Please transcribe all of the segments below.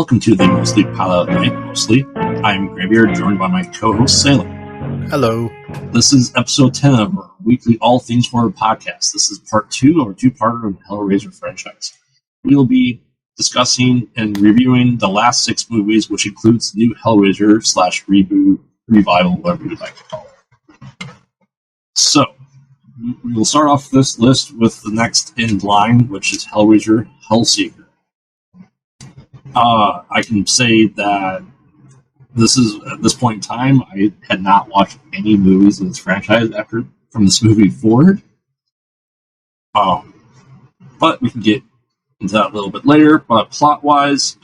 Welcome to the Mostly Pilot Night, Mostly. I'm Graveyard, joined by my co-host, Salem. Hello. This is episode 10 of our weekly All Things Horror podcast. This is part 2 of a two-parter of the Hellraiser franchise. We will be discussing and reviewing the last 6 movies, which includes new Hellraiser / reboot, revival, whatever you'd like to call it. So, we will start off this list with the next in line, which is Hellraiser Hellseeker. I can say that at this point in time, I had not watched any movies in this franchise from this movie forward. But we can get into that a little bit later. But plot-wise,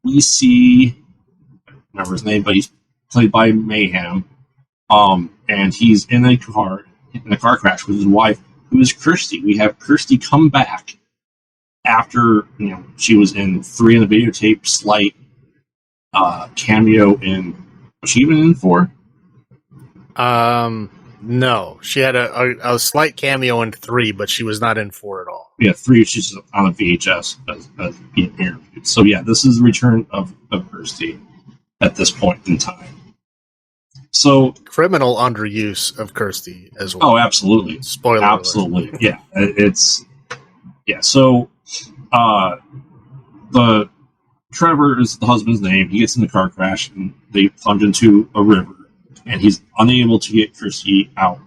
we see, I don't remember his name, but he's played by Mayhem, and he's in a car crash with his wife, who is Kirsty. We have Kirsty come back after, she was in 3 in the videotape, slight cameo in, was she even in 4? No. She had a slight cameo in 3, but she was not in 4 at all. Yeah, 3, she's on a VHS as being interviewed. So yeah, this is the return of Kirsty at this point in time. So criminal underuse of Kirsty as well. Oh, absolutely. Spoiler absolutely. alert. Yeah, so the Trevor is the husband's name. He gets in the car crash and they plunge into a river, and he's unable to get Kirsty out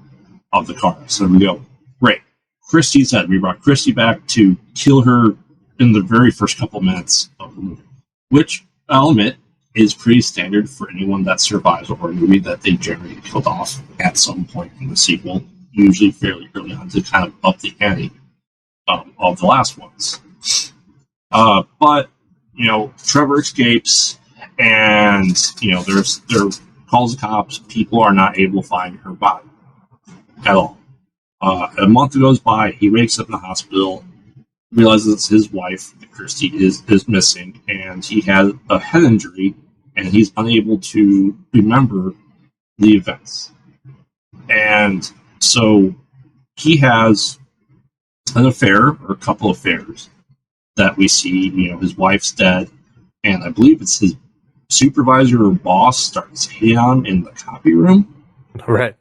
of the car. So we go, great. Kirsty's dead. We brought Kirsty back to kill her in the very first couple minutes of the movie, which I'll admit is pretty standard for anyone that survives a horror movie, that they generally get killed off at some point in the sequel, usually fairly early on, to kind of up the ante of the last ones. But Trevor escapes, and there calls the cops. People are not able to find her body at all. A month goes by. He wakes up in the hospital, realizes his wife, Kirsty, is missing, and he has a head injury, and he's unable to remember the events. And so he has an affair, or a couple of affairs, that we see. His wife's dead, and I believe it's his supervisor or boss starts hitting on him in the copy room. Right.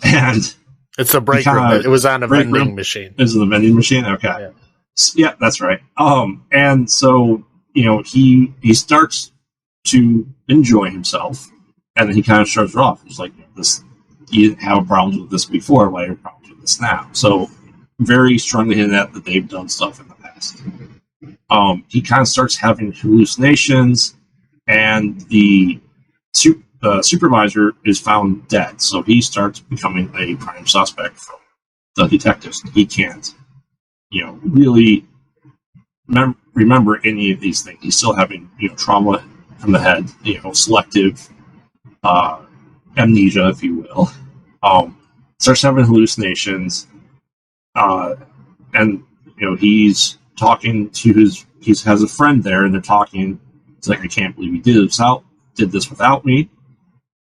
And it's a break room. It was on a vending machine. Is it a vending machine? Okay. Yeah, that's right. And so, he starts to enjoy himself, and then he kind of starts off. He's like, "This, you didn't have problems with this before. Why are you problems with this now?" So, very strongly hinting at that they've done stuff in the past. He kind of starts having hallucinations, and the supervisor is found dead. So he starts becoming a prime suspect from the detectives. He can't, really remember any of these things. He's still having, trauma from the head, selective amnesia, if you will. Starts having hallucinations, and he's talking to he has a friend there, and they're talking. It's like, I can't believe you did this without me,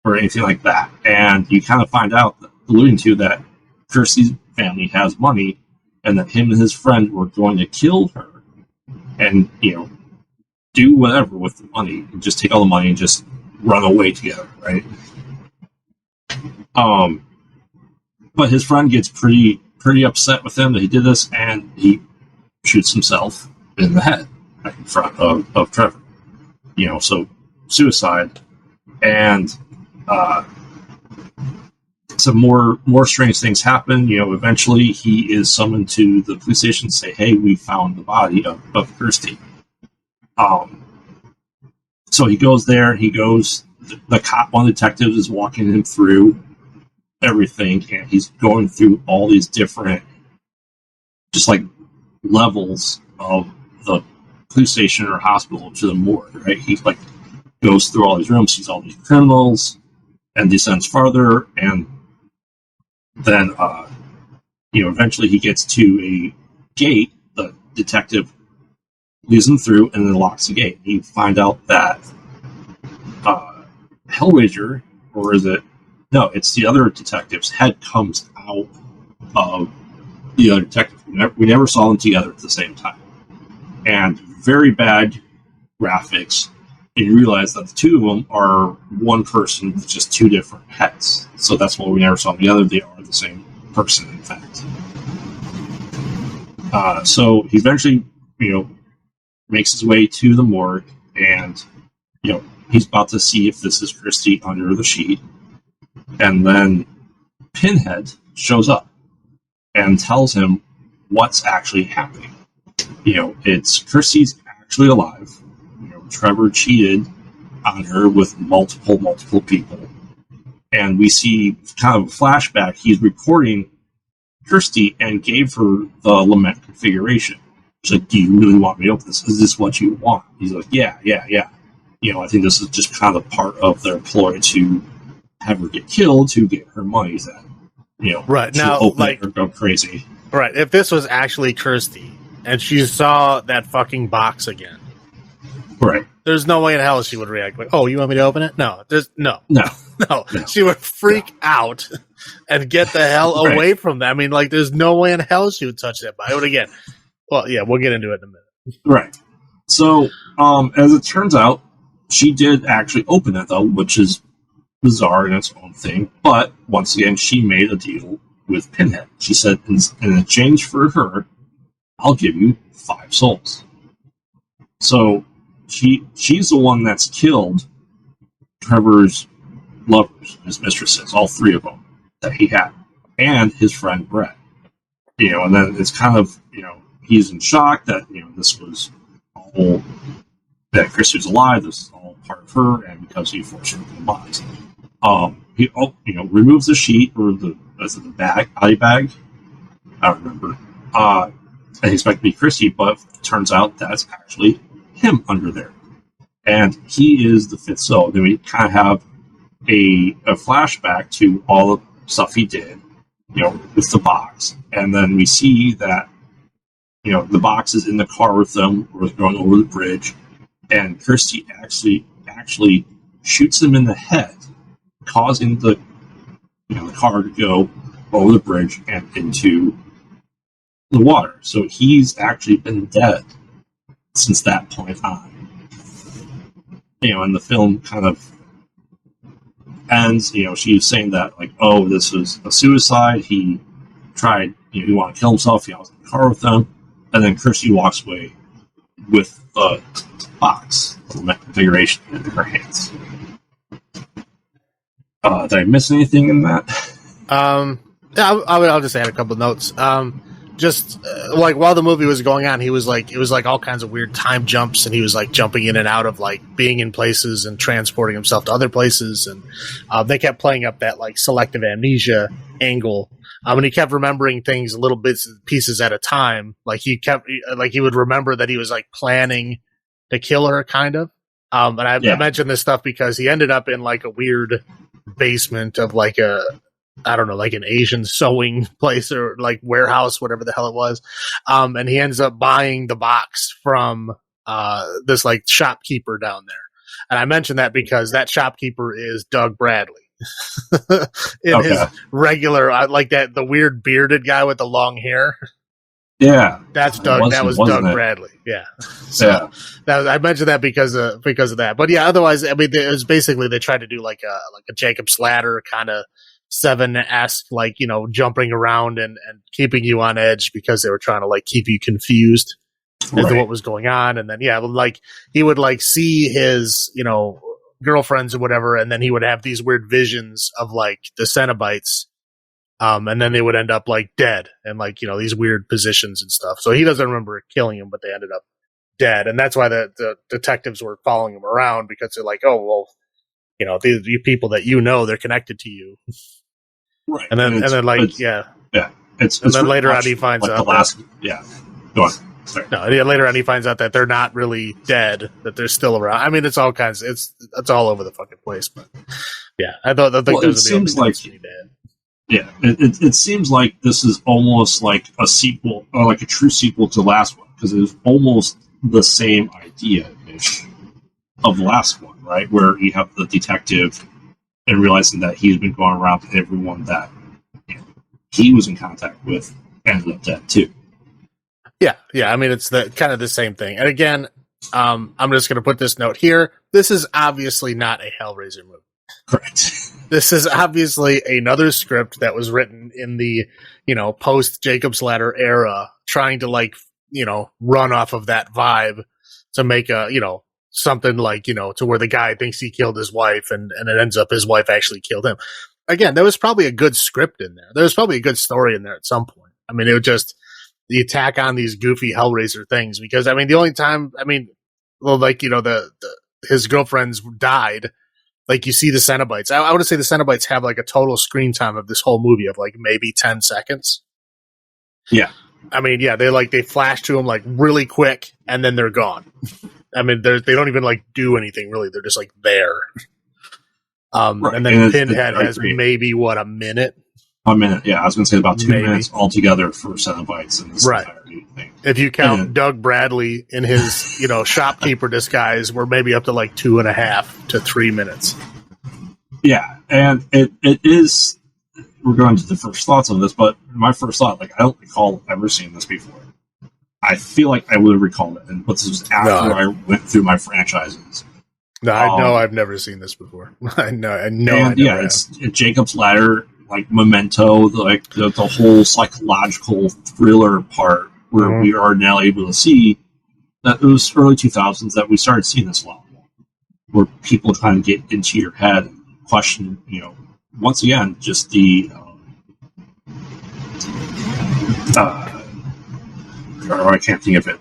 or anything like that. And you kind of find out, alluding to that, Kirsty's family has money, and that him and his friend were going to kill her, and do whatever with the money, and just take all the money and just run away together, right? But his friend gets pretty upset with him that he did this, and he shoots himself in the head right in front of Trevor. So suicide, and some more strange things happen. Eventually he is summoned to the police station to say, "Hey, we found the body of Kirsty." So he goes there, and the cop, one of the detectives, is walking him through everything, and he's going through all these different, just like, levels of the police station or hospital to the morgue, right? He goes through all these rooms, sees all these criminals, and descends farther, and then eventually he gets to a gate. The detective leads him through and then locks the gate. You find out that Hellraiser, or is it? No, it's the other detective's head comes out of the other detective. We never saw them together at the same time. And very bad graphics, and you realize that the two of them are one person with just two different heads. So that's why we never saw them together. They are the same person, in fact. So he eventually, makes his way to the morgue, and he's about to see if this is Christy under the sheet, and then Pinhead shows up and tells him what's actually happening. It's Christy's actually alive. Trevor cheated on her with multiple people, and we see kind of a flashback. He's recording Kirsty and gave her the lament configuration. She's like, "Do you really want me to open this? Is this what you want?" He's like, "Yeah." I think this is just kind of part of their ploy to have her get killed to get her money. That right now, open it or go crazy. Right. If this was actually Kirsty and she saw that fucking box again, right? There's no way in hell she would react like, "Oh, you want me to open it?" No. No. She would freak out and get the hell away from that. I mean, like, there's no way in hell she would touch that. But again, well, yeah, we'll get into it in a minute. Right. So, as it turns out, she did actually open it, though, which is bizarre in its own thing. But once again, she made a deal with Pinhead. She said, in exchange for her, I'll give you 5 souls. So she's the one that's killed Trevor's lovers, his mistresses, all 3 of them that he had, and his friend Brett. And then it's kind of, he's in shock that, this was all, that Christy was alive, this is all part of her, and because he forced her to the box. He, removes the sheet, or the body bag, I don't remember, and he expected to be Christy, but it turns out that's actually him under there. And he is the 5th soul. Then we kind of have a flashback to all the stuff he did, with the box. And then we see that, the box is in the car with them, or going over the bridge, and Kirsty actually shoots him in the head, causing the car to go over the bridge and into the water. So he's actually been dead since that point on. And the film kind of ends, she's saying that, like, oh, this was a suicide. He tried, he wanted to kill himself. He was in the car with them. And then Kirsty walks away with the box, the configuration in her hands. Did I miss anything in that? I'll just add a couple of notes. Like while the movie was going on, it was like all kinds of weird time jumps, and he was like jumping in and out of like being in places and transporting himself to other places, and they kept playing up that like selective amnesia angle. And he kept remembering things little bits and pieces at a time. Like he would remember that he was like planning to kill her, kind of. I mentioned this stuff because he ended up in like a weird basement of like like an Asian sewing place or like warehouse, whatever the hell it was. And he ends up buying the box from this like shopkeeper down there. And I mentioned that because that shopkeeper is Doug Bradley. His regular, like the weird bearded guy with the long hair. Yeah, that's Doug. That was Doug Bradley. Yeah. So I mentioned that because of that. But yeah, otherwise, I mean, it was basically they tried to do like a Jacob's Ladder kind of Seven-esque, like, jumping around and keeping you on edge because they were trying to like keep you confused as to what was going on. And then like he would like see his girlfriends or whatever, and then he would have these weird visions of like the Cenobites. And then they would end up like dead and like, these weird positions and stuff. So he doesn't remember killing him, but they ended up dead. And that's why the detectives were following him around, because they're like, oh, well, these people that they're connected to you. Right. And then and then later on he finds out. Go on. Sorry. No, later on he finds out that they're not really dead, that they're still around. I mean, it's all kinds. It's all over the fucking place. But yeah, I think those are the only ones to be dead. Yeah, it seems like this is almost like a sequel, or like a true sequel to the last one, because it was almost the same idea-ish of the last one, right? Where you have the detective and realizing that he's been going around to everyone that he was in contact with ended up dead too. Yeah. I mean, it's the kind of the same thing. And again, I'm just going to put this note here. This is obviously not a Hellraiser movie. Correct. This is obviously another script that was written in the, post Jacob's Ladder era, trying to run off of that vibe to make a, something like, to where the guy thinks he killed his wife and it ends up his wife actually killed him. Again, there was probably a good script in there. There was probably a good story in there at some point. I mean, it was just the attack on these goofy Hellraiser things because, I mean, the only time, his girlfriend's died. Like, you see the Cenobites. I would say the Cenobites have, like, a total screen time of this whole movie of, like, maybe 10 seconds. Yeah. I mean, yeah, they flash to them, like, really quick, and then they're gone. I mean, they don't even, like, do anything, really. They're just, like, there. Right. And then Pinhead has maybe, a minute? A minute, yeah. I was going to say about 2 minutes altogether for Cenobites in this entire thing. If you count Doug Bradley in his, shopkeeper disguise, we're maybe up to like 2.5 to 3 minutes. Yeah, and it is. We're going to the first thoughts on this, but my first thought, I don't recall ever seeing this before. I feel like I would have recalled it, but this was after I went through my franchises. No, I know I've never seen this before. I know. It's Jacob's Ladder. Like Memento, the whole psychological thriller part where we are now able to see that it was early 2000s that we started seeing this a lot more, where people trying to get into your head and question, once again, just the I can't think of it.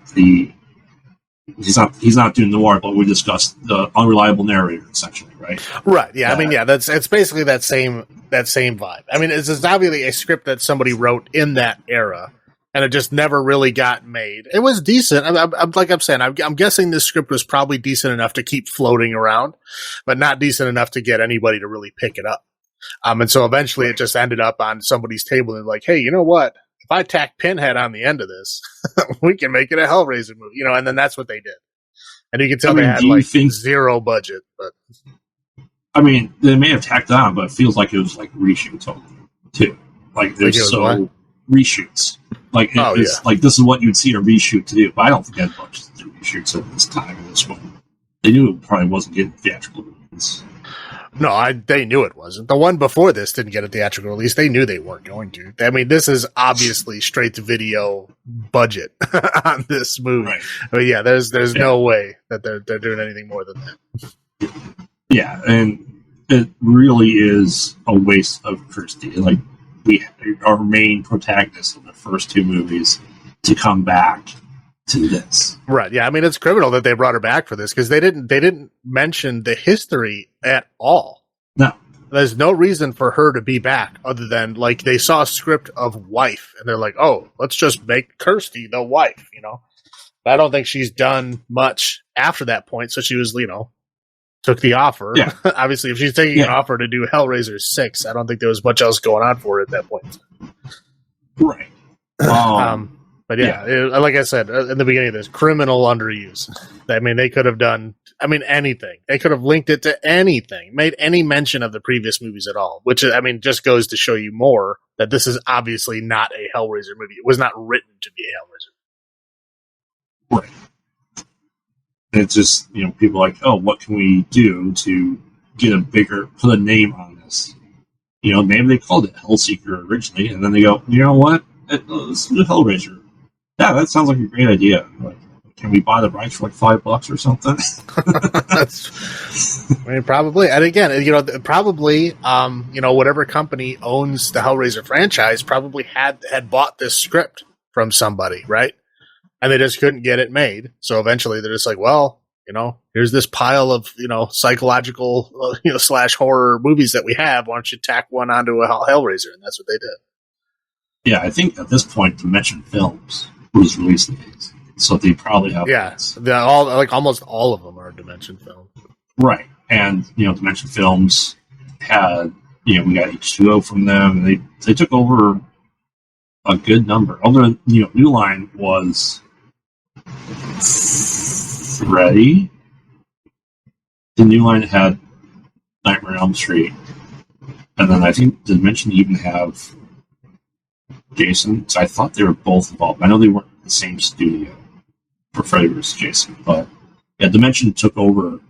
He's not doing noir, but we discussed the unreliable narrator essentially, right? Right. Yeah. I mean, yeah. It's basically that same vibe. I mean, it's obviously a script that somebody wrote in that era, and it just never really got made. It was decent. I'm guessing this script was probably decent enough to keep floating around, but not decent enough to get anybody to really pick it up. And so eventually it just ended up on somebody's table and like, hey, you know what? If I tack Pinhead on the end of this, we can make it a Hellraiser movie, and then that's what they did. And you can tell they had zero budget, but I mean, they may have tacked on, but it feels like it was like reshoots too. Like there's reshoots. Like like this is what you'd see a reshoot to do. But I don't think they had budget to do reshoots at this time in this one. They knew it probably wasn't getting theatrical release. No, they knew it wasn't. The one before this didn't get a theatrical release. They knew they weren't going to. I mean, this is obviously straight to video budget on this movie. Right. I mean, yeah, there's no way that they're doing anything more than that. Yeah, and it really is a waste of Kirsty. Like, our main protagonist of the first two movies to come back to this. Right. Yeah. I mean, it's criminal that they brought her back for this because they didn't mention the history at all. No. There's no reason for her to be back other than like they saw a script of wife and they're like, oh, let's just make Kirsty the wife, But I don't think she's done much after that point. So she was, took the offer. Yeah. Obviously, if she's taking an offer to do Hellraiser 6, I don't think there was much else going on for her at that point. Right. But like I said in the beginning of this, criminal underuse. I mean, they could have done, anything. They could have linked it to anything, made any mention of the previous movies at all, which, just goes to show you more that this is obviously not a Hellraiser movie. It was not written to be a Hellraiser. Right. It's just, people are like, oh, what can we do to put a name on this? Maybe they called it Hellseeker originally, and then they go, you know what? Let's do Hellraiser. Yeah, that sounds like a great idea. Like, can we buy the rights for like $5 or something? Probably. And again, probably, whatever company owns the Hellraiser franchise probably had bought this script from somebody, right? And they just couldn't get it made. So eventually they're just like, well, here's this pile of, psychological, / horror movies that we have. Why don't you tack one onto a Hellraiser? And that's what they did. Yeah, I think at this point, Dimension Films was releasing these, so they probably have. Yeah, almost all of them are Dimension Films. Right, and Dimension Films had we got H2O from them, and they took over a good number. Although New Line was Freddy. The New Line had Nightmare on Elm Street, and then I think Dimension even have Jason. So I thought they were both involved. I know they weren't in the same studio for Freddy vs. Jason, but Yeah, Dimension took over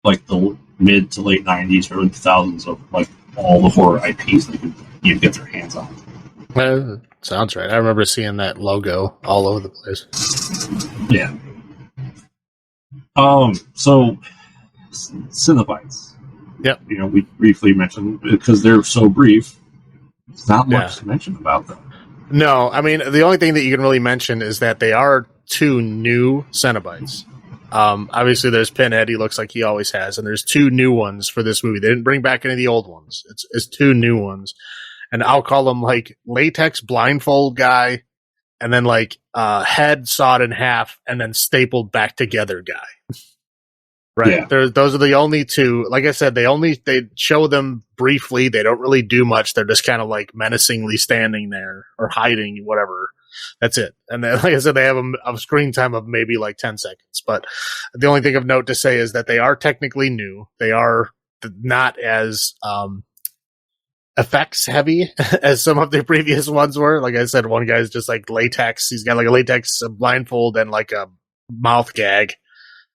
like the mid to late '90s, early 2000s of like all the horror IPs they could get their hands on. Sounds right. I remember seeing that logo all over the place. Yeah. So Cinebites. Yep. We briefly mentioned because they're so brief. There's not much to mention about them. No, I mean the only thing that you can really mention is that they are two new Cenobites. Obviously, there's Pinhead. He looks like he always has, and there's two new ones for this movie. They didn't bring back any of the old ones. It's two new ones, and I'll call them like latex blindfold guy, and then like head sawed in half and then stapled back together guy. Right. Yeah. Those are the only two. Like I said, they show them briefly. They don't really do much. They're just kind of like menacingly standing there or hiding, whatever. That's it. And then, like I said, they have a screen time of maybe like 10 seconds. But the only thing of note to say is that they are technically new. They are not as effects heavy as some of the previous ones were. Like I said, one guy's just like latex. He's got like a latex blindfold and like a mouth gag.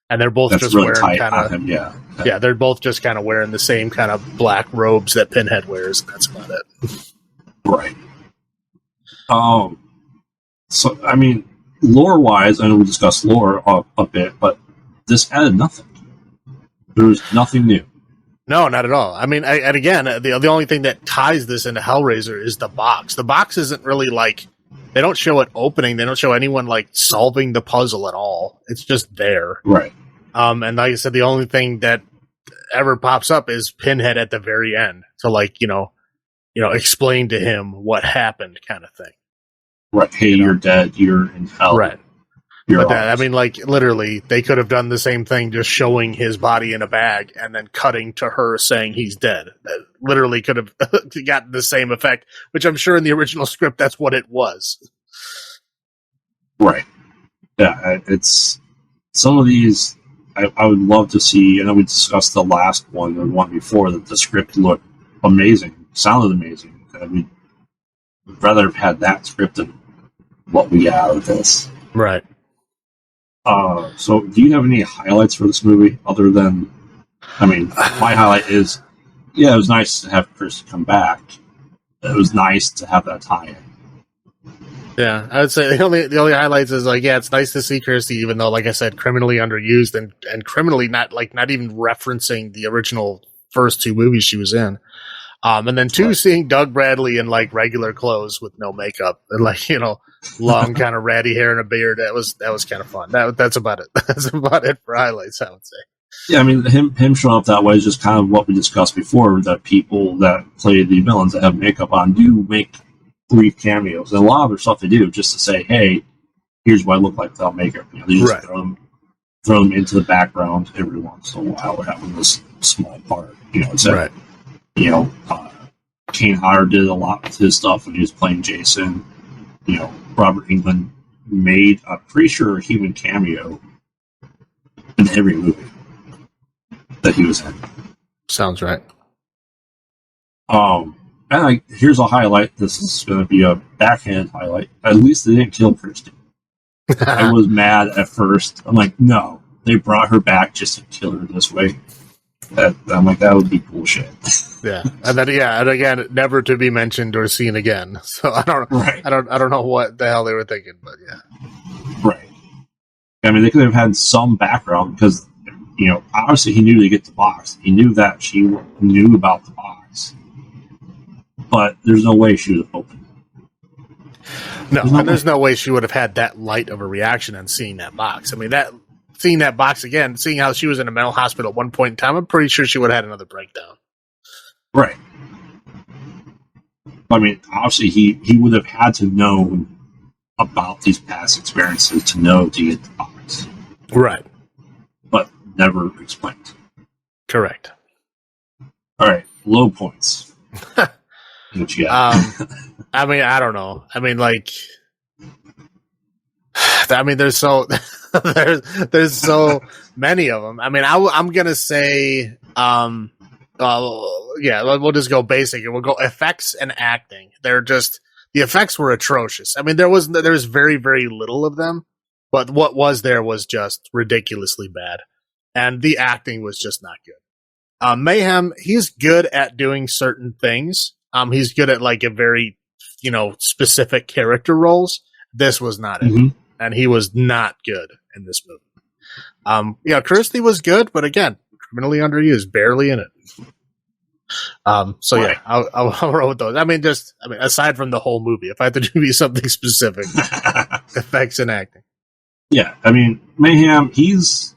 And they're both just really wearing kind of, yeah, they're both just kind of wearing the same kind of black robes that Pinhead wears. And that's about it. Right. So, I mean, lore-wise, I know we discussed lore a bit, but this added nothing. There was nothing new. No, not at all. I mean, and again, the only thing that ties this into Hellraiser is the box. The box isn't really like, they don't show it opening. They don't show anyone like solving the puzzle at all. It's just there. Right. And like I said, the only thing that ever pops up is Pinhead at the very end to like, explain to him what happened kind of thing. Right. Hey, you're dead. You're in hell. Right. But I mean, like, literally, they could have done the same thing, just showing his body in a bag and then cutting to her saying he's dead. That literally could have gotten the same effect, which I'm sure in the original script, that's what it was. Right. Yeah, it's some of these I would love to see. I know we discussed the last one, the one before, that the script looked amazing, sounded amazing. We'd rather have had that script than what we got out of this. Right. So do you have any highlights for this movie other than, I mean, my highlight is, it was nice to have Chris come back. It was nice to have that tie-in. Yeah, I would say the only highlights is like, it's nice to see Kirsty, even though, like I said, criminally underused and criminally not even referencing the original first two movies she was in. And then two, seeing Doug Bradley in like regular clothes with no makeup and like, long kind of ratty hair and a beard. That was kind of fun. That's about it. That's about it for highlights, I would say. Yeah, I mean, him showing up that way is just kind of what we discussed before, that people that play the villains that have makeup on do make brief cameos. And a lot of their stuff they do just to say, hey, here's what I look like without makeup. They just throw them into the background every once in a while. We're having this small part. Right. Kane Hodder did a lot with his stuff when he was playing Jason. Robert Englund made, I'm pretty sure, a human cameo in every movie that he was in. Sounds right. And here's a highlight. This is going to be a backhand highlight. At least they didn't kill Christy. I was mad at first. I'm like, no, they brought her back just to kill her this way. I'm like, that would be bullshit. Yeah, and then and again, never to be mentioned or seen again. So I don't know what the hell they were thinking, but yeah. Right. I mean, they could have had some background because, obviously he knew to get the box. He knew that she knew about the box. But there's no way she would have opened it. No, there's no way she would have had that light of a reaction on seeing that box. I mean, seeing that box again, seeing how she was in a mental hospital at one point in time, I'm pretty sure she would have had another breakdown. Right. I mean, obviously he would have had to know about these past experiences to know to get the box. Right. But never explained. Correct. All right, low points. What you got? I mean, I don't know. I mean, like, there's so there's so many of them. I mean, I'm gonna say, we'll just go basic and we'll go effects and acting. The effects were atrocious. I mean, there's very, very little of them. But what was there was just ridiculously bad. And the acting was just not good. Mayhem, he's good at doing certain things. He's good at like a very, specific character roles. This was not it. Mm-hmm. And he was not good in this movie. Kirsty was good, but again, criminally underused, barely in it. So right. yeah, I'll roll with those. Aside from the whole movie, if I had to do something specific, effects and acting. Yeah, Mayhem. He's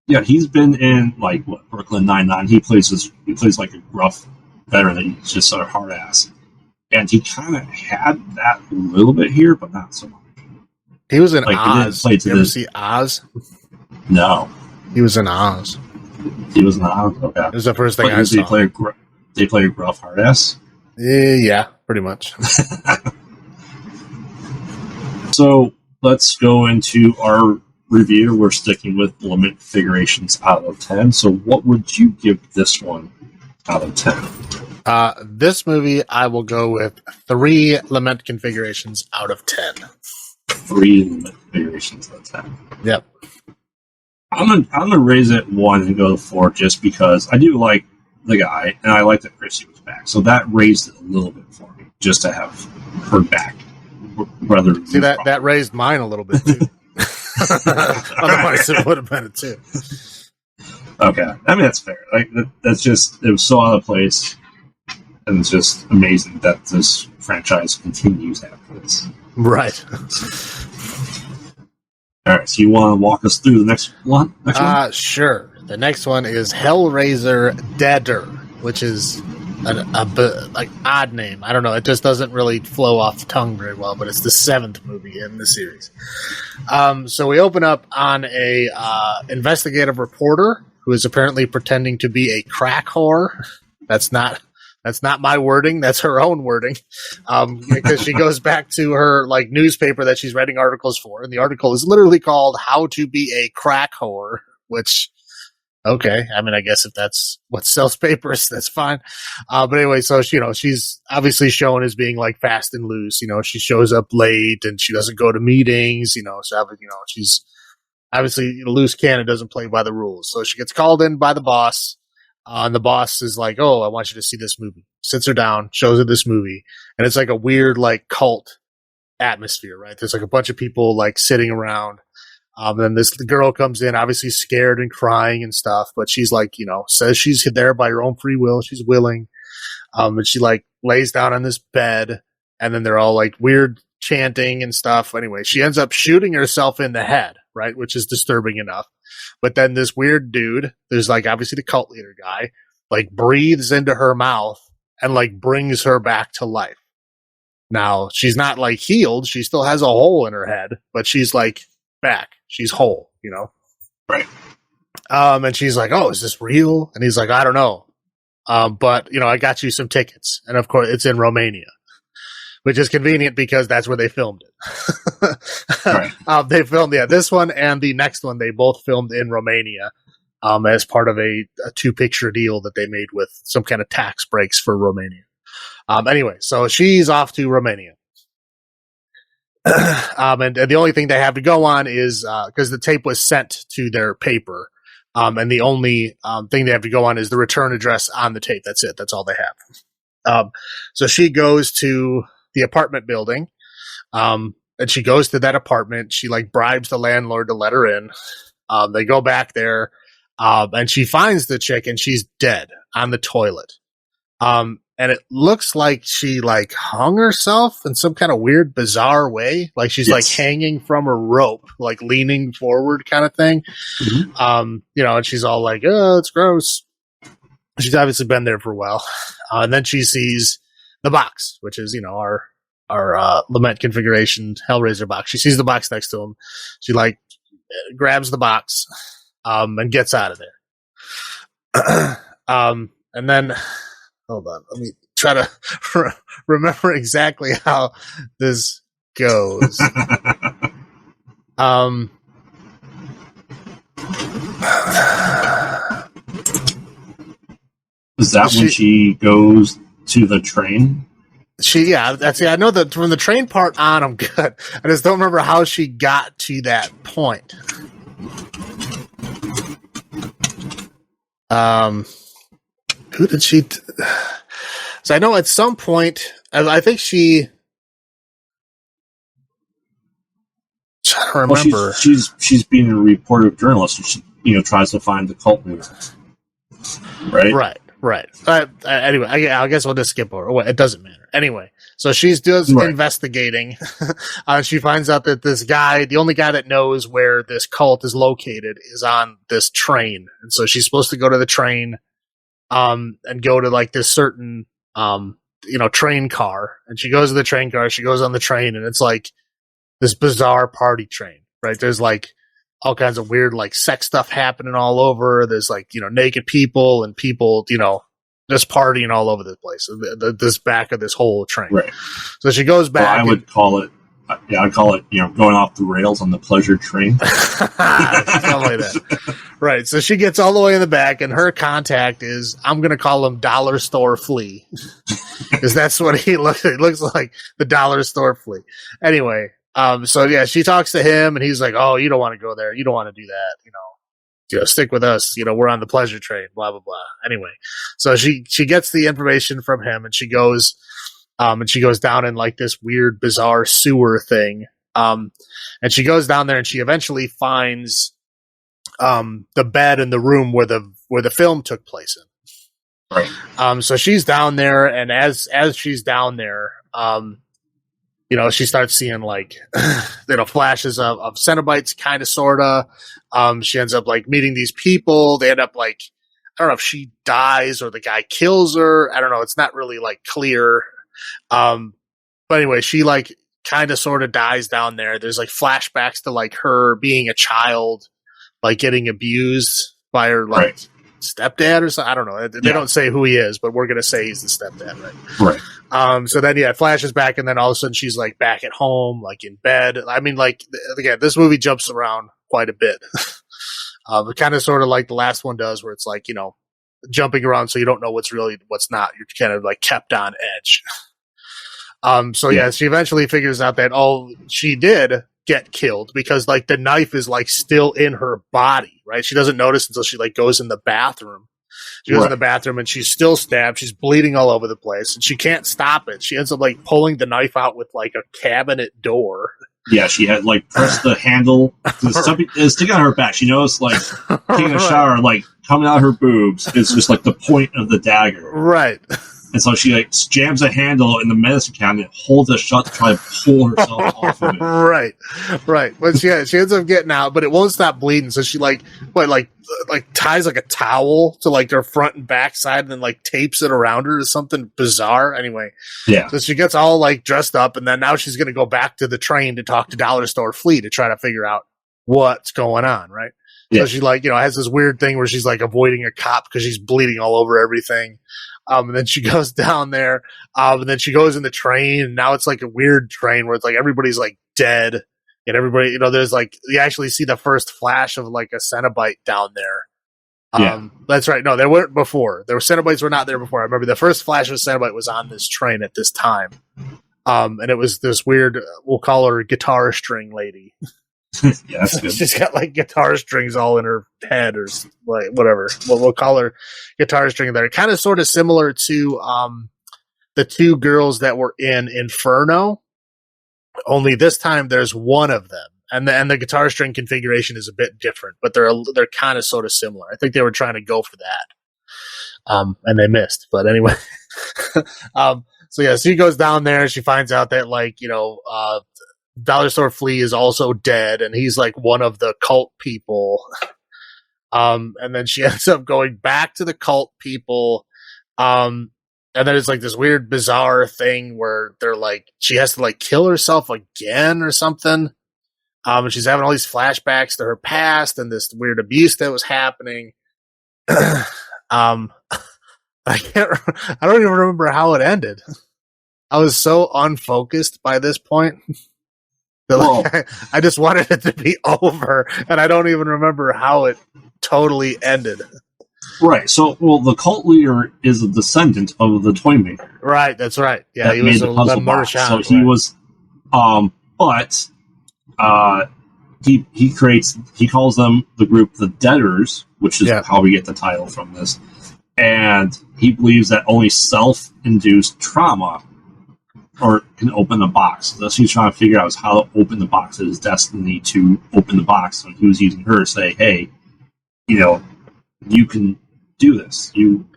been in like Brooklyn Nine-Nine. He plays like a gruff veteran. He's just sort of hard ass, and he kind of had that a little bit here, but not so much. He was in Oz. Did you ever see Oz? No, he was in Oz. He was in Oz. Okay, it was the first thing I saw. They play a gruff hard ass. Yeah, pretty much. So let's go into our review. We're sticking with lament configurations out of 10. So what would you give this one out of 10? This movie, I will go with 3 lament configurations out of 10. 3 lament configurations out of 10. Yep. I'm gonna raise it 1 and go to 4 just because I do like the guy and I like that Chrissy was back. So that raised it a little bit for me just to have her back. See that raised mine a little bit too. Otherwise, it would have been a 2. Okay, that's fair. Like that's just it was so out of place, and it's just amazing that this franchise continues after this. Right. All right, so you want to walk us through the next one? Sure. The next one is Hellraiser Deader, which is an odd name. I don't know. It just doesn't really flow off the tongue very well, but it's the 7th movie in the series. So we open up on a investigative reporter who is apparently pretending to be a crack whore. That's not my wording. That's her own wording. Because she goes back to her newspaper that she's writing articles for, and the article is literally called "How to Be a Crack Whore," which. Okay, I guess if that's what sells papers, that's fine. But anyway, so she's obviously shown as being fast and loose. She shows up late and she doesn't go to meetings. So she's obviously loose cannon, doesn't play by the rules. So she gets called in by the boss, and the boss is like, "Oh, I want you to see this movie." Sits her down, shows her this movie, and it's like a weird cult atmosphere, right? There's a bunch of people sitting around. And then the girl comes in, obviously scared and crying and stuff, but she's says she's there by her own free will. She's willing. And she lays down on this bed, and then they're all weird chanting and stuff. Anyway, she ends up shooting herself in the head, right? Which is disturbing enough. But then this weird dude, there's obviously the cult leader guy, breathes into her mouth and brings her back to life. Now, she's not healed. She still has a hole in her head, but she's back. She's whole, Right. And she's like, "Oh, is this real?" And he's like, "I don't know. But I got you some tickets." And of course it's in Romania, which is convenient because that's where they filmed it. Right. They filmed, this one and the next one, they both filmed in Romania, as part of a 2-picture deal that they made with some kind of tax breaks for Romania. Anyway, so she's off to Romania. And the only thing they have to go on is because the tape was sent to their paper, and the only thing they have to go on is the return address on the tape. That's it. That's all they have. So she goes to the apartment building, and she goes to that apartment. She bribes the landlord to let her in. They go back there, and she finds the chick, and she's dead on the toilet. And it looks like she hung herself in some kind of weird, bizarre way. She's hanging from a rope, leaning forward kind of thing. Mm-hmm. And she's all "Oh, it's gross." She's obviously been there for a while. And then she sees the box, which is, our lament configuration Hellraiser box. She sees the box next to him. She grabs the box, and gets out of there. And then, hold on, let me try to remember exactly how this goes. Is that when she goes to the train? I know that from the train part on, I'm good. I just don't remember how she got to that point. Who did she? So I know at some point, I think she. I don't remember. Well, she's being a reporter journalist, and she tries to find the cult leaders. Right. Anyway, I guess we'll just skip over. Well, it doesn't matter. Anyway, so she's investigating. She finds out that this guy, the only guy that knows where this cult is located, is on this train, and so she's supposed to go to the train, and go to like this certain, train car. And she goes to the train car. She goes on the train, and it's like this bizarre party train. Right? There's like all kinds of weird like sex stuff happening all over. There's like, naked people and people, just partying all over the place. This back of this whole train. Right. So she goes back. Well, I'd call it, going off the rails on the pleasure train. Something like that. Right. So she gets all the way in the back, and her contact is, I'm going to call him Dollar Store Flea. Because that's what he looks like. He looks like the Dollar Store Flea. Anyway. So yeah, she talks to him, and he's like, "Oh, you don't want to go there. You don't want to do that. Stick with us. We're on the pleasure train. Blah blah blah." Anyway, so she gets the information from him, and she goes down in like this weird, bizarre sewer thing. And she goes down there, and she eventually finds the bed in the room where the film took place in. Right. So she's down there, and as she's down there, she starts seeing like, flashes of Cenobites, kind of, sort of. She ends up like meeting these people. They end up like, I don't know if she dies or the guy kills her. I don't know. It's not really like clear. But anyway, she like kind of sort of dies down there. There's like flashbacks to like her being a child, like getting abused by her like stepdad or something. I don't know. They don't say who he is, but we're going to say he's the stepdad, right? Right. So then, it flashes back, and then all of a sudden she's like back at home, like in bed. I mean, like, again, this movie jumps around quite a bit. Kind of sort of like the last one does, where it's like, jumping around so you don't know what's really, what's not. You're kind of like kept on edge. She eventually figures out that, she did get killed because like the knife is like still in her body, right? She doesn't notice until she like goes in the bathroom. She goes in the bathroom, and she's still stabbed. She's bleeding all over the place, and she can't stop it. She ends up like pulling the knife out with like a cabinet door. Yeah, she had like pressed the handle. It's sticking out her back. She knows like taking a shower, like coming out her boobs is just like the point of the dagger. Right. And so she like jams a handle in the medicine cabinet, holds it shut to try to pull herself off of it. Right. But she ends up getting out, but it won't stop bleeding. So she like ties like a towel to like her front and back side, and then like tapes it around her or something bizarre. Anyway, yeah. So she gets all like dressed up, and then now she's going to go back to the train to talk to Dollar Store Flea to try to figure out what's going on. Right. Yeah. So she like has this weird thing where she's like avoiding a cop because she's bleeding all over everything. And then she goes down there, and then she goes in the train, and now it's like a weird train where it's like everybody's like dead, and everybody, there's like, you actually see the first flash of like a Cenobite down there. That's right. No, there weren't before. Cenobites were not there before. I remember the first flash of Cenobite was on this train at this time. And it was this weird, we'll call her guitar string lady. Yeah, that's good. She's got like guitar strings all in her head, or like whatever. We'll call her guitar string. That are kind of sort of similar to the two girls that were in Inferno. Only this time there's one of them, and the guitar string configuration is a bit different, but they're kind of sort of similar. I think they were trying to go for that, and they missed. But anyway, so she goes down there. She finds out that like Dollar Store Flea is also dead, and he's like one of the cult people. And then she ends up going back to the cult people. And then it's like this weird, bizarre thing where they're like, she has to like kill herself again or something. And she's having all these flashbacks to her past and this weird abuse that was happening. I don't even remember how it ended. I was so unfocused by this point. I just wanted it to be over, and I don't even remember how it totally ended. Right. So, well, the cult leader is a descendant of the toy maker. Right. That's right. Yeah, That he made was the a puzzle box. So he was, but he creates. He calls them the group the Deaders, which is how we get the title from this. And he believes that only self-induced trauma or can open the box. So that's what he's trying to figure out, is how to open the box. It is destiny to open the box. And he was using her to say, hey, you can do this.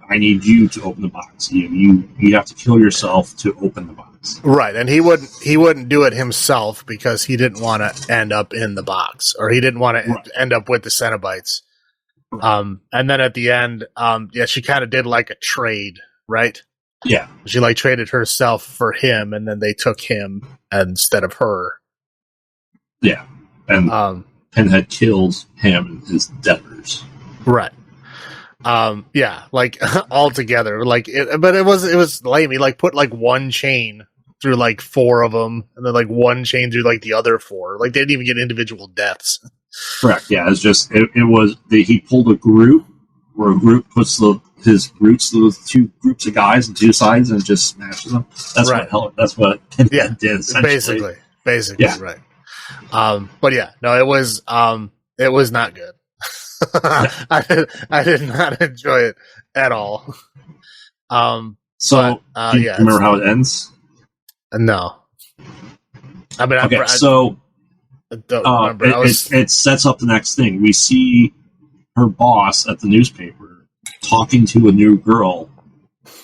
I need you to open the box. You have to kill yourself to open the box. Right, and he wouldn't do it himself because he didn't want to end up in the box, or he didn't want to end up with the Cenobites. Right. And then at the end, she kind of did like a trade, right? Yeah. She like traded herself for him, and then they took him instead of her. Yeah. And Pinhead kills him and his debtors. Right. Like all together, like but it was lame. He like put like one chain through like 4 of them, and then like one chain through like the other 4. Like they didn't even get individual deaths. Correct. Yeah, it's just it was he pulled a group where a group puts his roots through 2 groups of guys on 2 sides and just smashes them. That's right. That's what Pinhead did. Basically, right. But yeah, no, it was not good. I did not enjoy it at all. Do you remember how it ends? No. I mean, okay, I don't remember. It sets up the next thing. We see her boss at the newspaper talking to a new girl,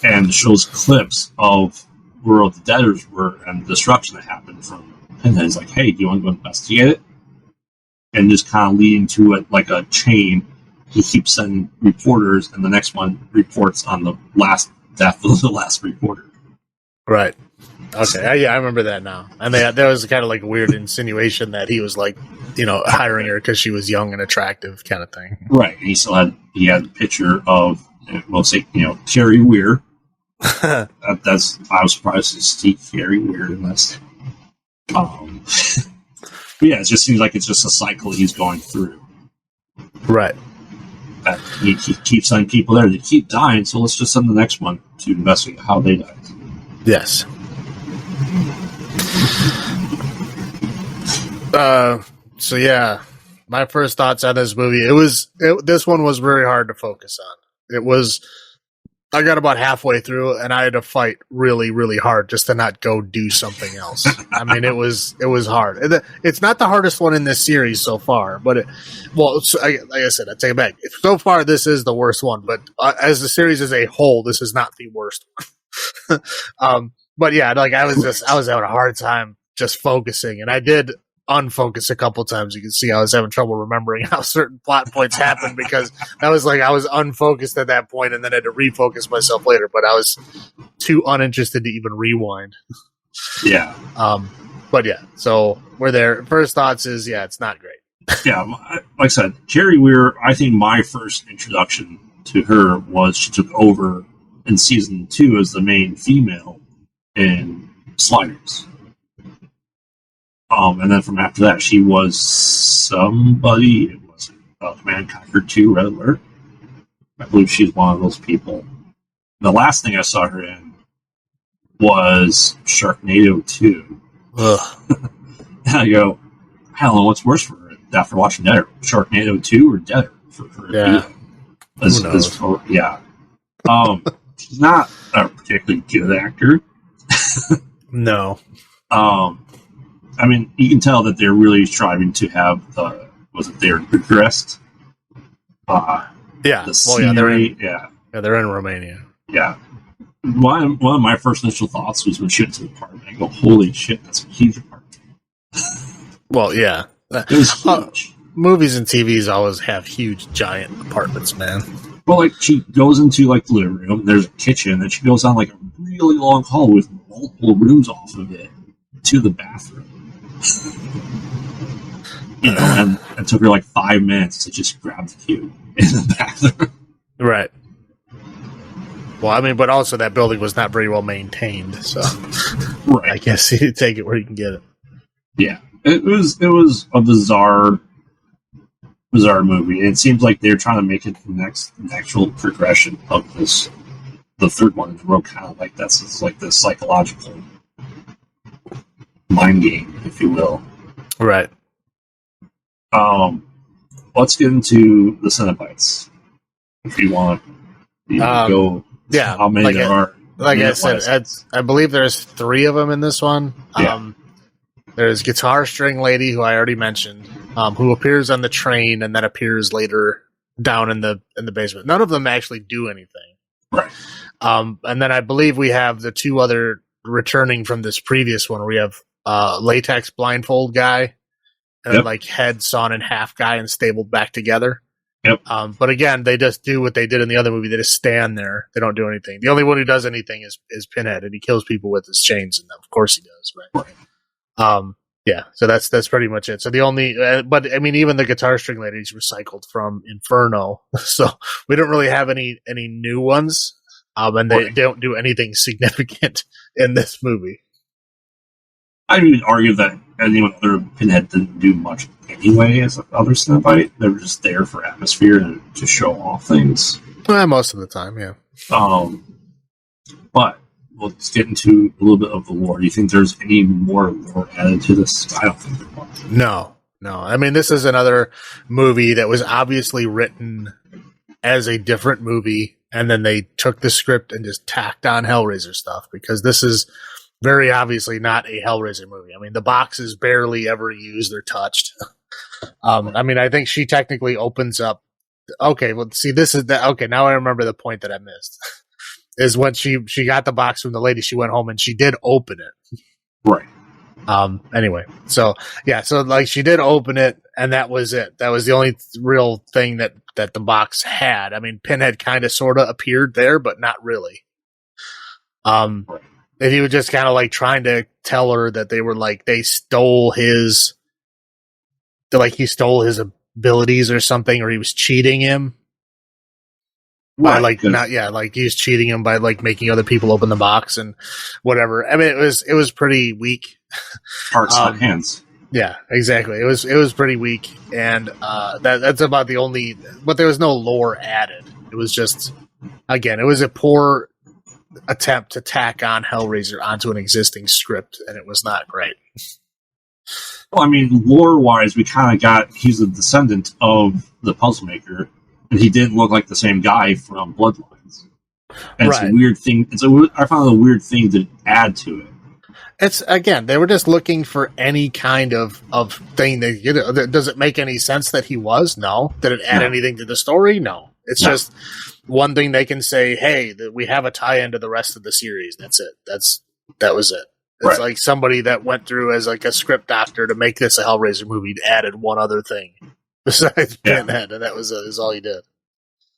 and shows clips of where the debtors were and the destruction that happened from Pinhead. He's like, hey, do you want to go investigate it? And just kind of leading to it like a chain. He keeps sending reporters, and the next one reports on the last death of the last reporter. Right. Okay. I remember that now. And there was kind of like a weird insinuation that he was like, hiring her because she was young and attractive, kind of thing. Right. And he had a picture of, we'll say, Carrie Weir. I was surprised to see Carrie Weir in this. But yeah, it just seems like it's just a cycle he's going through. Right. He keeps sending people there. They keep dying, so let's just send the next one to investigate how they died. Yes. So yeah, my first thoughts on this movie. This one was very hard to focus on. I got about halfway through, and I had to fight really, really hard just to not go do something else. I mean, it was hard. It's not the hardest one in this series so far, but like I said, I take it back. So far, this is the worst one, but as the series as a whole, this is not the worst one. But yeah, like I was having a hard time just focusing, and I did unfocus a couple times. You can see I was having trouble remembering how certain plot points happened because I was unfocused at that point and then had to refocus myself later, but I was too uninterested to even rewind. Yeah. But yeah, so we're there. First thoughts is, it's not great. Yeah, like I said, Carrie Weir, I think my first introduction to her was she took over in season 2 as the main female in Sliders. And then from after that, she was somebody. It was Command Conquer 2 Red Alert. I believe she's one of those people. The last thing I saw her in was Sharknado 2. Ugh. And I go, I don't know what's worse for her after watching Deader. Sharknado 2 or Deader for her. Yeah. She's not a particularly good actor. No. I mean, you can tell that they're really striving to have they're Bucharest? The scenery, they're in Romania. Yeah. One of my first initial thoughts was when she went to the apartment. I go, holy shit, that's a huge apartment. Well, yeah. It was huge. Movies and TVs always have huge, giant apartments, man. Well, like, she goes into, like, the living room, there's a kitchen, and she goes down, like, a really long hall with multiple rooms off of it to the bathroom. And it took her like 5 minutes to just grab the cube in the bathroom. Right. Well, I mean, but also that building was not very well maintained, so right. I guess you take it where you can get it. Yeah, it was a bizarre bizarre movie. And it seems like they're trying to make it the next actual progression of this. The third one is real kind of like that's it's like the psychological mind game, if you will. Right. Let's get into the Cenobites. If you want, you can go. Yeah, How many there are? Like I said, I believe there's 3 of them in this one. Yeah. There's Guitar String Lady, who I already mentioned, who appears on the train and then appears later down in the basement. None of them actually do anything. Right. And then I believe we have the 2 other returning from this previous one. We have latex blindfold guy and like head sawn in half guy and stapled back together. Yep. But again, they just do what they did in the other movie. They just stand there. They don't do anything. The only one who does anything is Pinhead, and he kills people with his chains, and of course he does. Right. Yeah. So that's pretty much it. So the only, but I mean, even the Guitar String Lady is recycled from Inferno, so we don't really have any new ones. And they don't do anything significant in this movie. I would argue that anyone other Pinhead didn't do much anyway as other Cenobite. They were just there for atmosphere and to show off things. Most of the time, yeah. But let's get into a little bit of the lore. Do you think there's any more lore added to this? I don't think there was. No. I mean, this is another movie that was obviously written as a different movie, and then they took the script and just tacked on Hellraiser stuff, because this is very obviously not a Hellraiser movie. I mean, the box is barely ever used or touched. I mean, I think she technically opens up. Okay, well, see, this is the okay. Now I remember the point that I missed. Is when she got the box from the lady. She went home and she did open it. Right. Anyway, so yeah, so like she did open it, and that was it. That was the only real thing that the box had. I mean, Pinhead kind of sort of appeared there, but not really. And he was just kind of like trying to tell her that they were like he stole his abilities or something, or he was cheating him. By like he was cheating him by like making other people open the box and whatever. I mean, it was pretty weak. Hearts, not hands. Yeah, exactly. It was pretty weak, and that's about the only. But there was no lore added. It was just, again, it was a poor attempt to tack on Hellraiser onto an existing script, and it was not great. Well, I mean, lore-wise, we kind of got he's a descendant of the Puzzle Maker, and he didn't look like the same guy from Bloodlines. And It's a weird thing. I found it a weird thing to add to it. It's, again, they were just looking for any kind of thing that, does it make any sense that he was? No. Did it add anything to the story? No. It's just one thing they can say, hey, we have a tie-in to the rest of the series. That's it. That was it. It's like somebody that went through as like a script doctor to make this a Hellraiser movie, added one other thing besides Pinhead, and that was all he did.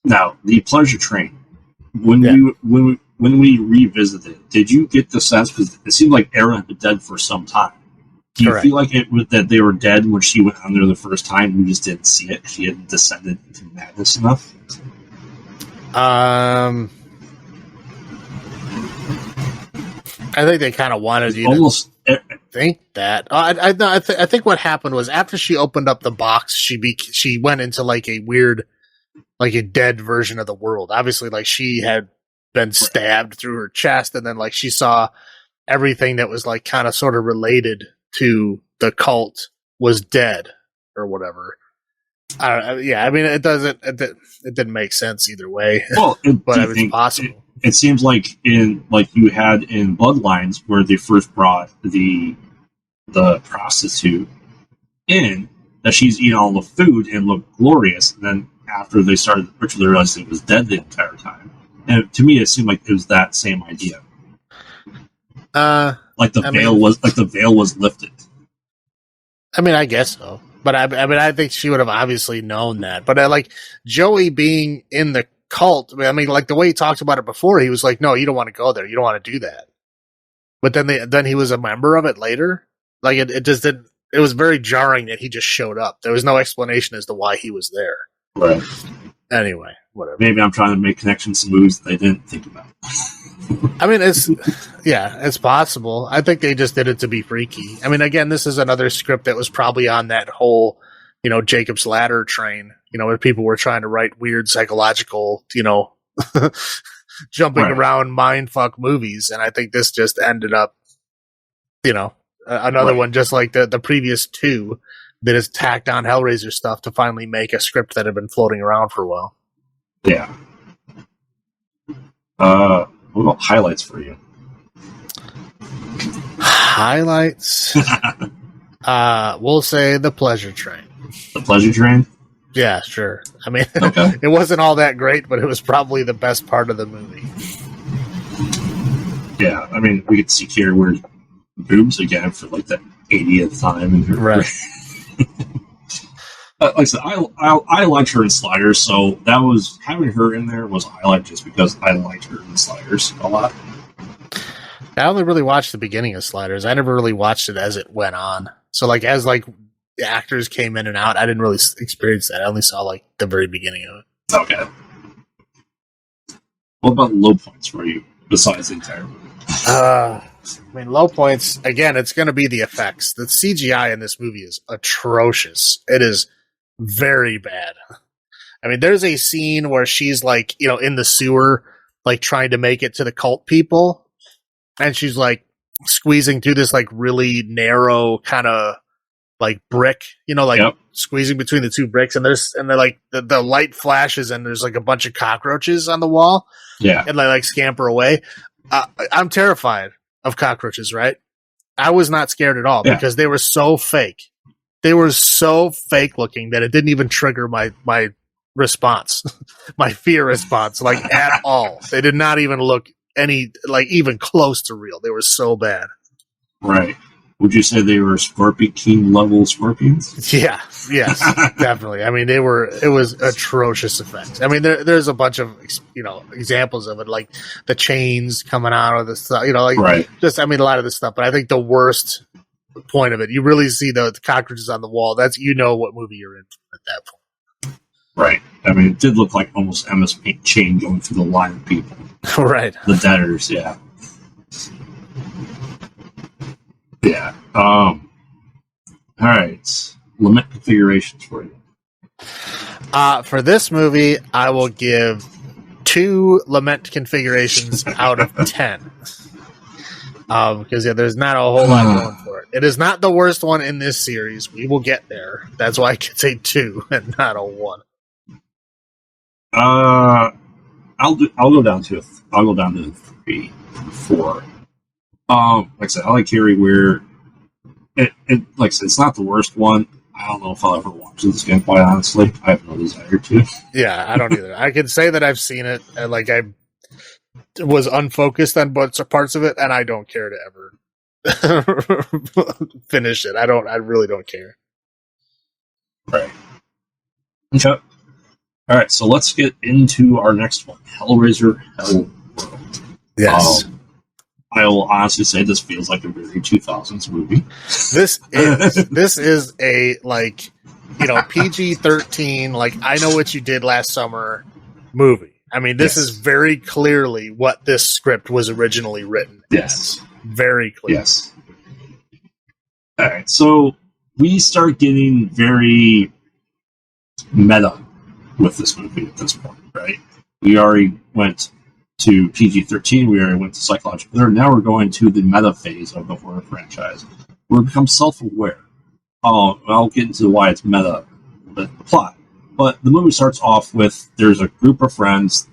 Now, the Pleasure Train. When we revisited it, did you get the sense, because it seemed like Aaron had been dead for some time? Do you feel like it was that they were dead when she went on there the first time? We just didn't see it. She hadn't descended into madness enough. I think they kind of wanted you to think that. I think what happened was after she opened up the box, she went into like a weird, like a dead version of the world. Obviously, like she had been stabbed through her chest, and then like she saw everything that was like kind of sort of related to the cult was dead or whatever. I mean, it didn't make sense either way. Well, but it was possible. It seems like you had in Bloodlines, where they first brought the prostitute in, that she's eating all the food and looked glorious, and then after they started the ritual, they realized it was dead the entire time. And to me, it seemed like it was that same idea. Like the veil was lifted. I mean, I guess so. But I think she would have obviously known that. But like Joey being in the cult, I mean, like the way he talked about it before, he was like, "No, you don't want to go there. You don't want to do that." But then he was a member of it later. Like it just didn't. It was very jarring that he just showed up. There was no explanation as to why he was there. Right. Anyway, whatever. Maybe I'm trying to make connections to movies that they didn't think about. I mean, it's possible. I think they just did it to be freaky. I mean, again, this is another script that was probably on that whole Jacob's Ladder train, where people were trying to write weird psychological, jumping Right. around mindfuck movies. And I think this just ended up, another Right. one just like the previous two that has tacked on Hellraiser stuff to finally make a script that had been floating around for a while. Yeah. What about highlights for you? Highlights? We'll say The Pleasure Train. The Pleasure Train? Yeah, sure. I mean, Okay. it wasn't all that great, but it was probably the best part of the movie. Yeah, I mean, we could see Carrie wear boobs again for like the 80th time. In her Right. Like I said, I liked her in Sliders, so that was having her in there was a highlight just because I liked her in Sliders a lot. I only really watched the beginning of Sliders. I never really watched it as it went on. So like as like the actors came in and out, I didn't really experience that. I only saw like the very beginning of it. Okay. What about low points for you besides the entire movie? I mean, low points, again, it's going to be the effects. The CGI in this movie is atrocious. It is very bad. I mean, there's a scene where she's like, in the sewer, like trying to make it to the cult people. And she's like squeezing through this like really narrow kind of like brick, Yep. squeezing between the two bricks. And they're like the light flashes and there's like a bunch of cockroaches on the wall. Yeah. And they like scamper away. I'm terrified of cockroaches, right? I was not scared at all because they were so fake. They were so fake looking that it didn't even trigger my response, my fear response, like at all. They did not even look even close to real. They were so bad. Right. Would you say they were Scorpion King level scorpions? Yeah. Yes, definitely. I mean, it was atrocious effects. I mean, there's a bunch of, examples of it, like the chains coming out of the stuff, Right. a lot of this stuff. But I think the worst point of it, you really see the cockroaches on the wall. That's, what movie you're in at that point. Right. I mean, it did look like almost MS Paint chain going through the line of people. Right. The debtors, yeah. Yeah. All right. Lament configurations for you. For this movie, I will give 2 lament configurations out of 10. Because there's not a whole lot going for it. It is not the worst one in this series. We will get there. That's why I can say 2 and not a 1. I'll go down to 3, 4. Like I said, I like Carrie where it like I said, it's not the worst one. I don't know if I'll ever watch this again, quite honestly. I have no desire to. Yeah, I don't either. I can say that I've seen it, and like I was unfocused on parts of it, and I don't care to ever finish it. I really don't care. Right. Okay. All right, so let's get into our next one, Hellraiser Hellworld. Yes. I will honestly say this feels like a very 2000s movie. This is a PG-13, like I Know What You Did Last Summer movie. I mean, this is very clearly what this script was originally written. Yes. Very clear. Yes. All right, so we start getting very meta with this movie at this point, right? We already went to PG-13, we already went to psychological horror. Now we're going to the meta phase of the horror franchise. We've become self-aware. I'll get into why it's meta, the plot. But the movie starts off with there's a group of friends.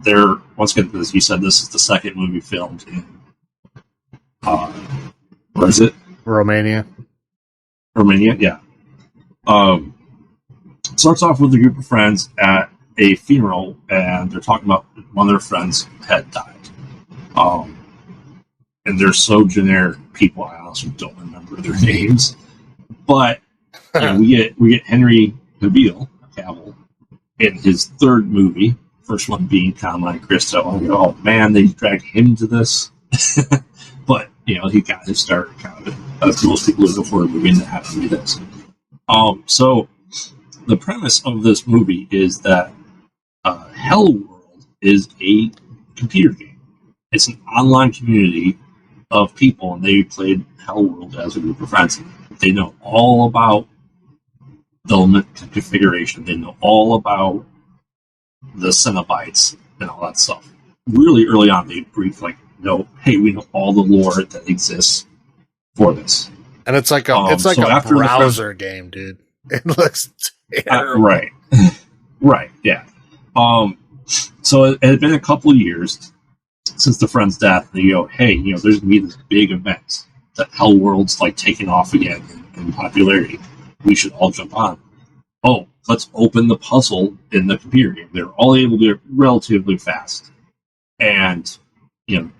They're, once again, as you said, this is the second movie filmed in, where is it? Romania, yeah. Starts off with a group of friends at a funeral, and they're talking about one of their friends had died. And they're so generic people, I honestly don't remember their names. But we get Henry Cavill in his third movie, first one being Carmine Cristo. I go, oh man, they dragged him to this. But he got his start kind of as most people look for a movie, and it happened to be this. So the premise of this movie is that Hellworld is a computer game. It's an online community of people, and they played Hellworld as a group of friends. They know all about the limit configuration. They know all about the Cenobites and all that stuff. Really early on, they brief like, no, hey, we know all the lore that exists for this. And it's like a browser game, dude. It looks terrible. Right. Right, yeah. So it had been a couple of years since the friend's death. And you go, hey, there's going to be this big event that Hellworld's like taking off again in popularity. We should all jump on. Oh, let's open the puzzle in the computer game. They're all able to do it relatively fast. And,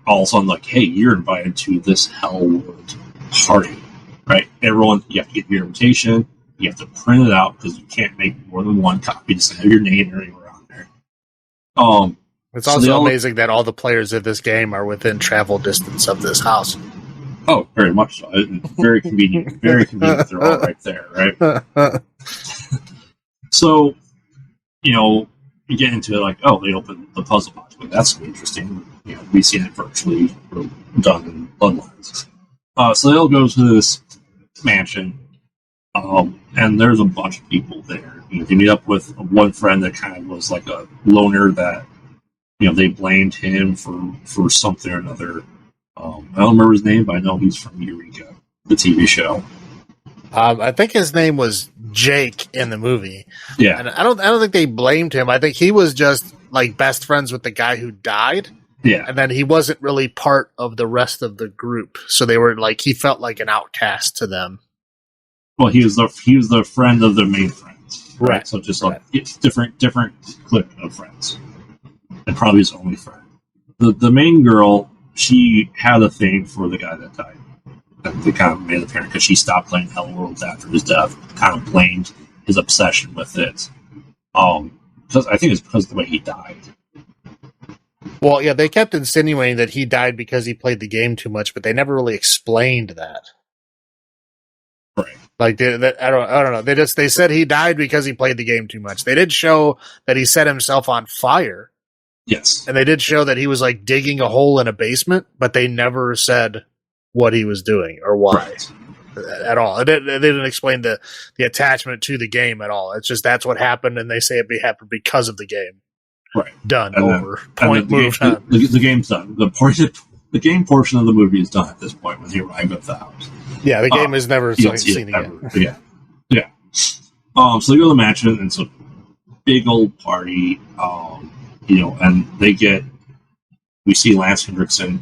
all of a sudden, like, hey, you're invited to this Hellworld party, right? Everyone, you have to get your invitation. You have to print it out because you can't make more than one copy. Just have your name anywhere on there. It's also amazing that all the players of this game are within travel distance of this house. Oh, very much so. Very convenient. Very convenient. They're all right there, right? So, you get into like, oh, they open the puzzle box. Well, that's interesting. We've seen it virtually done in Bloodlines. So they'll go to this mansion, and there's a bunch of people there. They meet up with one friend that kind of was like a loner that, they blamed him for something or another. I don't remember his name, but I know he's from Eureka, the TV show. I think his name was Jake in the movie. Yeah, and I don't think they blamed him. I think he was just like best friends with the guy who died. Yeah, and then he wasn't really part of the rest of the group, so they were like he felt like an outcast to them. Well, he was the friend of their main friends, right? So just like it's different clique of friends, and probably his only friend. The main girl, she had a thing for the guy that died. And they kind of made it apparent because she stopped playing Hellworld after his death. Kind of blamed his obsession with it. Because I think it's because of the way he died. Well, yeah, they kept insinuating that he died because he played the game too much, but they never really explained that. Right. Like I don't know. They said he died because he played the game too much. They did show that he set himself on fire. Yes. And they did show that he was like digging a hole in a basement, but they never said what he was doing or why at all. They didn't explain the attachment to the game at all. It's just that's what happened, and they say it happened because of the game. Right. Done. And over. Point moved on. The game's done. The game portion of the movie is done at this point when they arrive at the house. Yeah, the game is never seen again. Yeah. So they go to the mansion, and it's a big old party. And we see Lance Hendrickson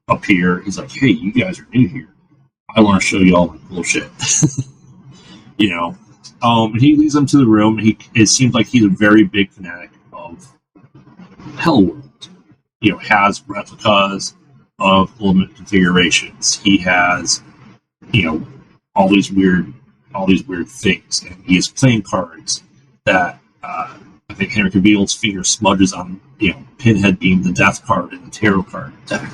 appear. He's like, hey, you guys are new here. I want to show you all my cool shit. And he leads them to the room. It seems like he's a very big fanatic of Hellworld. Has replicas of limit configurations. He has, all these weird things. And he has playing cards that I think Henry Cavill's finger smudges on, Pinhead being the death card in the tarot card deck.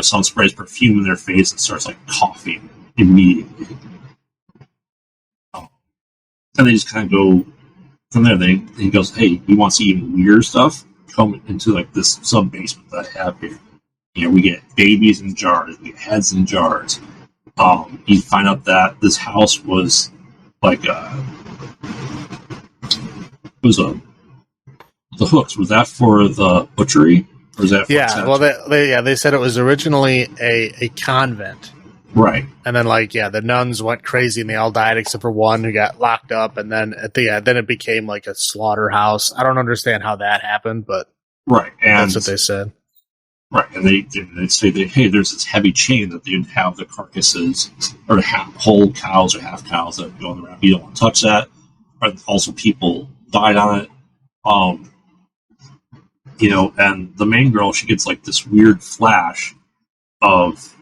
Someone sprays perfume in their face and starts like coughing immediately. And they just kind of go from there. He goes, hey, you want to see even weirder stuff? Come into like this sub basement that I have here. We get babies in jars, we get heads in jars. You find out that this house was like the hooks. Was that for the butchery? Or is that for they said it was originally a convent. Right. And then the nuns went crazy and they all died except for one who got locked up, and then at the end then it became like a slaughterhouse. I don't understand how that happened, but right. And that's what they said. Right. And they say that, hey, there's this heavy chain that they'd have the carcasses or whole cows or half cows that are going around. You don't want to touch that. But also people died on it. And the main girl, she gets like this weird flash of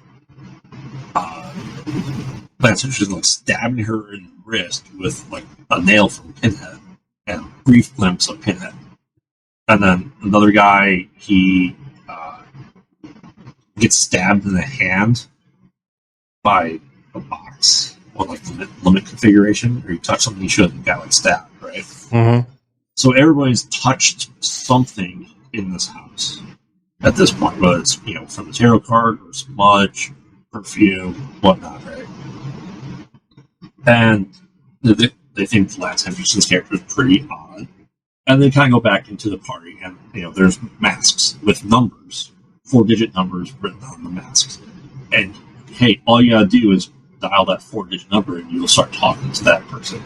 Lance Hendrickson like stabbing her in the wrist with like a nail from Pinhead, and a brief glimpse of Pinhead. And then another guy, he gets stabbed in the hand by a box or like limit configuration, or he touched something he shouldn't and got like stabbed, right? Mm-hmm. So everybody's touched something in this house at this point, whether it's from the tarot card or smudge, perfume, whatnot, right? And they think Lance Henderson's character is pretty odd. And they kind of go back into the party, and there's masks with numbers, 4-digit numbers written on the masks. And hey, all you gotta do is dial that 4-digit number, and you'll start talking to that person.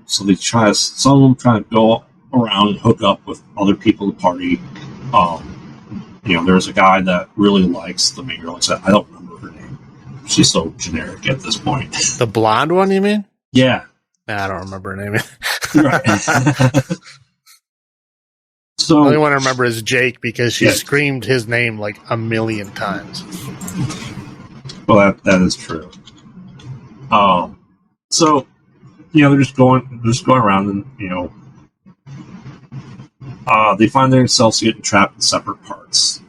So they some of them try to go around and hook up with other people at the party. There's a guy that really likes the main girl. I don't remember her name. She's so generic at this point. The blonde one, you mean? Yeah. Nah, I don't remember her name. Right. So the only one I remember is Jake because she screamed his name like a million times. Well, that is true. So they're just going around, and they find themselves getting trapped in separate parts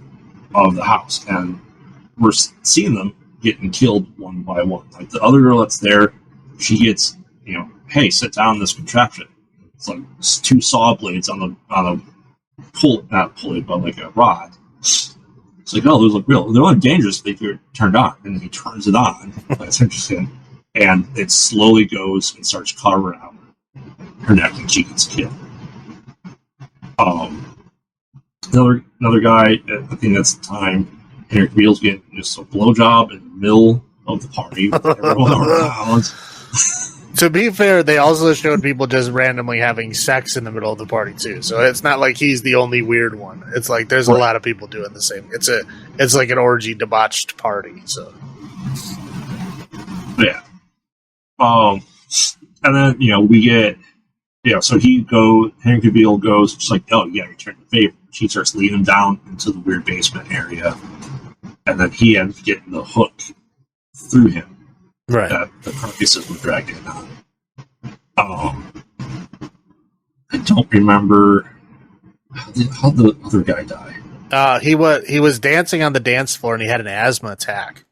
of the house, and we're seeing them getting killed one by one. Like the other girl that's there, she gets, hey, sit down in this contraption. It's like 2 saw blades on a pull, not pulley, but like a rod. It's like, oh, those look real. They're only dangerous if they're turned on, and he turns it on. That's interesting. And it slowly goes and starts carving out her neck, and she gets killed. Another guy, I think that's the time, Henry Cavill's getting just a blowjob in the middle of the party with everyone around. To be fair, they also showed people just randomly having sex in the middle of the party too. So it's not like he's the only weird one. It's like there's a lot of people doing the same. It's like an orgy debauched party. So yeah. And then we get so Henry Cavill goes just like, oh yeah, return the favor. She starts leading him down into the weird basement area, and then he ends up getting the hook through him. Right. That the carcasses were dragged in on. I don't remember how the other guy died. He was dancing on the dance floor and he had an asthma attack,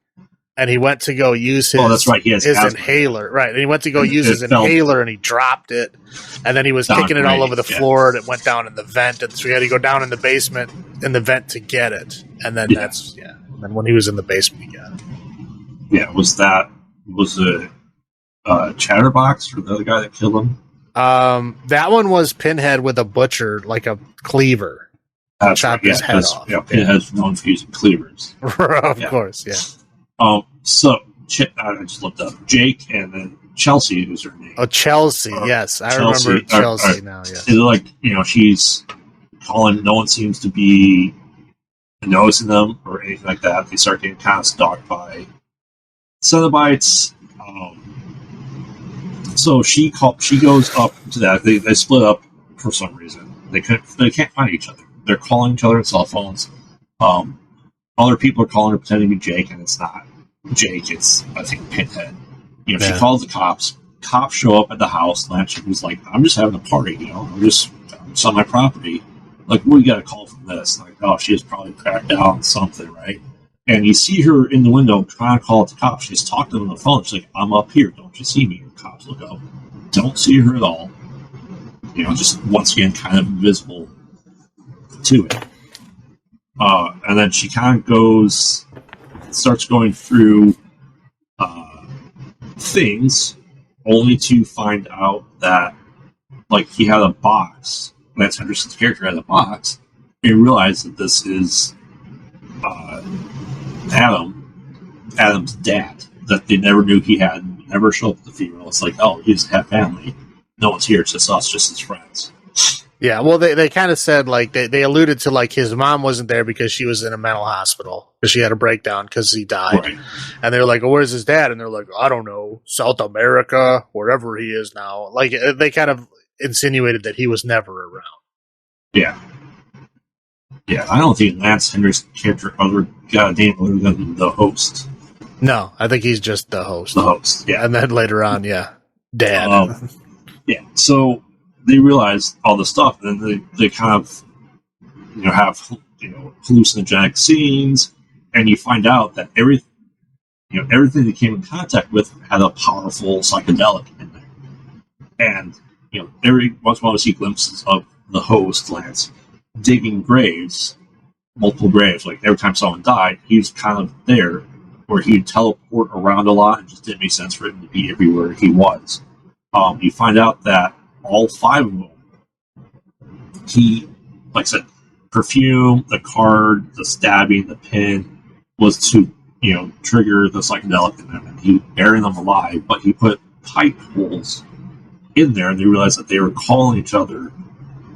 and he went to go use his that's right. He has his asthma. Inhaler. Right, and he went to go use his inhaler and he dropped it, and then he was kicking it all over the floor and it went down in the vent, and so he had to go down in the basement in the vent to get it, and then And then when he was in the basement, he got it. Yeah, was it Chatterbox or the other guy that killed him? That one was Pinhead with a butcher, like a cleaver. Chopped his head off. Yeah, Pinhead's known for using cleavers. Of course, yeah. So I just looked up Jake, and then Chelsea is her name. Oh, Chelsea, yes. I remember Chelsea now, yeah. Is it like, she's calling, no one seems to be noticing them or anything like that. They start getting kind of stalked by Cenobites. So she goes up to that. They split up for some reason. They can't find each other. They're calling each other on cell phones. Other people are calling her pretending to be Jake, and it's not Jake. It's, I think, Pinhead. She calls the cops. Cops show up at the house. Lance was like, I'm just having a party, I'm just on my property. Like, what do you got to call from this? Like, oh, she was probably cracked out on something, right? And you see her in the window trying to call at the cops. She's talking to them on the phone. She's like, I'm up here. Don't you see me? The cops look up. Don't see her at all. Just once again, kind of invisible to it. And then she kind of starts going through things, only to find out that, like, he had a box. Lance Henderson's character had a box. And you realize that this is Adam's dad, that they never knew he had, never showed up at the funeral. It's like, oh, he doesn't have family. No one's here. It's just us, just his friends. Yeah, well, they kind of said, like, they alluded to, like, his mom wasn't there because she was in a mental hospital because she had a breakdown because he died. Right. And they're like, well, where's his dad? And they're like, I don't know, South America, wherever he is now. Like, they kind of insinuated that he was never around. Yeah. Yeah, I don't think Lance Henderson's character other goddamn other than the host. No, I think he's just the host. The host, yeah. And then later on, Dad. Yeah, so they realize all this stuff, and then they kind of have hallucinogenic scenes, and you find out that everything they came in contact with had a powerful psychedelic in there. And every once in a while we see glimpses of the host, Lance, digging graves, multiple graves. Like every time someone died, he was kind of there where he'd teleport around a lot and just didn't make sense for him to be everywhere he was. You find out that all 5 of them, he, like I said, perfume, the card, the stabbing, the pin, was to, trigger the psychedelic in them, and he buried them alive, but he put pipe holes in there, and they realized that they were calling each other,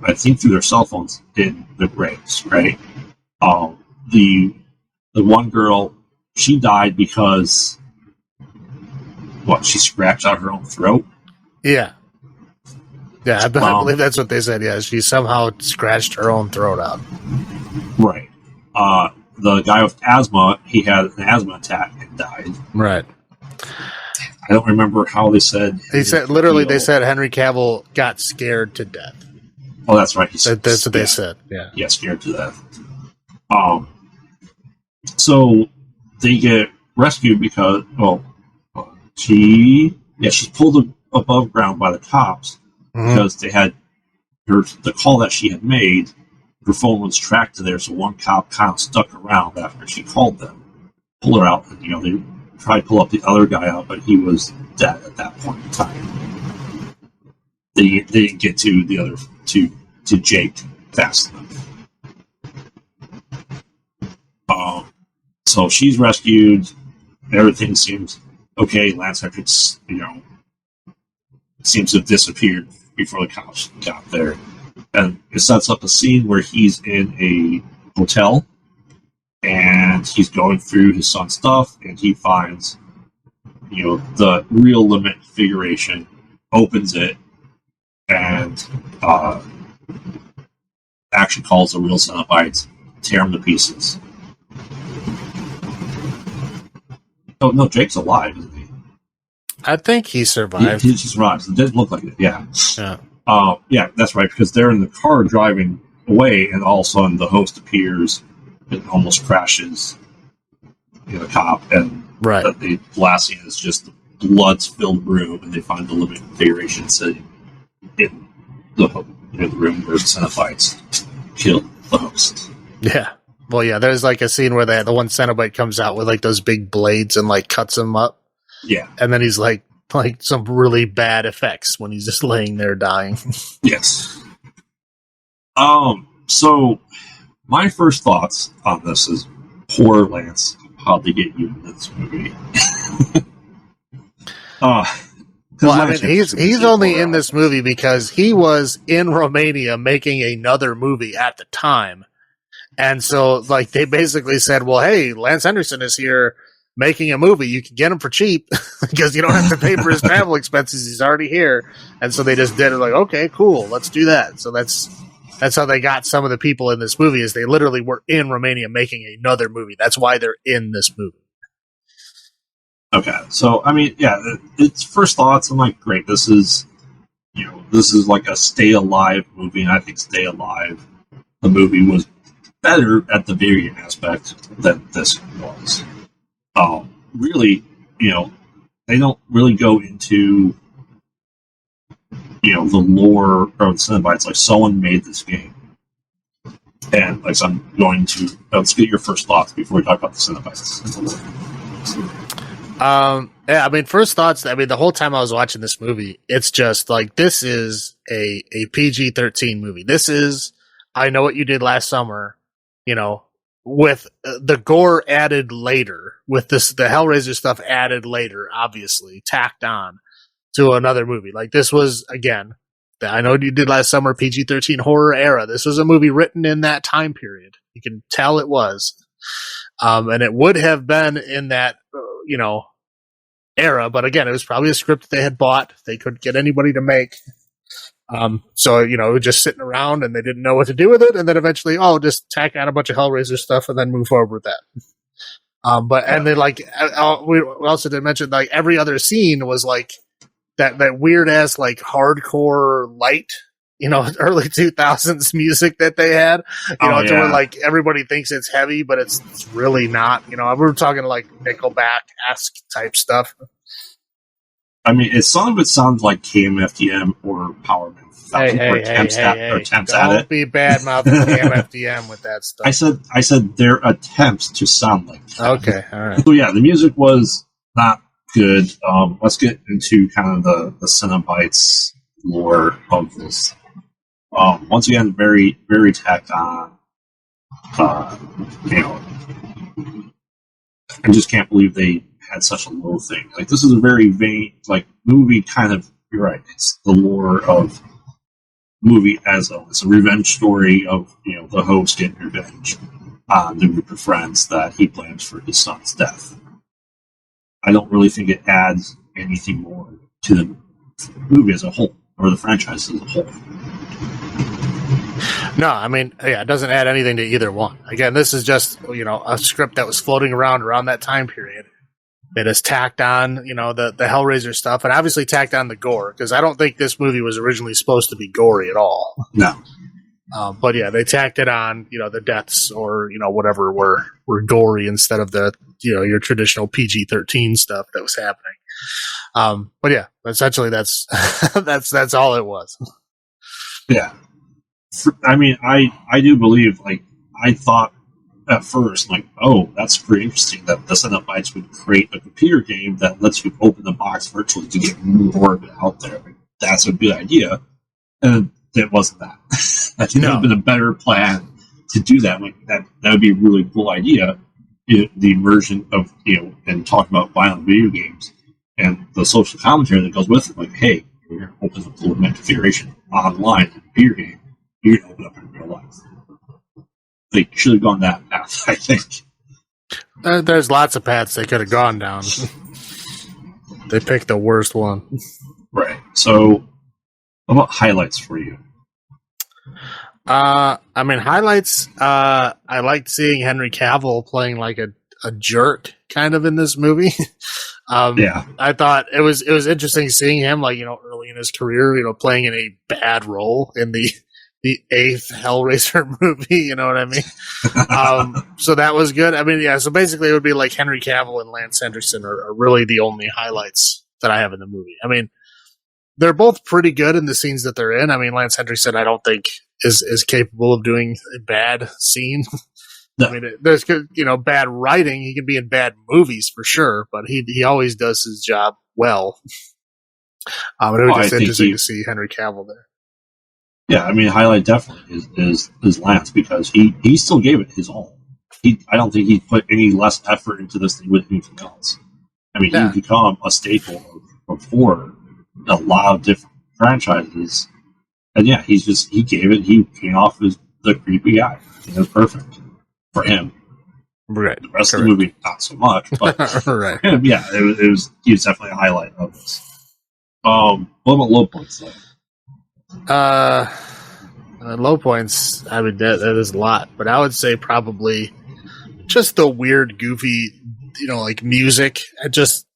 I think, through their cell phones in the graves, right? The one girl, she died because, she scratched out her own throat? Yeah. Yeah, I believe that's what they said. Yeah, she somehow scratched her own throat out. Right. The guy with asthma, he had an asthma attack and died. Right. I don't remember how they said. They said Henry Cavill got scared to death. Oh, that's right. That's what they said. Yeah. Yeah, scared to death. So they get rescued because, she's pulled above ground by the cops because they had the call that she had made. Her phone was tracked to there, so one cop kind of stuck around after she called them, pull her out, and they tried to pull up the other guy out, but he was dead at that point in time. They didn't get to the other to Jake fast enough. So she's rescued. Everything seems okay. Lance Hendricks, seems to have disappeared before the cops got there. And it sets up a scene where he's in a hotel and he's going through his son's stuff, and he finds, the real limit configuration, opens it, and actually calls the real Cenobites, tear them to pieces. Oh, no, Jake's alive, isn't he? I think he survived. He survives. It didn't look like it, yeah. Yeah. Yeah, that's right, because they're in the car driving away, and all of a sudden the host appears and almost crashes the cop, and the last scene is just the blood-filled room, and they find the living configuration sitting in the room where the Cenobites kill the host. Yeah. Well, yeah, there's like a scene where the one Cenobite comes out with like those big blades and like cuts him up. Yeah. And then he's like some really bad effects when he's just laying there dying. Yes. So my first thoughts on this is, poor Lance, how'd they get you in this movie? Well, I mean, he's only in this movie because he was in Romania making another movie at the time. And so, like, they basically said, well, hey, Lance Henriksen is here making a movie. You can get him for cheap because you don't have to pay for his travel expenses. He's already here. And so they just did it like, okay, cool, let's do that. So that's how they got some of the people in this movie, is they literally were in Romania making another movie. That's why they're in this movie. Okay. So, I mean, yeah, it's first thoughts. I'm like, great, this is like a Stay Alive movie. And I think Stay Alive, the movie, was better at the variant aspect than this was. Really, they don't really go into, the lore of the Cenobites. Like, someone made this game. And, like, so I'm going to, let's get your first thoughts before we talk about the Cenobites. Yeah, I mean, first thoughts, I mean, the whole time I was watching this movie, it's just like, this is a PG-13 movie. This is, I Know What You Did Last Summer, with the gore added later, with the Hellraiser stuff added later, obviously, tacked on to another movie. Like, this was, again, the I Know What You Did Last Summer PG-13 horror era. This was a movie written in that time period. You can tell it was. And it would have been in that, era, but again, it was probably a script they had bought. They couldn't get anybody to make. So, it was just sitting around and they didn't know what to do with it. And then eventually, just tack on a bunch of Hellraiser stuff and then move forward with that. And then, like, we also did mention, like, every other scene was like that weird ass, like, hardcore light, early 2000s music that they had, to where, like, everybody thinks it's heavy, but it's really not. We're talking like Nickelback-esque type stuff. I mean, some of it sounds like KMFDM or Power Man attempts at Don't it. be bad mouthing KMFDM with that stuff. I said their attempts to sound like that. Okay, all right. So yeah, the music was not good. Let's get into kind of the Cenobites lore of this. Once again, very, very tacked on. You know, I just can't believe they had such a low thing. Like, this is a very vain, like, movie kind of, you're right, it's the lore of movie as a, it's a revenge story of, you know, the host getting revenge on the group of friends that he blames for his son's death. I don't really think it adds anything more to the movie as a whole, or the franchise as a whole. No, I mean, yeah, it doesn't add anything to either one. Again, this is just, you know, a script that was floating around that time period. It has tacked on, you know, the Hellraiser stuff, and obviously tacked on the gore, because I don't think this movie was originally supposed to be gory at all. No. But yeah, they tacked it on, you know, the deaths or, you know, whatever were gory instead of the, you know, your traditional PG-13 stuff that was happening. But yeah, essentially that's that's all it was. Yeah. I mean, I do believe, like, I thought at first, like, oh, that's pretty interesting that the Cenobites would create a computer game that lets you open the box virtually to get more of it out there. Like, that's a good idea. And it wasn't that. I think it would have been a better plan to do that. Like, that would be a really cool idea. The immersion of, you know, and talking about violent video games and the social commentary that goes with it. Like, hey, you're going to open up the limit configuration online in a computer game. You're going to open up in real life. They should have gone that path, I think. There's lots of paths they could have gone down. They picked the worst one. Right. So, what about highlights for you? I mean, highlights, I liked seeing Henry Cavill playing like a jerk kind of in this movie. Yeah. I thought it was interesting seeing him, like, you know, early in his career, you know, playing in a bad role in the 8th Hellraiser movie, you know what I mean? So that was good. I mean, yeah, so basically it would be like Henry Cavill and Lance Henriksen are really the only highlights that I have in the movie. I mean, they're both pretty good in the scenes that they're in. I mean, Lance Henriksen, I don't think is capable of doing a bad scene. No. I mean, there's, you know, bad writing. He can be in bad movies for sure, but he always does his job well. And it was just interesting to see Henry Cavill there. Yeah, I mean, highlight definitely is Lance, because he still gave it his all. I don't think he put any less effort into this than with anything else. I mean, he's become a staple of horror in a lot of different franchises. And yeah, he gave it, he came off as the creepy guy. It was perfect for him. Right. The rest of the movie, not so much, but right. For him, yeah, he was definitely a highlight of this. What about low points, though? Low points, I mean, that is a lot, but I would say probably just the weird, goofy, you know, like music, and just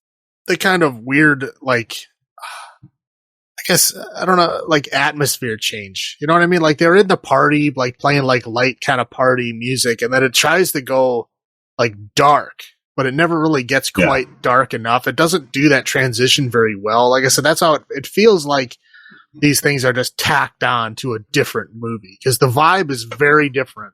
the kind of weird, like, I guess, I don't know, like atmosphere change. You know what I mean? Like, they're in the party, like playing like light kind of party music, and then it tries to go like dark, but it never really gets quite dark enough. It doesn't do that transition very well. Like I said, that's how it feels like these things are just tacked on to a different movie, because the vibe is very different.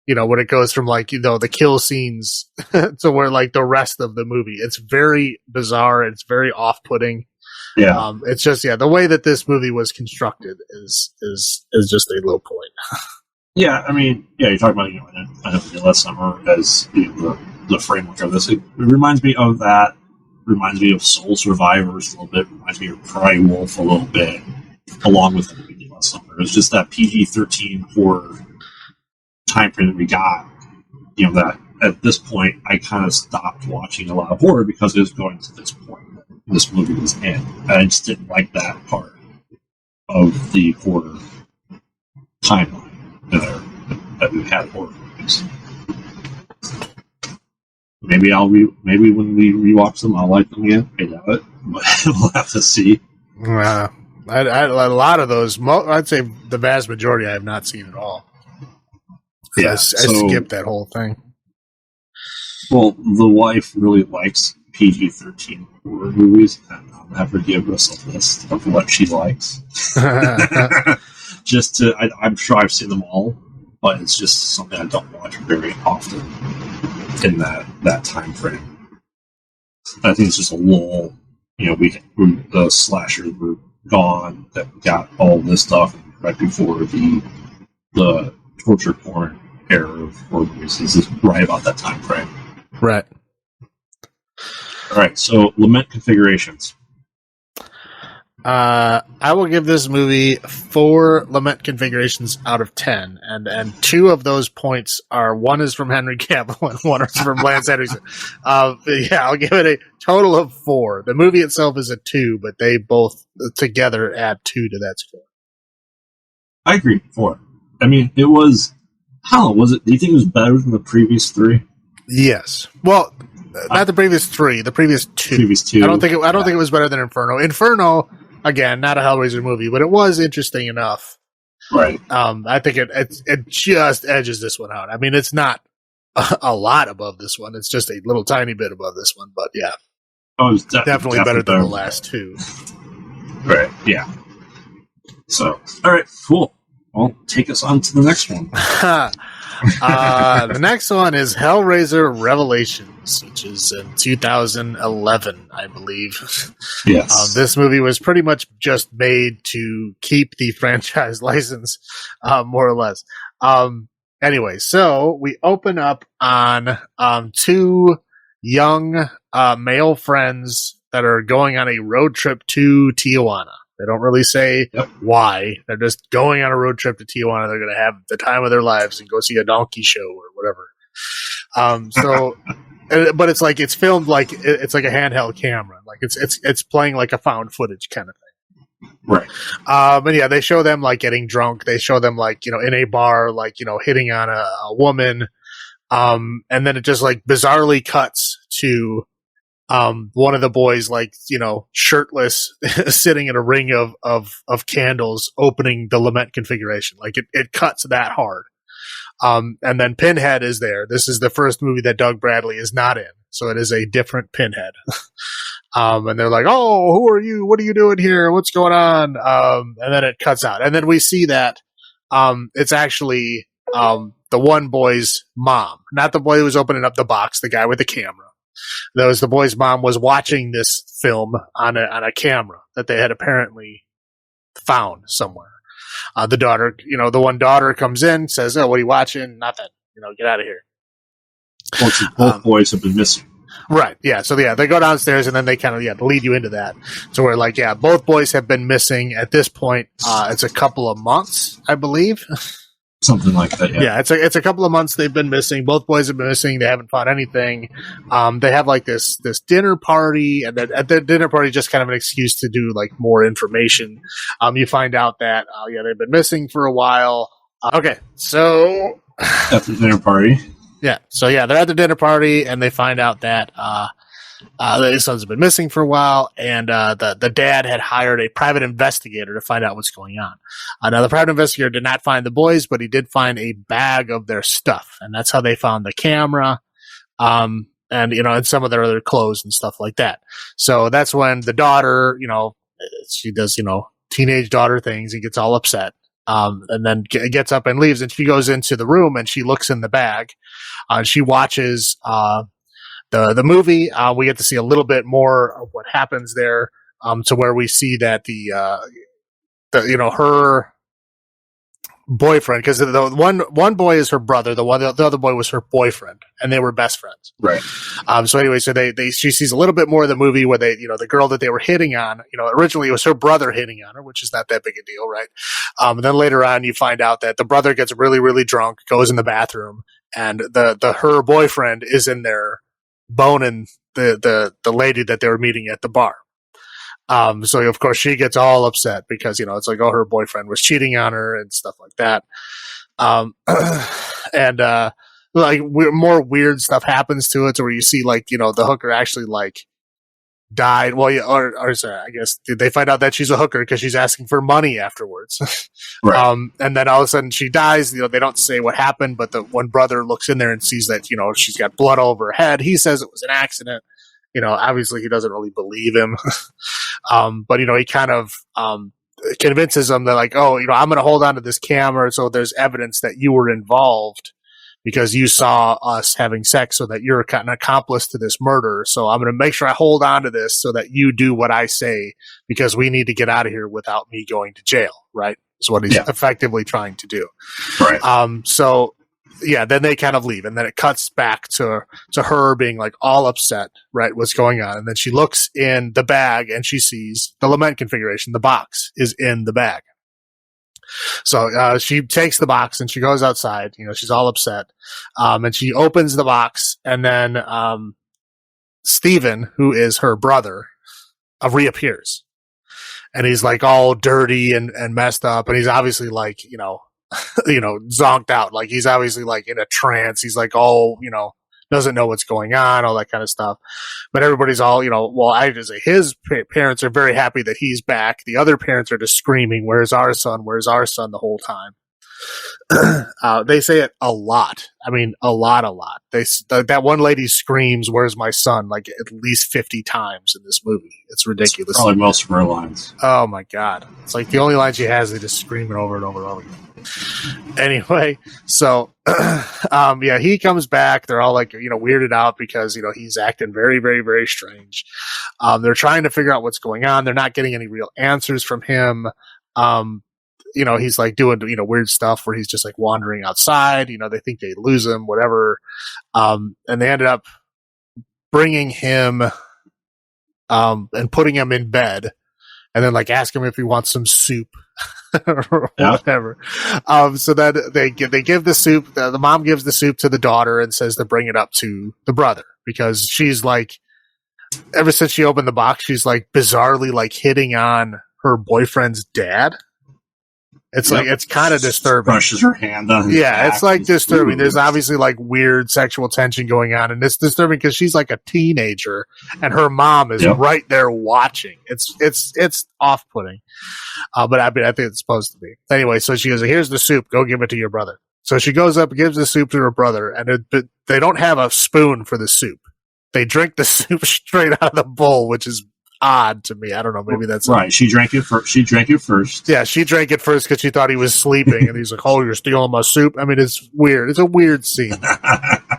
You know, when it goes from, like, you know, the kill scenes to where, like, the rest of the movie, it's very bizarre. It's very off-putting. Yeah. It's just, the way that this movie was constructed is just a low point. Yeah, I mean, you're talking about, you know, I know last summer as, you know, the framework of this. It reminds me of that. Reminds me of Soul Survivors a little bit. Reminds me of Cry Wolf a little bit, along with the movie last summer. It's just that PG-13 horror time frame that we got. You know, that at this point, I kind of stopped watching a lot of horror because it was going to this point that this movie was in. And I just didn't like that part of the horror timeline that we've had horror movies. Maybe maybe when we rewatch them, I'll like them again. I doubt it, but we'll have to see. A lot of those, I'd say the vast majority I have not seen at all. Yeah, I skipped that whole thing. Well, the wife really likes PG-13 horror movies, and I'll never give us a list of what she likes. Just to, I'm sure I've seen them all, but it's just something I don't watch very often in that time frame. I think it's just a lull. The slashers were gone, that got all this stuff right before the torture porn era of horror movies. This is right about that time frame. Right. All right, so lament configurations. I will give this movie 4 lament configurations out of 10, and 2 of those points are, one is from Henry Cavill and one is from Lance Henriksen. I'll give it a total of 4. The movie itself is a 2, but they both together add 2 to that score. I agree. 4. I mean, it was. How was it? Do you think it was better than the previous 3? Yes. Well, not the previous 3. The previous 2. Previous 2. I don't think it was better than Inferno. Inferno, again, not a Hellraiser movie, but it was interesting enough. Right. I think it just edges this one out. I mean, it's not a lot above this one. It's just a little tiny bit above this one, but yeah. Oh, it's definitely better than the last 2. Right. Yeah. So, all right, cool. Well, take us on to the next one. The next one is Hellraiser Revelations, which is in 2011, I believe. Yes. This movie was pretty much just made to keep the franchise license, more or less. Anyway, so we open up on 2 young male friends that are going on a road trip to Tijuana. They don't really say why. They're just going on a road trip to Tijuana. They're going to have the time of their lives and go see a donkey show or whatever. But it's like, it's filmed like it's like a handheld camera. Like it's playing like a found footage kind of thing. Right. And yeah, they show them like getting drunk. They show them like, in a bar, like, hitting on a woman. And then it just like bizarrely cuts to one of the boys, like, shirtless, sitting in a ring of candles, opening the lament configuration. Like it cuts that hard. And then Pinhead is there. This is the first movie that Doug Bradley is not in, so it is a different Pinhead. And they're like, "Oh, who are you? What are you doing here? What's going on?" And then it cuts out, and then we see that it's actually the one boy's mom, not the boy who was opening up the box, the guy with the camera. That was the boy's mom was watching this film on a camera that they had apparently found somewhere. The daughter, the one daughter comes in, says, "Oh, what are you watching? Nothing. Get out of here." Both boys have been missing. Right. Yeah. So yeah, they go downstairs and then they kind of lead you into that. So we're like, yeah, both boys have been missing at this point. It's a couple of months, I believe. Something like that. Yeah. It's a couple of months they've been missing. Both boys have been missing. They haven't found anything. They have like this dinner party, and then at the dinner party, just kind of an excuse to do like more information. You find out that they've been missing for a while. Okay, so at the dinner party. Yeah, so yeah, they're at the dinner party, and they find out that their sons have been missing for a while, and the dad had hired a private investigator to find out what's going on. Now, the private investigator did not find the boys, but he did find a bag of their stuff, and that's how they found the camera, and some of their other clothes and stuff like that. So that's when the daughter, she does, teenage daughter things, and gets all upset. And then gets up and leaves, and she goes into the room and she looks in the bag. She watches the movie. We get to see a little bit more of what happens there, to where we see that her boyfriend, because the one boy is her brother, the other boy was her boyfriend, and they were best friends. Right. So anyway, she sees a little bit more of the movie where they, the girl that they were hitting on, originally it was her brother hitting on her, which is not that big a deal, right? And then later on, you find out that the brother gets really, really drunk, goes in the bathroom, and her boyfriend is in there boning the lady that they were meeting at the bar. So of course she gets all upset because, it's like, oh, her boyfriend was cheating on her and stuff like that. And more weird stuff happens to it, to where you see the hooker actually died. Well, yeah, or sorry, I guess they find out that she's a hooker because she's asking for money afterwards. Right. And then all of a sudden she dies. They don't say what happened, but the one brother looks in there and sees that, she's got blood all over her head. He says it was an accident. obviously he doesn't really believe him. But, he kind of convinces him that, like, oh, I'm going to hold on to this camera so there's evidence that you were involved because you saw us having sex, so that you're an accomplice to this murder. So I'm going to make sure I hold on to this so that you do what I say, because we need to get out of here without me going to jail, right? Is what he's effectively trying to do. Right. So yeah, then they kind of leave, and then it cuts back to her being like all upset, right? What's going on? And then she looks in the bag and she sees the lament configuration. The box is in the bag. So she takes the box and she goes outside. She's all upset, and she opens the box, and then Stephen, who is her brother, reappears, and he's like all dirty and messed up, and he's obviously like zonked out, like he's obviously like in a trance. He's like all doesn't know what's going on, all that kind of stuff. But everybody's all, well, I just say his parents are very happy that he's back. The other parents are just screaming, "Where's our son? Where's our son?" the whole time. They say it a lot. I mean, a lot. That one lady screams, "Where's my son?" like at least 50 times in this movie. It's ridiculous. It's probably most of her lines. Oh my God. It's like the only line she has, they just scream it over and over and over again. Anyway, so he comes back. They're all like, weirded out because, he's acting very, very, very strange. They're trying to figure out what's going on. They're not getting any real answers from him. He's like doing, weird stuff where he's just like wandering outside. They think they lose him, whatever. And they ended up bringing him and putting him in bed, and then like ask him if he wants some soup or whatever. So that they give the soup. The mom gives the soup to the daughter and says to bring it up to the brother, because she's like, ever since she opened the box, she's like bizarrely like hitting on her boyfriend's dad. It's like, it's kind of disturbing. Brushes her hand on his back. It's like disturbing. There's obviously like weird sexual tension going on, and it's disturbing because she's like a teenager and her mom is right there watching. It's off-putting. But I think it's supposed to be. Anyway, so she goes, "Here's the soup. Go give it to your brother." So she goes up and gives the soup to her brother, and they don't have a spoon for the soup. They drink the soup straight out of the bowl, which is odd to me. I don't know. Maybe that's right. She drank it first. Yeah, she drank it first because she thought he was sleeping, and he's like, "Oh, you're stealing my soup." I mean, it's weird. It's a weird scene.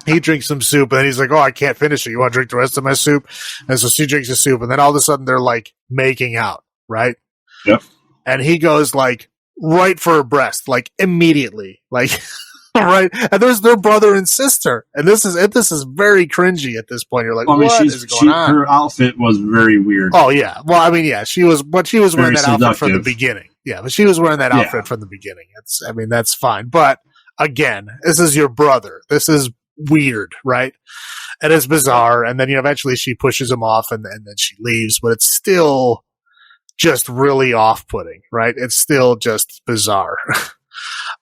He drinks some soup, and then he's like, "Oh, I can't finish it. You want to drink the rest of my soup?" And so she drinks the soup, and then all of a sudden they're like making out, right? Yep. And he goes like right for her breast, like immediately, like. Right, and there's their brother and sister, and this is very cringy at this point. You're like, what is going on? Her outfit was very weird. Oh yeah, well, I mean, she was wearing that outfit from the beginning. Yeah, but she was wearing that outfit from the beginning. That's fine. But again, this is your brother. This is weird, right? And it's bizarre. And then eventually she pushes him off, and then she leaves. But it's still just really off-putting, right? It's still just bizarre.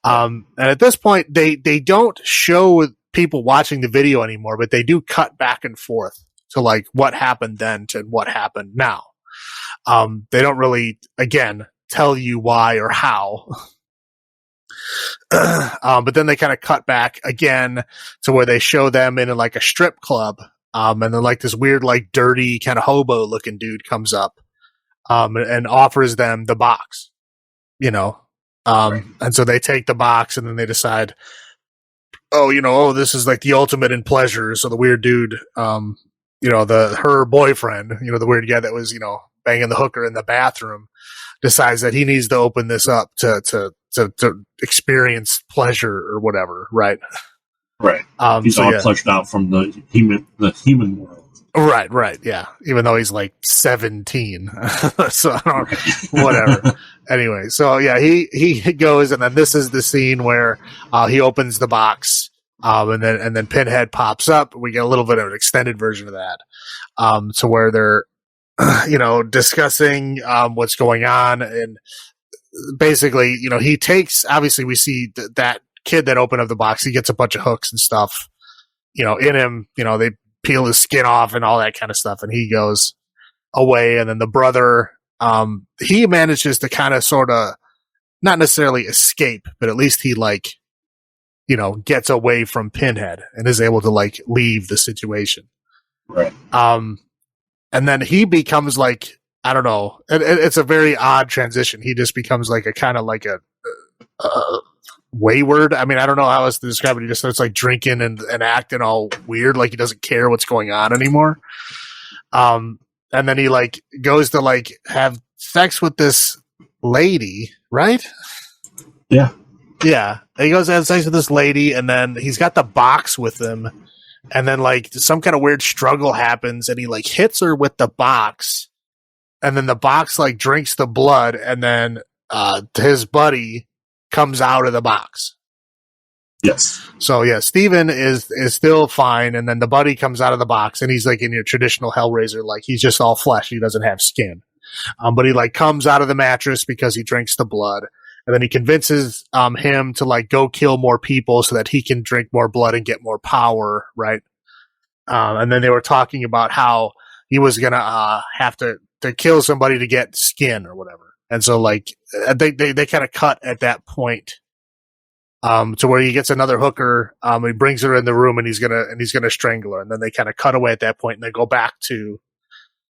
And at this point, they don't show people watching the video anymore, but they do cut back and forth to like what happened then to what happened now. They don't really, again, tell you why or how. But then they kind of cut back again to where they show them in like a strip club. And then like this weird, like dirty kind of hobo looking dude comes up, and offers them the box, and so they take the box, and then they decide, this is like the ultimate in pleasure. So the weird dude, her boyfriend, the weird guy that was, banging the hooker in the bathroom, decides that he needs to open this up to experience pleasure or whatever. Right. Right. He's all pleasured out from the human world. Right, yeah. Even though he's like 17, so whatever. Anyway, so yeah, he goes, and then this is the scene where he opens the box, and then Pinhead pops up. We get a little bit of an extended version of that, to where they're, discussing what's going on, and basically, he takes. Obviously, we see that kid that opened up the box. He gets a bunch of hooks and stuff, in him. They peel his skin off and all that kind of stuff, and he goes away. And then the brother, he manages to kind of sort of not necessarily escape, but at least he like, gets away from Pinhead and is able to like leave the situation. Right. and then he becomes like, I don't know. It's a very odd transition. He just becomes like a kind of like a wayward. I mean, I don't know how else to describe it. He just starts like drinking and acting all weird, like he doesn't care what's going on anymore. And then he like goes to like have sex with this lady, right? Yeah. Yeah. He goes to have sex with this lady, and then he's got the box with him, and then like some kind of weird struggle happens, and he like hits her with the box, and then the box like drinks the blood, and then his buddy comes out of the box. Yes. So yeah, Steven is still fine, and then the buddy comes out of the box, and he's like in your traditional Hellraiser, like he's just all flesh, he doesn't have skin. But he like comes out of the mattress because he drinks the blood, and then he convinces him to like go kill more people so that he can drink more blood and get more power, right? And then they were talking about how he was gonna have to kill somebody to get skin or whatever. And so like they kind of cut at that point. To where he gets another hooker, he brings her in the room, and he's gonna strangle her, and then they kind of cut away at that point, and they go back to,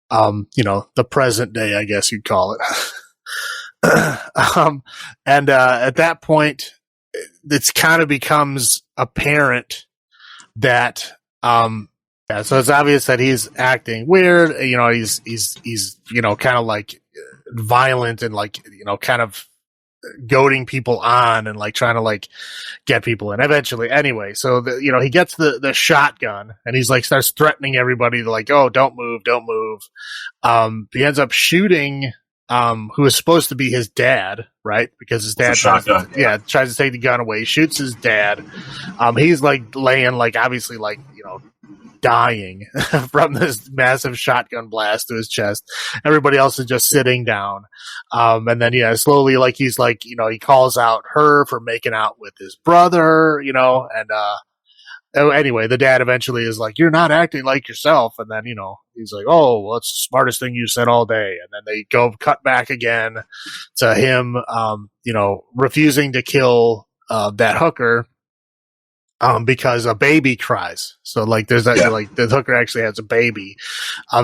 the present day, I guess you'd call it. And at that point, it's kind of becomes apparent that, so it's obvious that he's acting weird. He's kind of like violent and like, kind of goading people on and like trying to like get people in eventually. Anyway, so he gets the shotgun, and he's like starts threatening everybody to like, oh, don't move. He ends up shooting who is supposed to be his dad, right? Because his dad tries to take the gun away. He shoots his dad. He's like laying like obviously like dying from this massive shotgun blast to his chest. Everybody else is just sitting down. And then slowly like he's like, he calls out her for making out with his brother, and anyway, the dad eventually is like, you're not acting like yourself. And then, he's like, oh, well, it's the smartest thing you said all day. And then they cut back again to him, refusing to kill that hooker. Because a baby cries. So like there's that like the hooker actually has a baby.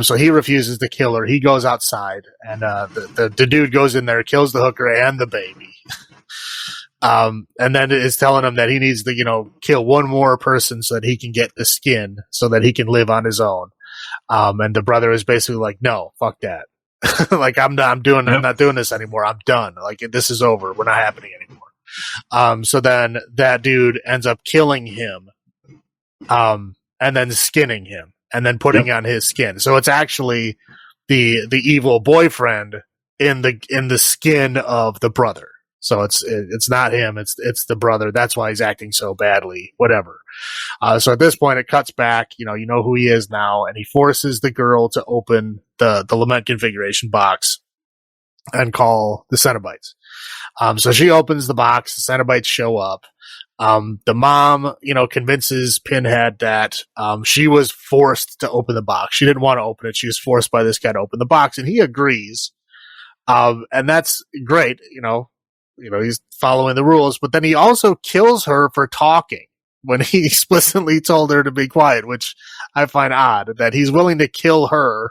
So he refuses to kill her. He goes outside, and the dude goes in there, kills the hooker and the baby. And then is telling him that he needs to, kill one more person so that he can get the skin so that he can live on his own. And the brother is basically like, no, fuck that. Like I'm not doing this anymore. I'm done. Like this is over. We're not happening anymore. So then that dude ends up killing him, and then skinning him, and then putting on his skin. So it's actually the evil boyfriend in the skin of the brother. So it's not him. It's the brother. That's why he's acting so badly. Whatever. So at this point, it cuts back. You know who he is now, and he forces the girl to open the lament configuration box and call the Cenobites. So she opens the box, the Cenobites show up. The mom, convinces Pinhead that she was forced to open the box. She didn't want to open it. She was forced by this guy to open the box, and he agrees. And that's great, he's following the rules, but then he also kills her for talking when he explicitly told her to be quiet, which I find odd, that he's willing to kill her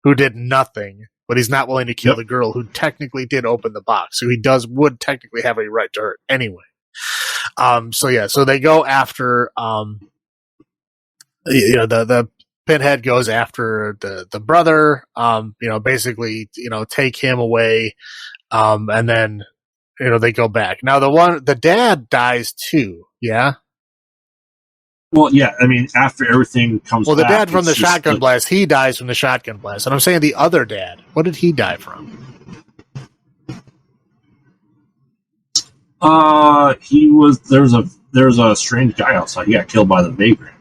who did nothing, but he's not willing to kill the girl who technically did open the box. So he would technically have a right to her anyway. So they go after, the Pinhead goes after the brother, basically, take him away. And then, they go back. Now the dad dies too. Yeah. Well, yeah, I mean, after everything comes the back... dad from the shotgun blast, he dies from the shotgun blast. And I'm saying the other dad, what did he die from? There was a strange guy outside. He got killed by the vagrant.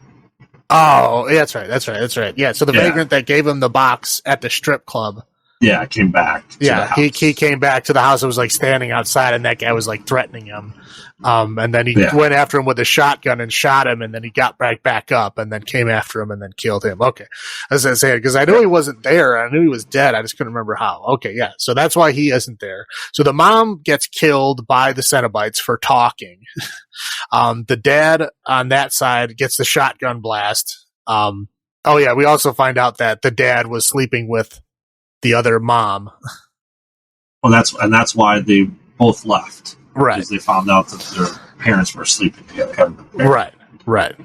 Oh, yeah, that's right. Yeah, so the vagrant that gave him the box at the strip club. Yeah, came back to the house. He came back to the house and was like standing outside, and that guy was like threatening him. And then he went after him with a shotgun and shot him, and then he got back up and then came after him and then killed him. Okay. I was going to say it because I knew he wasn't there. I knew he was dead. I just couldn't remember how. Okay, yeah. So that's why he isn't there. So the mom gets killed by the Cenobites for talking. The dad on that side gets the shotgun blast. Oh yeah, we also find out that the dad was sleeping with the other mom. Well, that's why they both left. Right. Because they found out that their parents were sleeping together. Right.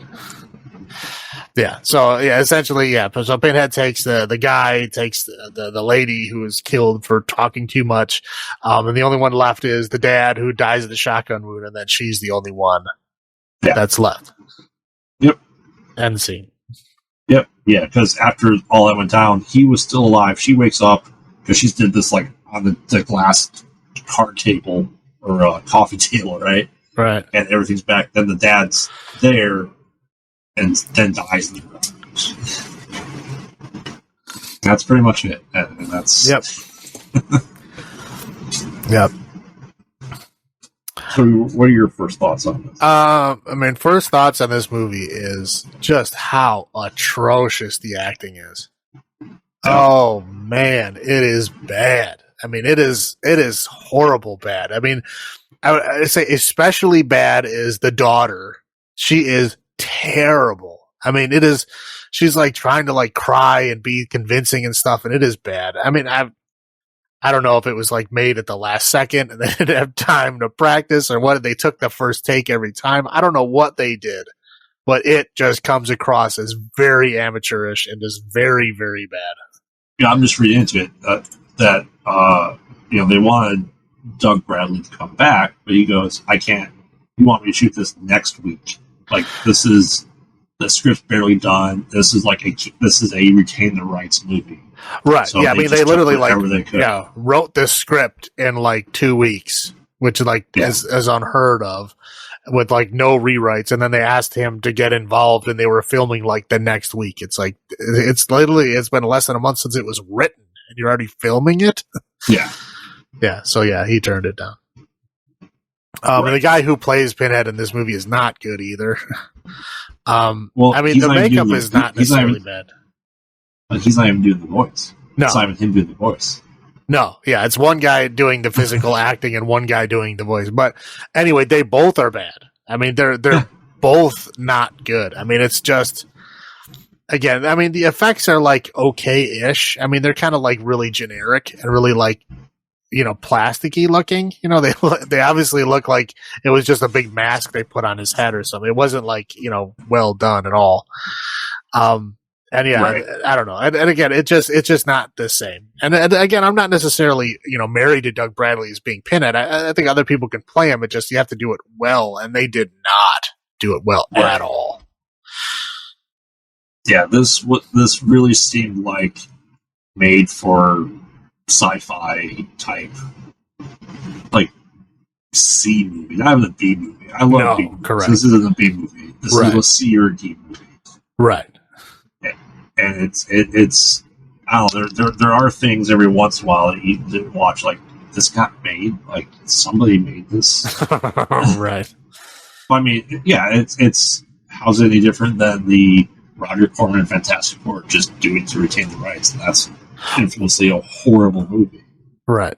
Yeah. So yeah, essentially, yeah. So Pinhead takes the guy, takes the lady who was killed for talking too much, and the only one left is the dad who dies of the shotgun wound, and then she's the only one that's left. Yep. End scene. Yep. Yeah. Because after all that went down, he was still alive. She wakes up because she did this like on the glass card table or coffee table, right? Right. And everything's back. Then the dad's there. And then dies in the ground. That's pretty much it. And that's yep. Yep. So, what are your first thoughts on this? I mean, first thoughts on this movie is just how atrocious the acting is. Oh man, it is bad. I mean, it is horrible bad. I mean, I would say especially bad is the daughter. She is terrible. I mean, it is. She's like trying to like cry and be convincing and stuff, and it is bad. I mean, I don't know if it was like made at the last second and they didn't have time to practice or what. They took the first take every time. I don't know what they did, but it just comes across as very amateurish and just very, very bad. Yeah, I'm just reading into it that they wanted Doug Bradley to come back, but he goes, "I can't. You want me to shoot this next week? Like this is the script's barely done. This is a retain the rights movie." Right. So yeah. I mean, they literally they wrote this script in like 2 weeks, which is unheard of, with like no rewrites. And then they asked him to get involved, and they were filming like the next week. It's like it's been less than a month since it was written, and you're already filming it. Yeah. Yeah. So yeah, he turned it down. And the guy who plays Pinhead in this movie is not good either. Well, I mean, the makeup is not necessarily bad. He's not even doing the voice. No. It's not even him doing the voice. No, yeah, it's one guy doing the physical acting and one guy doing the voice. But anyway, they both are bad. I mean, they're both not good. I mean, it's just, again, I mean, the effects are like okay-ish. I mean, they're kind of like really generic and really like, plasticky looking. They obviously look like it was just a big mask they put on his head or something. It wasn't like, well done at all. And yeah, right. I don't know. And again, it's just not the same. And again, I'm not necessarily, married to Doug Bradley as being Pinhead. I think other people can play him. It just, you have to do it well. And they did not do it well at all. Yeah, this really seemed like made for sci-fi type, like C movie, not even a B movie. I love B movies. Correct. This isn't a B movie. This is a C or a D movie. Right. And it's I don't know, there are things every once in a while that you watch, like, this got made, like somebody made this. Right. I mean, yeah, it's how's it any different than the Roger Corman and Fantastic Four just doing to retain the rights? And that's infamously a horrible movie. Right.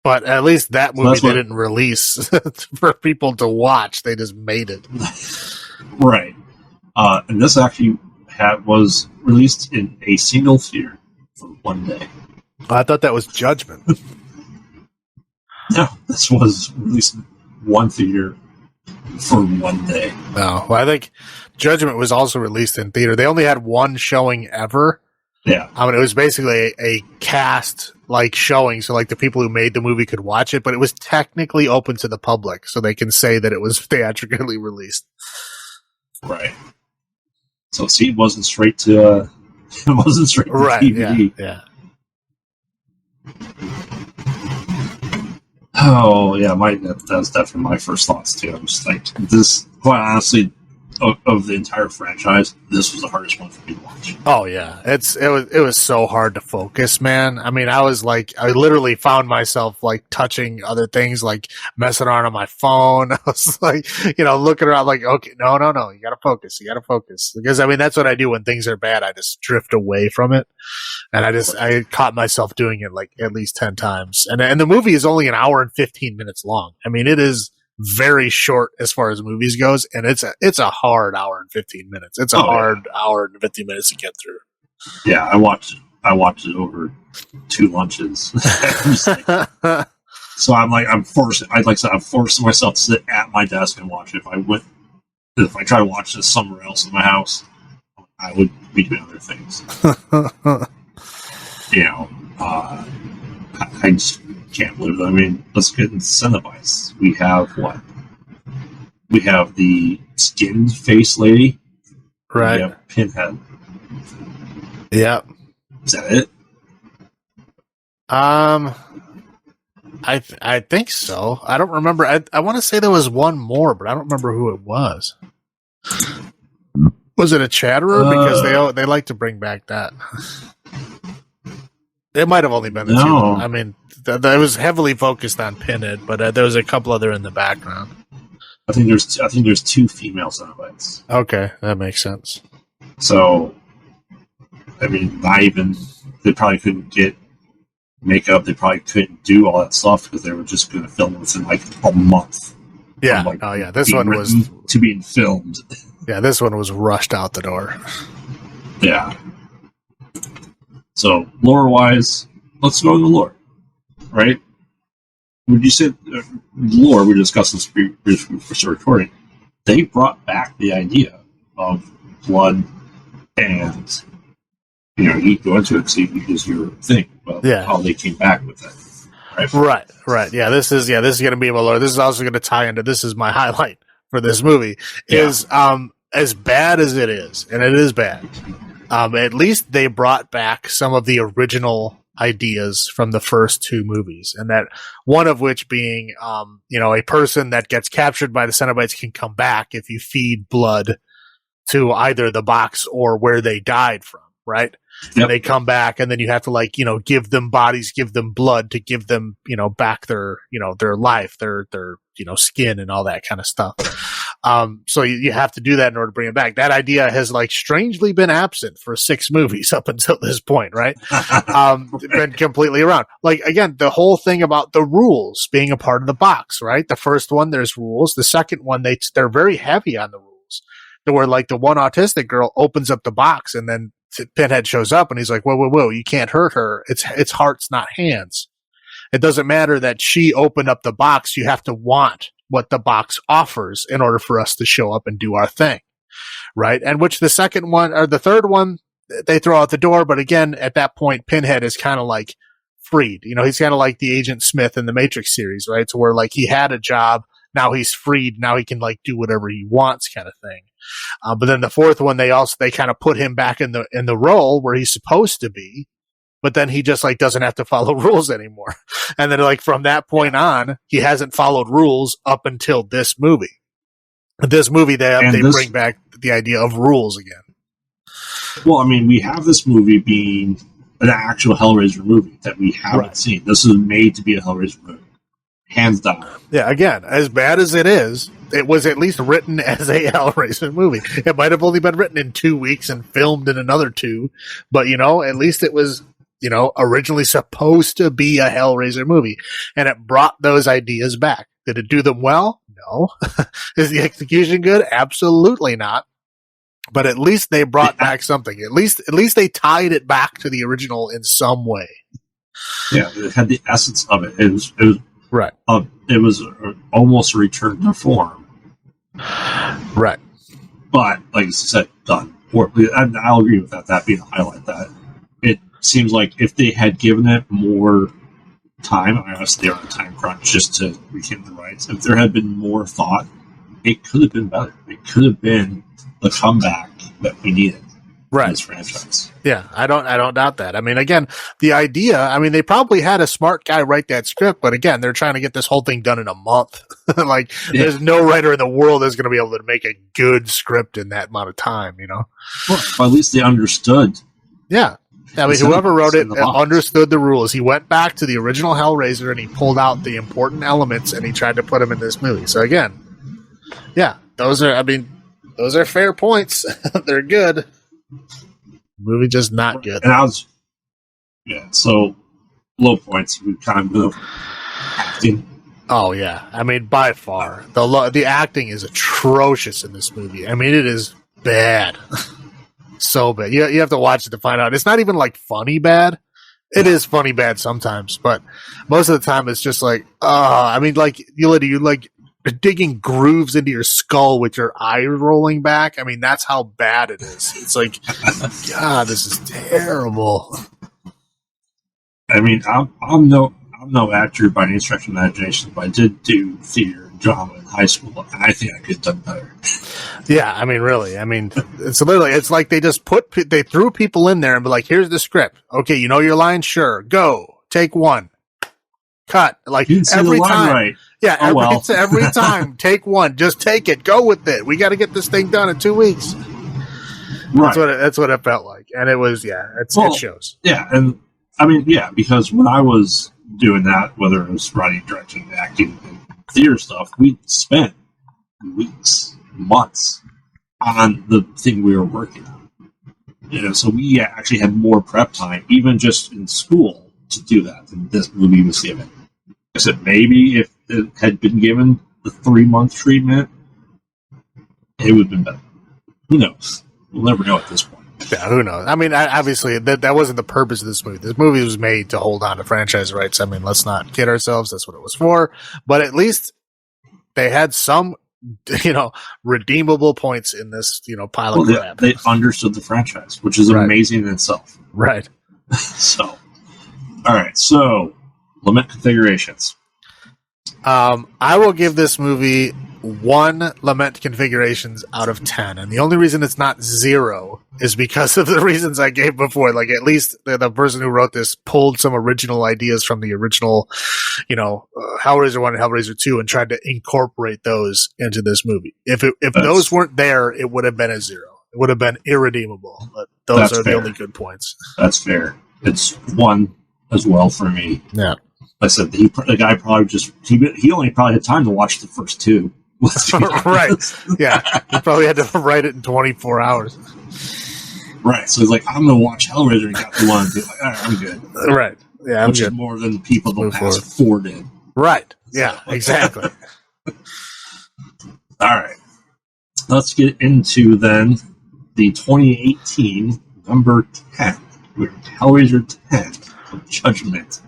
But at least that movie they didn't release for people to watch. They just made it. Right. And this actually was released in a single theater for one day. I thought that was Judgment. No, this was released in one theater for one day. No, well, I think Judgment was also released in theater. They only had one showing ever. Yeah. I mean, it was basically a cast like showing, so like the people who made the movie could watch it, but it was technically open to the public, so they can say that it was theatrically released. Right. So see, it wasn't straight to DVD. Yeah. Oh yeah, that's definitely my first thoughts too. I was like, this, quite honestly, of the entire franchise, this was the hardest one for me to watch. Oh yeah, it was so hard to focus, man. I mean, I literally found myself like touching other things, like messing around on my phone. I was like, looking around, like, okay, no, you gotta focus, because I mean that's what I do when things are bad. I just drift away from it, and I caught myself doing it like at least 10 times. And the movie is only an hour and 15 minutes long. I mean, it is very short as far as movies goes, and it's a hard hour and 15 minutes. It's a hard hour and 15 minutes to get through. Yeah, I watched it over 2 lunches. So I'm forcing myself to sit at my desk and watch it. If I try to watch this somewhere else in my house, I would be doing other things. I just can't believe it. I mean, let's get into Cinnabites. We have what? We have the skinned face lady. Right. We have Pinhead. Yeah. Is that it? I think so. I don't remember. I want to say there was one more, but I don't remember who it was. Was it a Chatterer? Because they like to bring back that. It might have only been the two. I mean, that was heavily focused on Pinhead, but there was a couple other in the background. I think there's 2 female Cenobites. Okay, that makes sense. So, I mean, they probably couldn't get makeup. They probably couldn't do all that stuff because they were just going to film it within like a month. Yeah. This one was to being filmed. Yeah, this one was rushed out the door. Yeah. So, lore-wise, let's go into lore, right? Would you say lore? We discussed this before recording. They brought back the idea of blood, and you go into it because your thing about how they came back with it. Right. Yeah, this is going to be my lore. This is also going to tie into this is my highlight for this movie. Is as bad as it is, and it is bad. At least they brought back some of the original ideas from the first 2 movies, and that one of which being, a person that gets captured by the Cenobites can come back if you feed blood to either the box or where they died from, right? Yep. And they come back, and then you have to give them bodies, give them blood to give them, back their life, their skin and all that kind of stuff. So you have to do that in order to bring it back. That idea has strangely been absent for 6 movies up until this point, right? Been completely around. Again, the whole thing about the rules being a part of the box, right? The first one, there's rules. The second one, they're very heavy on the rules. Where the one autistic girl opens up the box and then Pinhead shows up and he's like, whoa, you can't hurt her. It's hearts, not hands. It doesn't matter that she opened up the box. You have to want what the box offers in order for us to show up and do our thing. Right. And which the second one or the third one, they throw out the door. But again, at that point, Pinhead is kind of freed. He's kind of like the Agent Smith in the Matrix series, right? So where he had a job. Now he's freed. Now he can do whatever he wants kind of thing. But then the fourth one, they kind of put him back in the role where he's supposed to be, but then he just doesn't have to follow rules anymore. And then from that point on, he hasn't followed rules up until this movie. This movie, they bring back the idea of rules again. Well, I mean, we have this movie being an actual Hellraiser movie that we haven't seen. This is made to be a Hellraiser movie. Hands down. Yeah, again, as bad as it is, it was at least written as a Hellraiser movie. It might have only been written in 2 weeks and filmed in another 2, but at least it was, originally supposed to be a Hellraiser movie, and it brought those ideas back. Did it do them well? No. Is the execution good? Absolutely not. But at least they brought back something. At least they tied it back to the original in some way. Yeah, it had the essence of it. It was right. It was almost a return to form. Right. But, like I said, done. And I'll agree with that being a highlight. That it seems like if they had given it more time, I guess they were on a time crunch just to rekindle the rights. If there had been more thought, it could have been better. It could have been the comeback that we needed. Right. This franchise. Yeah, I don't doubt that. I mean, again, the idea, they probably had a smart guy write that script, but again, they're trying to get this whole thing done in a month. There's no writer in the world that's going to be able to make a good script in that amount of time, Well, at least they understood. Yeah. Whoever wrote it understood the rules. He went back to the original Hellraiser and he pulled out the important elements and he tried to put them in this movie. So again, yeah, those are fair points. They're good. Movie just not good. And so low points. We kind of acting. Oh yeah, I mean by far the acting is atrocious in this movie. I mean it is bad, so bad. You have to watch it to find out. It's not even like funny bad. It is funny bad sometimes, but most of the time it's just like, I mean, like you like digging grooves into your skull with your eyes rolling back. I mean, that's how bad it is. It's like, God, this is terrible. I mean, I'm no actor by any stretch of imagination, but I did do theater and drama in high school, and I think I could have done better. Yeah, I mean, really. I mean, it's literally, it's like they just they threw people in there and be like, here's the script. Okay, you know your lines? Sure. Go. Take one. Cut. Like every time. Right. Yeah, every time. Take one. Just take it. Go with it. We got to get this thing done in 2 weeks. Right. That's what it felt like. And it was, it shows. Yeah, and I mean, yeah, because when I was doing that, whether it was writing, directing, acting, and theater stuff, we spent weeks, months on the thing we were working on. You know, so we actually had more prep time, even just in school, to do that than this movie was given. I said maybe if it had been given the 3-month treatment, it would have been better. Who knows? We'll never know at this point. Yeah, who knows? I mean, obviously, that wasn't the purpose of this movie. This movie was made to hold on to franchise rights. I mean, let's not kid ourselves. That's what it was for. But at least they had some, redeemable points in this, pile of crap. They understood the franchise, which is amazing in itself. Right. So, all right. So, lament configurations. I will give this movie 1 lament configurations out of 10, and the only reason it's not 0 is because of the reasons I gave before. Like, at least the person who wrote this pulled some original ideas from the original, Hellraiser 1 and Hellraiser 2 and tried to incorporate those into this movie. If those weren't there, it would have been a 0. It would have been irredeemable. But those are the only good points. That's fair. It's 1 as well for me. Yeah. I said the guy probably he only probably had time to watch the first 2. Right. Yeah. He probably had to write it in 24 hours. Right. So he's like, I'm going to watch Hellraiser and got the 1 and be like, all right, I'm good. Right. Yeah. Which is more than people the past 4 did. Right. Yeah, exactly. All right. Let's get into then the 2018 number 10. We're Hellraiser 10 of Judgment.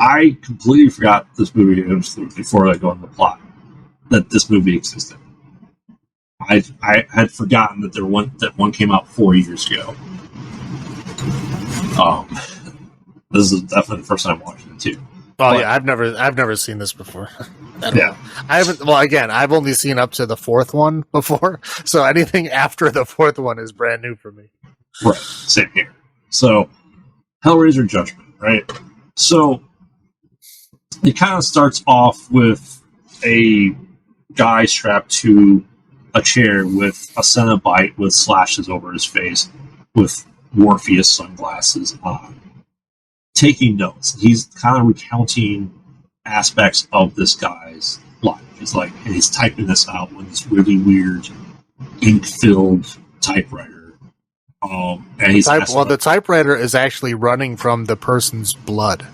I completely forgot this movie before I go into the plot that this movie existed. I had forgotten that one came out 4 years ago. This is definitely the first time watching it too. Oh yeah, I've never seen this before. Yeah, I haven't. Well, again, I've only seen up to the 4th one before, so anything after the 4th one is brand new for me. Right, same here. So, Hellraiser Judgment, right? So, it kind of starts off with a guy strapped to a chair with a Cenobite with slashes over his face, with Morpheus sunglasses on, taking notes. He's kind of recounting aspects of this guy's life. He's like, and he's typing this out with this really weird ink-filled typewriter. And he's the typewriter is actually running from the person's blood.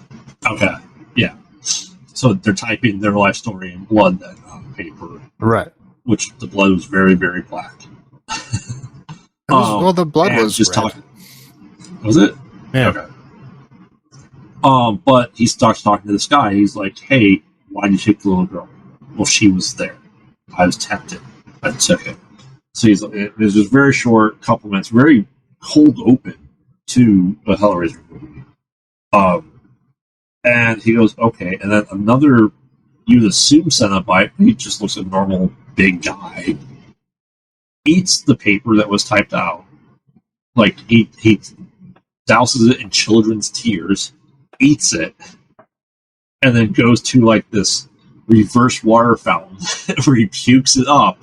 Okay, yeah. So they're typing their life story in blood then on paper, right? Which the blood was very, very black. The blood was just talking. Was it? Yeah. Okay. But he starts talking to this guy. He's like, "Hey, why did you take the little girl?" Well, she was there. I was tempted. I took it. So he's like, there's this very short couple minutes, very cold open to the Hellraiser movie. And he goes, okay. And then another, you would assume Cenobite, he just looks like a normal big guy, eats the paper that was typed out. Like, he douses it in children's tears, eats it, and then goes to, like, this reverse water fountain where he pukes it up,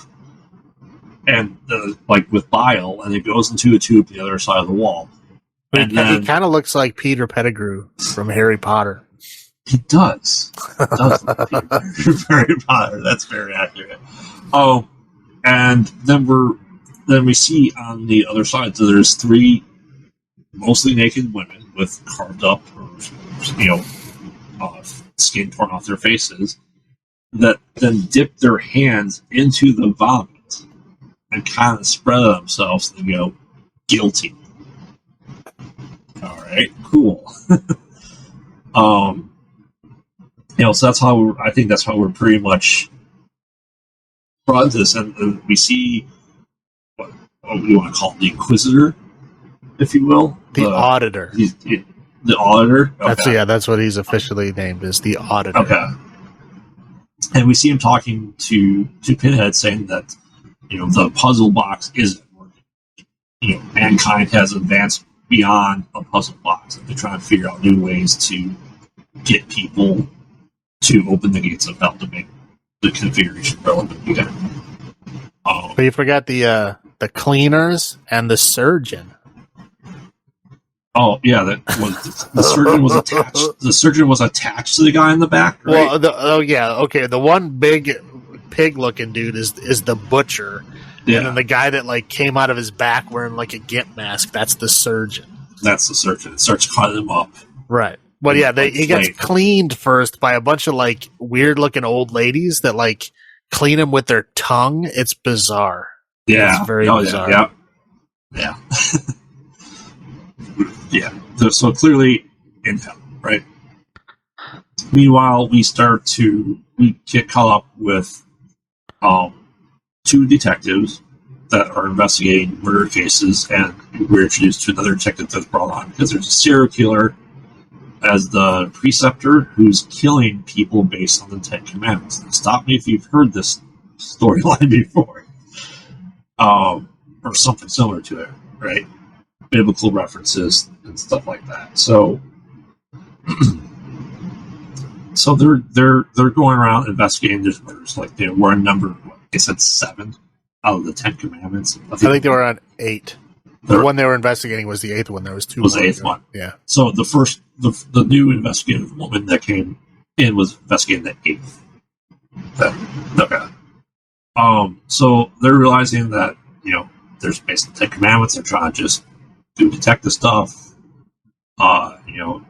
and, like, with bile, and it goes into a tube to the other side of the wall. And he kind of looks like Peter Pettigrew from Harry Potter. He does. Harry Potter. That's very accurate. And then we see on the other side, so there's 3 mostly naked women with carved up, skin torn off their faces, that then dip their hands into the vomit and kind of spread themselves and go, guilty. All right, cool. So that's how I think that's how we're pretty much brought this, and we see what you want to call it, the Inquisitor, if you will, the Auditor. The Auditor. Okay. That's what he's officially named, is the Auditor. Okay. And we see him talking to Pinhead, saying that the puzzle box isn't working. Mankind has advanced beyond a puzzle box, and they're trying to figure out new ways to get people to open the gates of hell to make the configuration relevant again. But you forgot the cleaners and the surgeon. Oh yeah, the surgeon was attached. The surgeon was attached to the guy in the back. Right? Well, the one big pig-looking dude is the butcher, and then the guy that came out of his back wearing a gimp mask, that's the surgeon. That's the surgeon. It starts cutting him up. Right. But yeah, he gets cleaned first by a bunch of weird-looking old ladies that clean him with their tongue. It's bizarre. Yeah, it's very bizarre. Yeah. Yeah. So clearly in hell, right? Meanwhile, we get caught up with two detectives that are investigating murder cases, and we're introduced to another detective that's brought on because there's a serial killer as the preceptor who's killing people based on the Ten Commandments. Now, stop me if you've heard this storyline before, or something similar to it, right? Biblical references and stuff like that. So, they're going around investigating these murders. They were a number. They said 7 out of the 10 Commandments. I think they were on 8. The one they were investigating was the 8th one. There was 2. Was the 8th one? Yeah. So the new investigative woman that came in was investigating the 8th. Okay. So they're realizing that there's basically 10 Commandments. They're trying to just do detective stuff.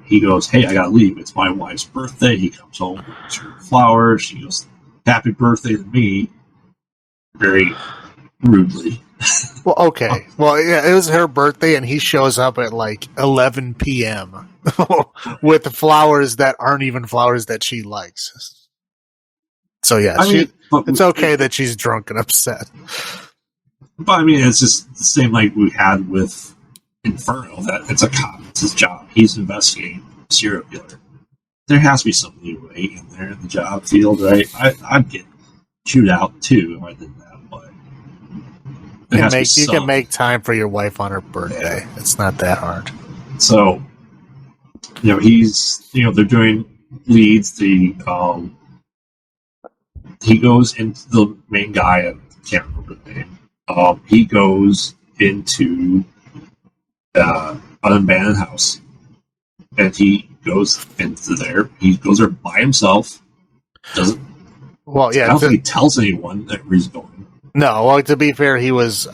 He goes, "Hey, I gotta leave. It's my wife's birthday." He comes home, brings her flowers. She goes, "Happy birthday to me," very rudely. Well, okay. Well, yeah, it was her birthday, and he shows up at 11 p.m. with flowers that aren't even flowers that she likes. So yeah, it's okay that she's drunk and upset. But it's just the same we had with Inferno. That it's a cop; it's his job. He's investigating a serial killer. There has to be some leeway in there in the job field, right? I'd get chewed out too if I did that. You can make time for your wife on her birthday. Yeah. It's not that hard. So, he's they're doing leads. He goes into the main guy. I can't remember the name. He goes into an abandoned house, and he goes into there. He goes there by himself. Doesn't. Well, yeah. I don't think he tells anyone that he's going. No, well, to be fair, he was.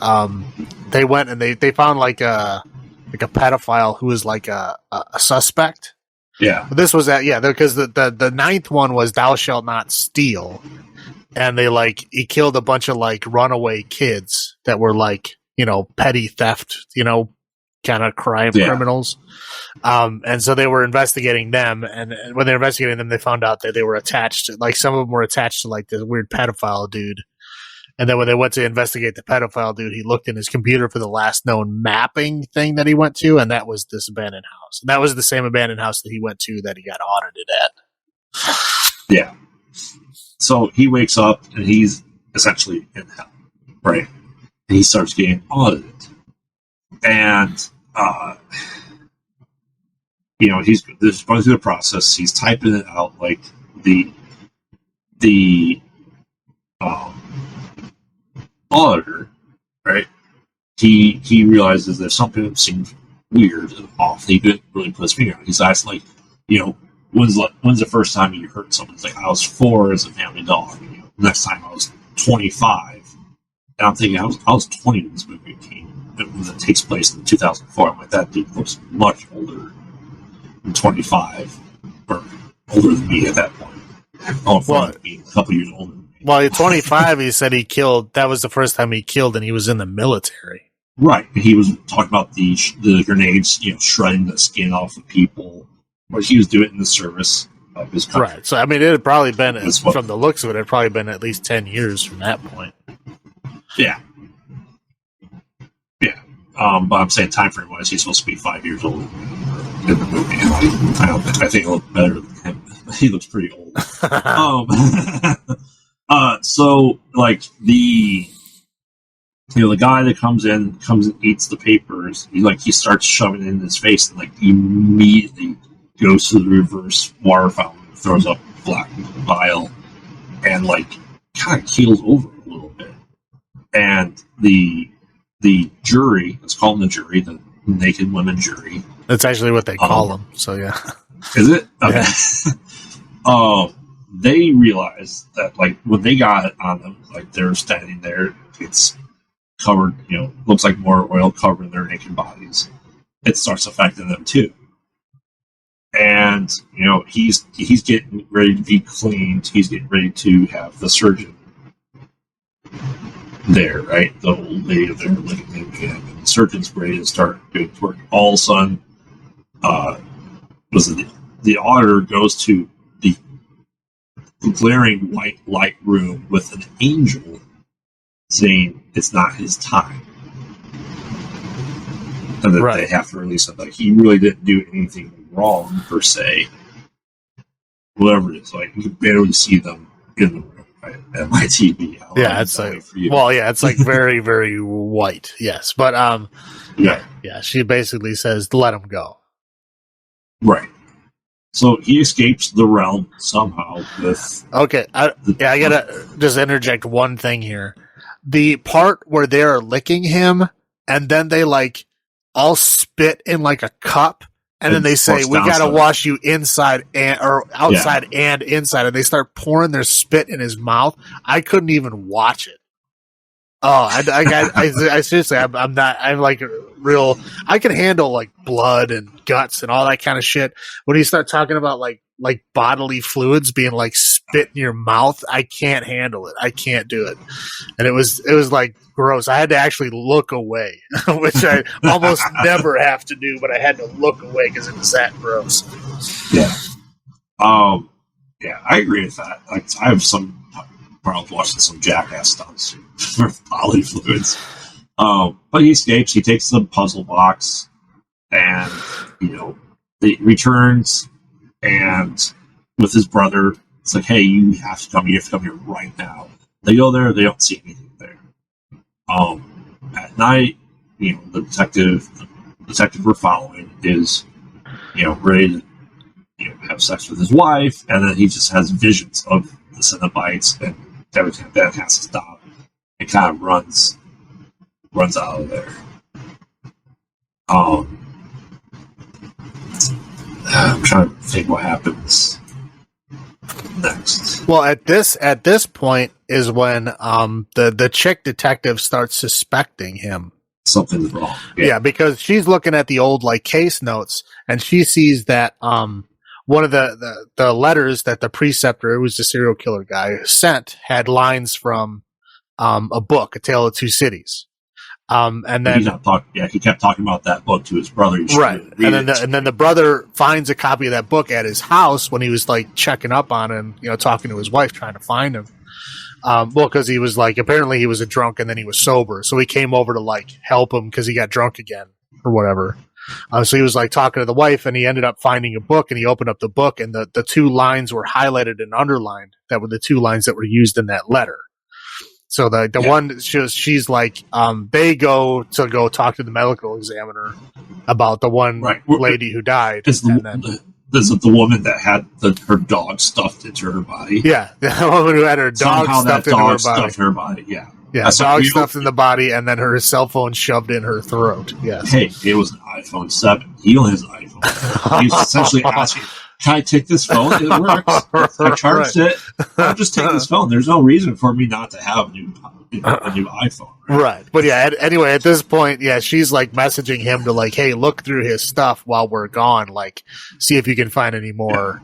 They went and they found a pedophile who was a suspect. Yeah, but this was because the 9th one was "Thou shalt not steal," and he killed a bunch of runaway kids that were petty theft, kind of criminals. And so they were investigating them, and when they were investigating them, they found out that they were attached to, some of them were attached to this weird pedophile dude. And then when they went to investigate the pedophile dude, he looked in his computer for the last known mapping thing that he went to, and that was this abandoned house. And that was the same abandoned house that he went to that he got audited at. Yeah. So he wakes up, and he's essentially in hell, right? And he starts getting audited. And, he's going through the process. He's typing it out, the auditor, right? He realizes there's something that seems weird and off. He couldn't really put his finger on it. He's asking, when's the first time you hurt someone? It's I was 4 as a family dog. Next time I was 25. And I'm thinking, I was 20 when this movie came. When it takes place in 2004. I'm that dude looks much older than 25. Or older than me at that point. Oh, Well, me, a couple years older than me. well, at 25, he said he killed. That was the first time he killed, and he was in the military. Right. And he was talking about the grenades, shredding the skin off of people. But he was doing it in the service of his country. Right. So, I mean, it had probably been, That's what- from the looks of it, it had probably been at least 10 years from that point. Yeah. Yeah. But I'm saying time frame wise, he's supposed to be 5 years old in the movie. I think he looked better than him. He looks pretty old. So like the guy that comes and eats the papers, he starts shoving it in his face and like immediately goes to the reverse water fountain, throws up black bile, and like kind of keels over a little bit. And the jury, let's call them the jury, the naked women jury. That's actually what they call them. So yeah. Is it? Okay. Yeah. They realized that like when they got it on them, like they're standing there, it's covered, looks like more oil covering their naked bodies. It starts affecting them too. And he's getting ready to be cleaned. He's getting ready to have the surgeon there, right? The old lady there looking at him, and the surgeon's ready to start doing work. All of a sudden, the auditor goes to the glaring white light room with an angel saying it's not his time. And that they have to release him. Like, he really didn't do anything wrong, per se. Whatever it is. Like, you can barely see them in the room, right? At my TV. Yeah, it's like, it's like very, very white. Yes. But, yeah, she basically says, let him go. Right. So he escapes the realm somehow with... Okay, I gotta just interject one thing here. The part where they're licking him, and then they, like, all spit in, like, a cup, and then they say, we gotta wash you inside or outside and inside, and they start pouring their spit in his mouth. I couldn't even watch it. Oh, I seriously, I'm like real. I can handle like blood and guts and all that kind of shit. When you start talking about like bodily fluids being like spit in your mouth, I can't handle it. I can't do it. And it was like gross. I had to actually look away, which I almost never have to do, but I had to look away because it was that gross. Yeah. Yeah, I agree with that. Like, I have some problems watching some jackass stunts with bodily fluids. But he escapes. He takes the puzzle box, and he returns, and with his brother, it's like, hey, you have to come here right now. They go there. They don't see anything there. At night, the detective we're following is, ready to have sex with his wife, and then he just has visions of the Cenobites and everything that has to stop. It kind of runs out of there. I'm trying to think what happens next. Well, at this point is when the chick detective starts suspecting him. Something's wrong. Yeah, because she's looking at the old like case notes, and she sees that one of the letters that the preceptor, who was the serial killer guy, sent had lines from a book, A Tale of Two Cities. And then he kept talking about that book to his brother. Right, and then the brother finds a copy of that book at his house when he was like checking up on him, talking to his wife, trying to find him. Because he was like, apparently he was a drunk and then he was sober, so he came over to like help him because he got drunk again or whatever. So he was like talking to the wife, and he ended up finding a book, and he opened up the book, and the two lines were highlighted and underlined. That were the two lines that were used in that letter. So the one she's like, they go talk to the medical examiner about the one lady who died. Is it the woman that had her dog stuffed into her body? Yeah, the woman who had her dog stuffed into her body. Yeah. Yeah, dog stuffed in the body, and then her cell phone shoved in her throat. Yes. Hey, it was an iPhone 7. He only has an iPhone. He's essentially asking, can I take this phone? It works. I charged it. I'll just take this phone. There's no reason for me not to have a new iPhone. Right. But yeah, anyway, at this point, she's like messaging him to like, hey, look through his stuff while we're gone. Like, see if you can find any more,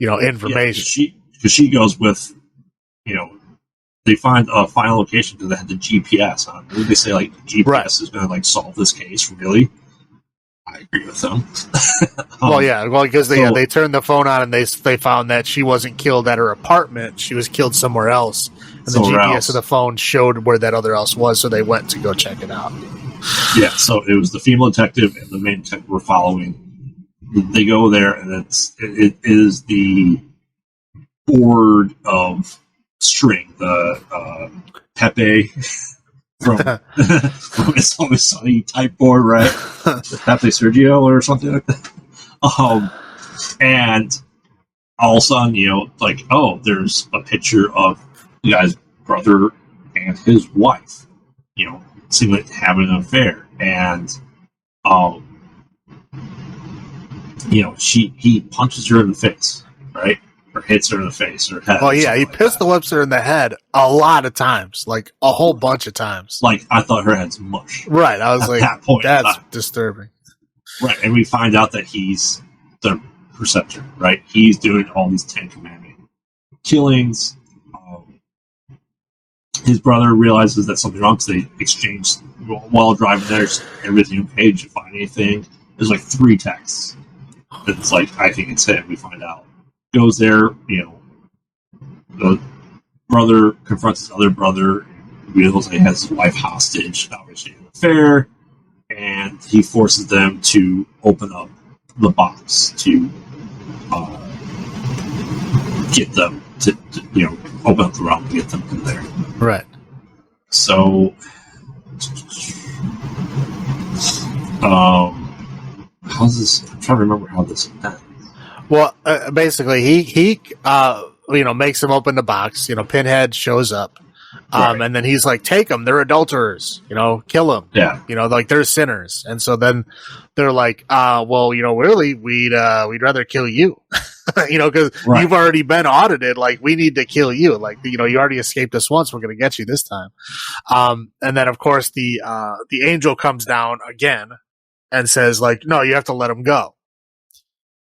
information. Because she goes with, they find a final location because they had the GPS on. Maybe they say like GPS is going to like solve this case. Really, I agree with them. Because they turned the phone on and they found that she wasn't killed at her apartment; she was killed somewhere else. And the GPS of the phone showed where that other else was, so they went to go check it out. Yeah, so it was the female detective and the main detective were following. They go there, and it is the board of string, the Pepe from It's Always Sunny type board, right? Pepe Sergio or something like that. And all of a sudden, there's a picture of the guy's brother and his wife, seem like having an affair, and he punches her in the face, right? Or hits her in the face or head. Oh yeah, he pistol whips her in the head a lot of times, like a whole bunch of times. Like I thought her head's mush. Right, I was like, that point, that's disturbing. Right, and we find out that he's the preceptor, right? He's doing all these 10 Commandment killings. His brother realizes that something's wrong because they exchanged while driving there. Everything okay? Did you find anything? There's like 3 texts. It's like, I think it's him. We find out. Goes there, the brother confronts his other brother, realizes he has his wife hostage, obviously an affair, and he forces them to open up the box to get them to open up the realm to get them in there. Right. So, how's this? I'm trying to remember how this ends. Well, basically, he makes him open the box. Pinhead shows up, and then he's like, "Take them, they're adulterers. Kill them. Yeah, like they're sinners." And so then they're like, really, we'd rather kill you, because you've already been audited. Like, we need to kill you. Like, you already escaped us once. We're going to get you this time. And then of course the angel comes down again and says, like, no, you have to let him go.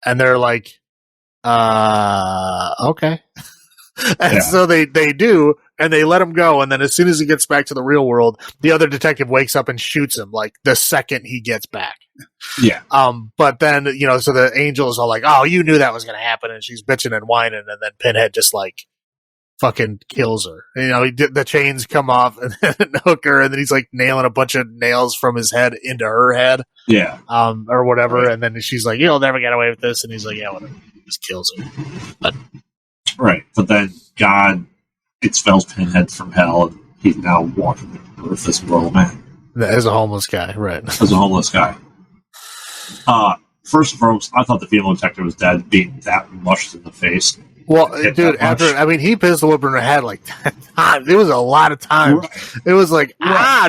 And they're like, okay. And so they do, and they let him go. And then as soon as he gets back to the real world, the other detective wakes up and shoots him, like, the second he gets back. Yeah. But then, so the angel is all like, oh, you knew that was going to happen. And she's bitching and whining. And then Pinhead just, like, fucking kills her. The chains come off and then hook her, and then he's like nailing a bunch of nails from his head into her head. Yeah. Or whatever. Right. And then she's like, you'll never get away with this. And he's like, yeah, whatever. He just kills her. Right. But then God expels Pinhead from hell, and he's now walking the earth as a mortal man. As a homeless guy, right. As a homeless guy. First and foremost, I thought the female detective was dead, being that mushed in the face. Well, dude, he pistol whipped her in the head like 10 times. It was a lot of times. Right. It was like,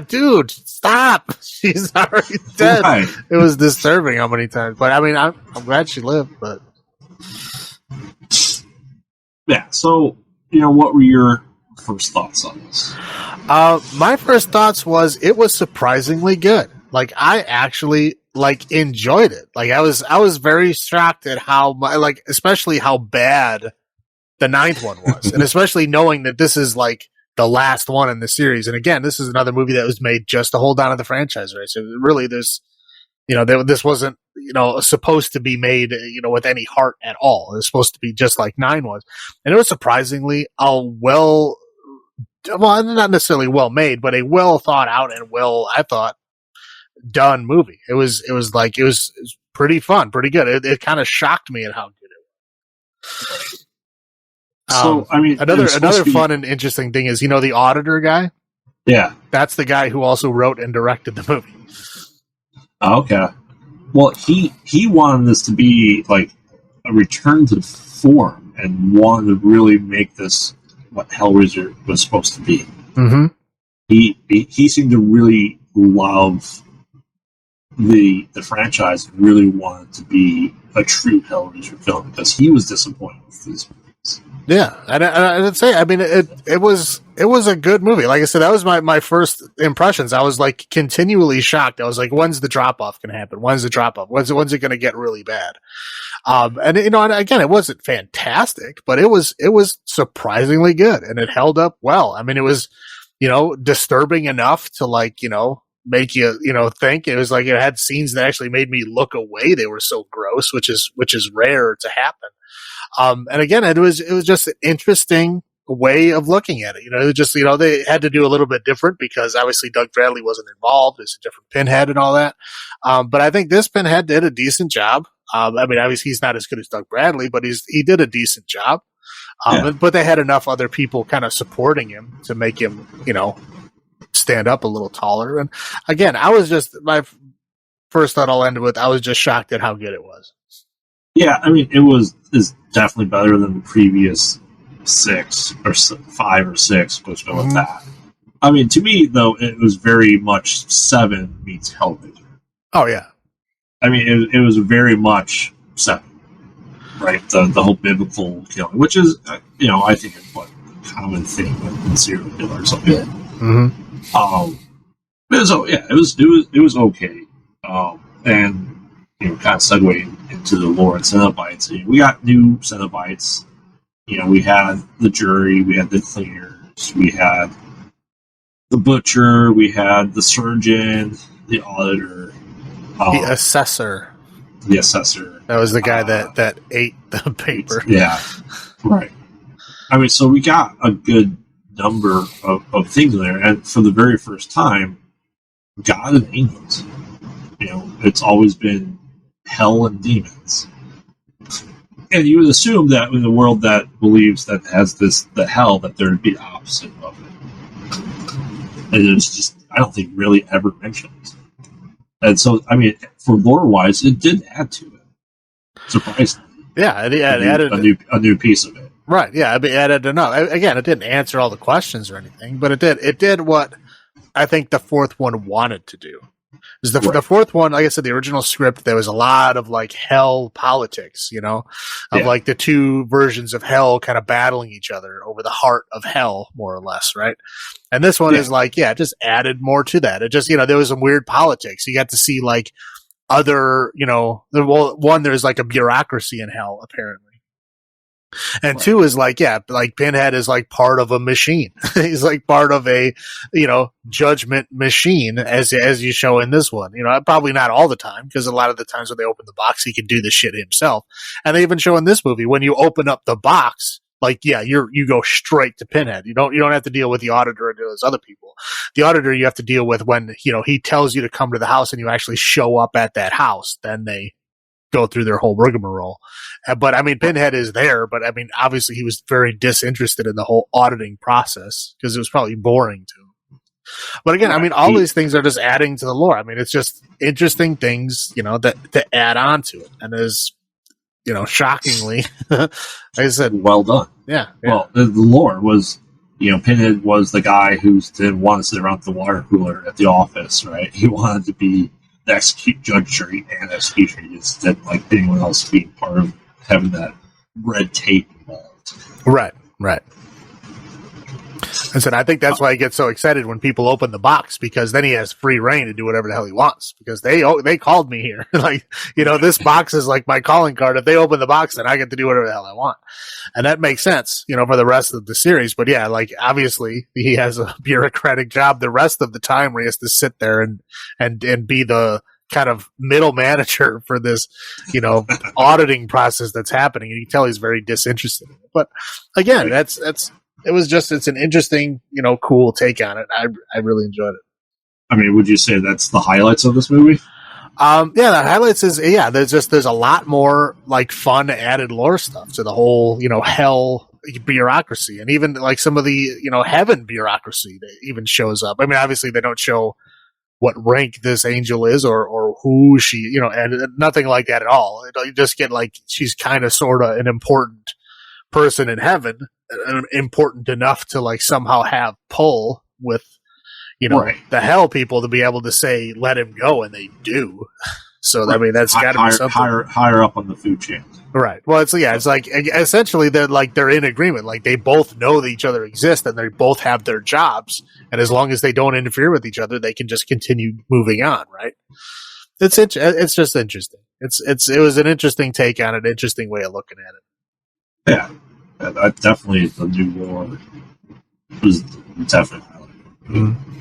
dude, stop. She's already dead. Right. It was disturbing how many times. But, I'm glad she lived, but. Yeah, so, what were your first thoughts on this? My first thoughts was it was surprisingly good. Like, I actually, enjoyed it. Like, I was very shocked at how, especially how bad the 9th one was, and especially knowing that this is like the last one in the series. And again, this is another movie that was made just to hold on to the franchise, right? So really, this wasn't, supposed to be made, with any heart at all. It was supposed to be just like 9 was, and it was surprisingly not necessarily well made, but a well thought out and I thought, done movie. It was pretty fun, pretty good. It kind of shocked me at how good it was. So, another fun and interesting thing is, the auditor guy? Yeah. That's the guy who also wrote and directed the movie. Okay. Well, he wanted this to be like a return to form and wanted to really make this what Hellraiser was supposed to be. Mm-hmm. He seemed to really love the franchise and really wanted to be a true Hellraiser film because he was disappointed with these movies. Yeah, and I'd say, it was a good movie. Like I said, that was my first impressions. I was like continually shocked. I was like, when's the drop off going to happen? When's the drop off? When's it going to get really bad? And and again, it wasn't fantastic, but it was surprisingly good, and it held up well. I mean, it was, disturbing enough to make you, think. It was like it had scenes that actually made me look away. They were so gross, which is rare to happen. And again, it was just an interesting way of looking at it. They had to do a little bit different because obviously Doug Bradley wasn't involved. It's a different Pinhead and all that. But I think this Pinhead did a decent job. I mean, obviously he's not as good as Doug Bradley, but he did a decent job. But they had enough other people kind of supporting him to make him, stand up a little taller. And again, my first thought I'll end with, I was just shocked at how good it was. Yeah, I mean, is definitely better than the previous 6 or 5 or 6. Let's go with that. I mean, to me though, it was very much 7 meets Hellraiser. Oh yeah, I mean, it was very much 7, right? The whole biblical killing, which is I think it's a common thing with serial killers. Yeah. It was okay, and kind of segueing into the lore and Cenobites. We got new Cenobites. We had the jury, we had the cleaners, we had the butcher, we had the surgeon, the auditor, the assessor. The assessor. That was the guy that ate the paper. Yeah, right. I mean, so we got a good number of things in there, and for the very first time, God and angels. It's always been hell and demons. And you would assume that in the world that believes that has the hell, that there would be the opposite of it. And it's just, I don't think really ever mentioned. And so, I mean, for lore-wise, it did add to it. Surprisingly. Yeah, it added a new piece of it. Right, yeah, it added enough. Again, it didn't answer all the questions or anything, but it did what I think the fourth one wanted to do. The fourth one, like I said, the original script, there was a lot of hell politics, of the two versions of hell kind of battling each other over the heart of hell, more or less, right? And this one is just added more to that. It just, there was some weird politics. You got to see other, there's a bureaucracy in hell, apparently. And 2 is Pinhead is part of a machine. He's part of a, judgment machine as you show in this one. Probably not all the time, because a lot of the times when they open the box, he can do the shit himself. And they even show in this movie, when you open up the box, you go straight to Pinhead. You don't have to deal with the auditor and those other people. The auditor you have to deal with when, he tells you to come to the house and you actually show up at that house. Then they go through their whole rigmarole. But I mean, Pinhead is there, but I mean, obviously he was very disinterested in the whole auditing process because it was probably boring to him. But again, I mean, all these things are just adding to the lore. I mean, it's just interesting things, that to add on to it. And as, shockingly, like I said, well done. Yeah. Well, the lore was, Pinhead was the guy who didn't want to sit around the water cooler at the office, right? He wanted to be the judge, jury, and executioner instead of anyone else being part of having that red tape involved. Right. I said, I think that's why he gets so excited when people open the box, because then he has free reign to do whatever the hell he wants, because they called me here. This box is like my calling card. If they open the box, then I get to do whatever the hell I want. And that makes sense, for the rest of the series. But yeah, obviously he has a bureaucratic job the rest of the time where he has to sit there and be the kind of middle manager for this, auditing process that's happening. And you can tell he's very disinterested in it. But again, it's an interesting, cool take on it. I really enjoyed it. I mean, would you say that's the highlights of this movie? The highlights is, there's a lot more fun added lore stuff to the whole, hell bureaucracy, and even some of the, heaven bureaucracy that even shows up. I mean, obviously they don't show what rank this angel is or who she, and nothing like that at all. You just get she's kind of sort of an important person in heaven, important enough to somehow have pull with the hell people to be able to say let him go, and they do. So I mean, that's got to be something higher up on the food chain, right? Well, it's essentially they're in agreement. They both know that each other exists, and they both have their jobs, and as long as they don't interfere with each other, they can just continue moving on, right? It's just interesting. It was an interesting take on it, interesting way of looking at it. Yeah, definitely the new war was definitely.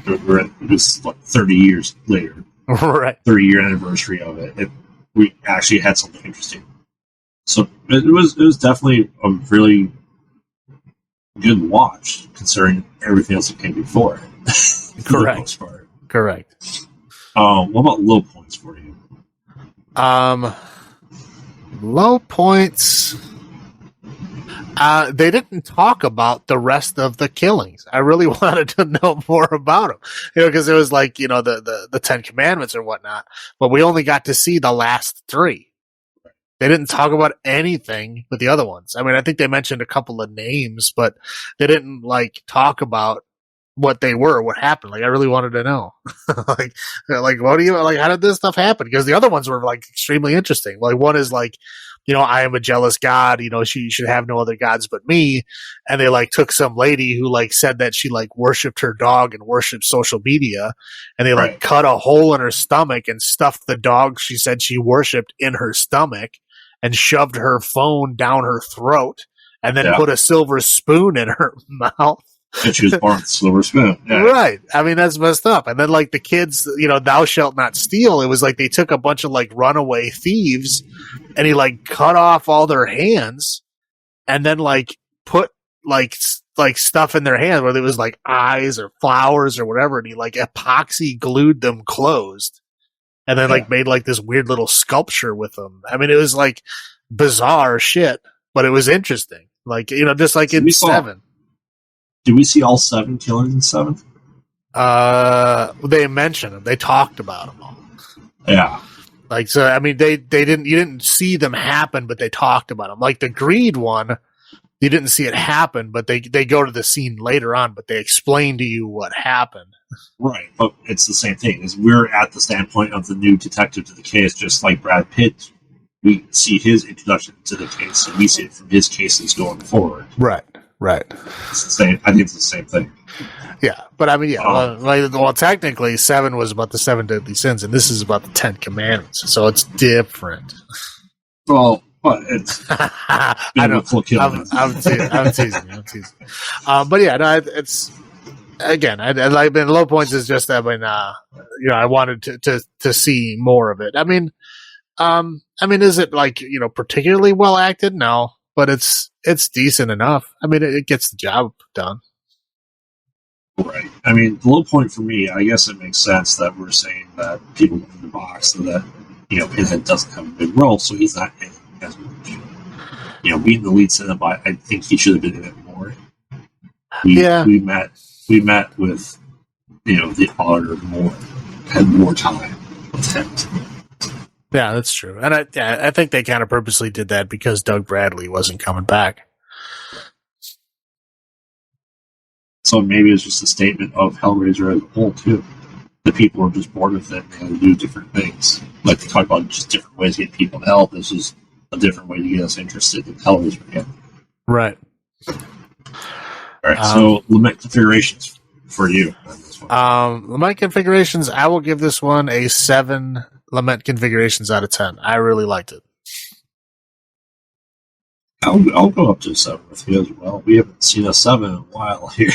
It was like 30 years later, Right. 30-year anniversary of it. We actually had something interesting. So it was definitely a really good watch considering everything else that came before it. For the most part. Correct. What about low points for you? Low points. They didn't talk about the rest of the killings. I really wanted to know more about them, because it was like, the 10 Commandments or whatnot, but we only got to see the last 3. They didn't talk about anything with the other ones. I mean, I think they mentioned a couple of names, but they didn't talk about what they were, what happened. I really wanted to know. What do you how did this stuff happen? Because the other ones were extremely interesting. One is I am a jealous God, she should have no other gods but me. And they took some lady who said that she worshipped her dog and worshipped social media. And they cut a hole in her stomach and stuffed the dog she said she worshipped in her stomach and shoved her phone down her throat and then put a silver spoon in her mouth. And she was born with a silver spoon. Yeah. Right. I mean, that's messed up. And then the kids, thou shalt not steal. It was they took a bunch of runaway thieves and he cut off all their hands and then put stuff in their hands, whether it was eyes or flowers or whatever. And he epoxy glued them closed and then made this weird little sculpture with them. I mean, it was bizarre shit, but it was interesting. Just in 7. Did we see all 7 killings in 7? They mentioned them. They talked about them all. Yeah. So, I mean, you didn't see them happen, but they talked about them. The greed one, you didn't see it happen, but they go to the scene later on, but they explain to you what happened. Right. But it's the same thing. We're at the standpoint of the new detective to the case, just like Brad Pitt. We see his introduction to the case, and we see it from his cases going forward. Right. It's the same. I think it's the same thing. Yeah, but I mean, well, technically, 7 was about the 7 deadly sins, and this is about the 10 Commandments, so it's different. Well, but it's I know. I'm teasing. But yeah, no, it's again. Low points is just that when I wanted to see more of it. I mean, is it particularly well acted? No. But it's decent enough. I mean, it gets the job done. Right. I mean, the low point for me, I guess it makes sense that we're saying that people go in the box so that, Pinhead doesn't have a big role, so he's not in it as much. Being the lead Cinnabot, I think he should have been in it more. We met with, the auditor more, had more time with him. Yeah, that's true. And I think they kind of purposely did that because Doug Bradley wasn't coming back. So maybe it's just a statement of Hellraiser as a whole, too. The people are just bored with it and do different things. They talk about just different ways to get people to help. This is a different way to get us interested in Hellraiser again. Right. All right, so lament configurations for you. Lament configurations, I will give this one a 7 lament configurations out of 10. I really liked it. I'll go up to a 7 with you as well. We haven't seen a 7 in a while here.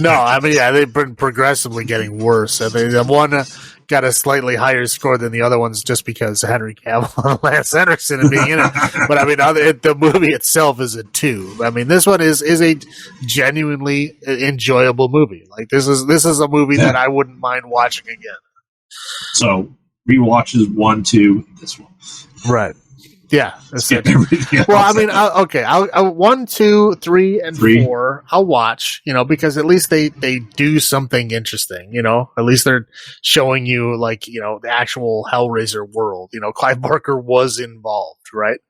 No, I mean, they've been progressively getting worse. One got a slightly higher score than the other ones just because Henry Cavill and Lance Henriksen are being in it. But I mean, the movie itself is a 2. I mean, this one is a genuinely enjoyable movie. This is a movie that I wouldn't mind watching again. So rewatches 1, 2, this one. Right. Yeah. Well, I mean, I'll 1, 2, 3, and 4. I'll watch, because at least they do something interesting, At least they're showing you the actual Hellraiser world. Clive Barker was involved, right?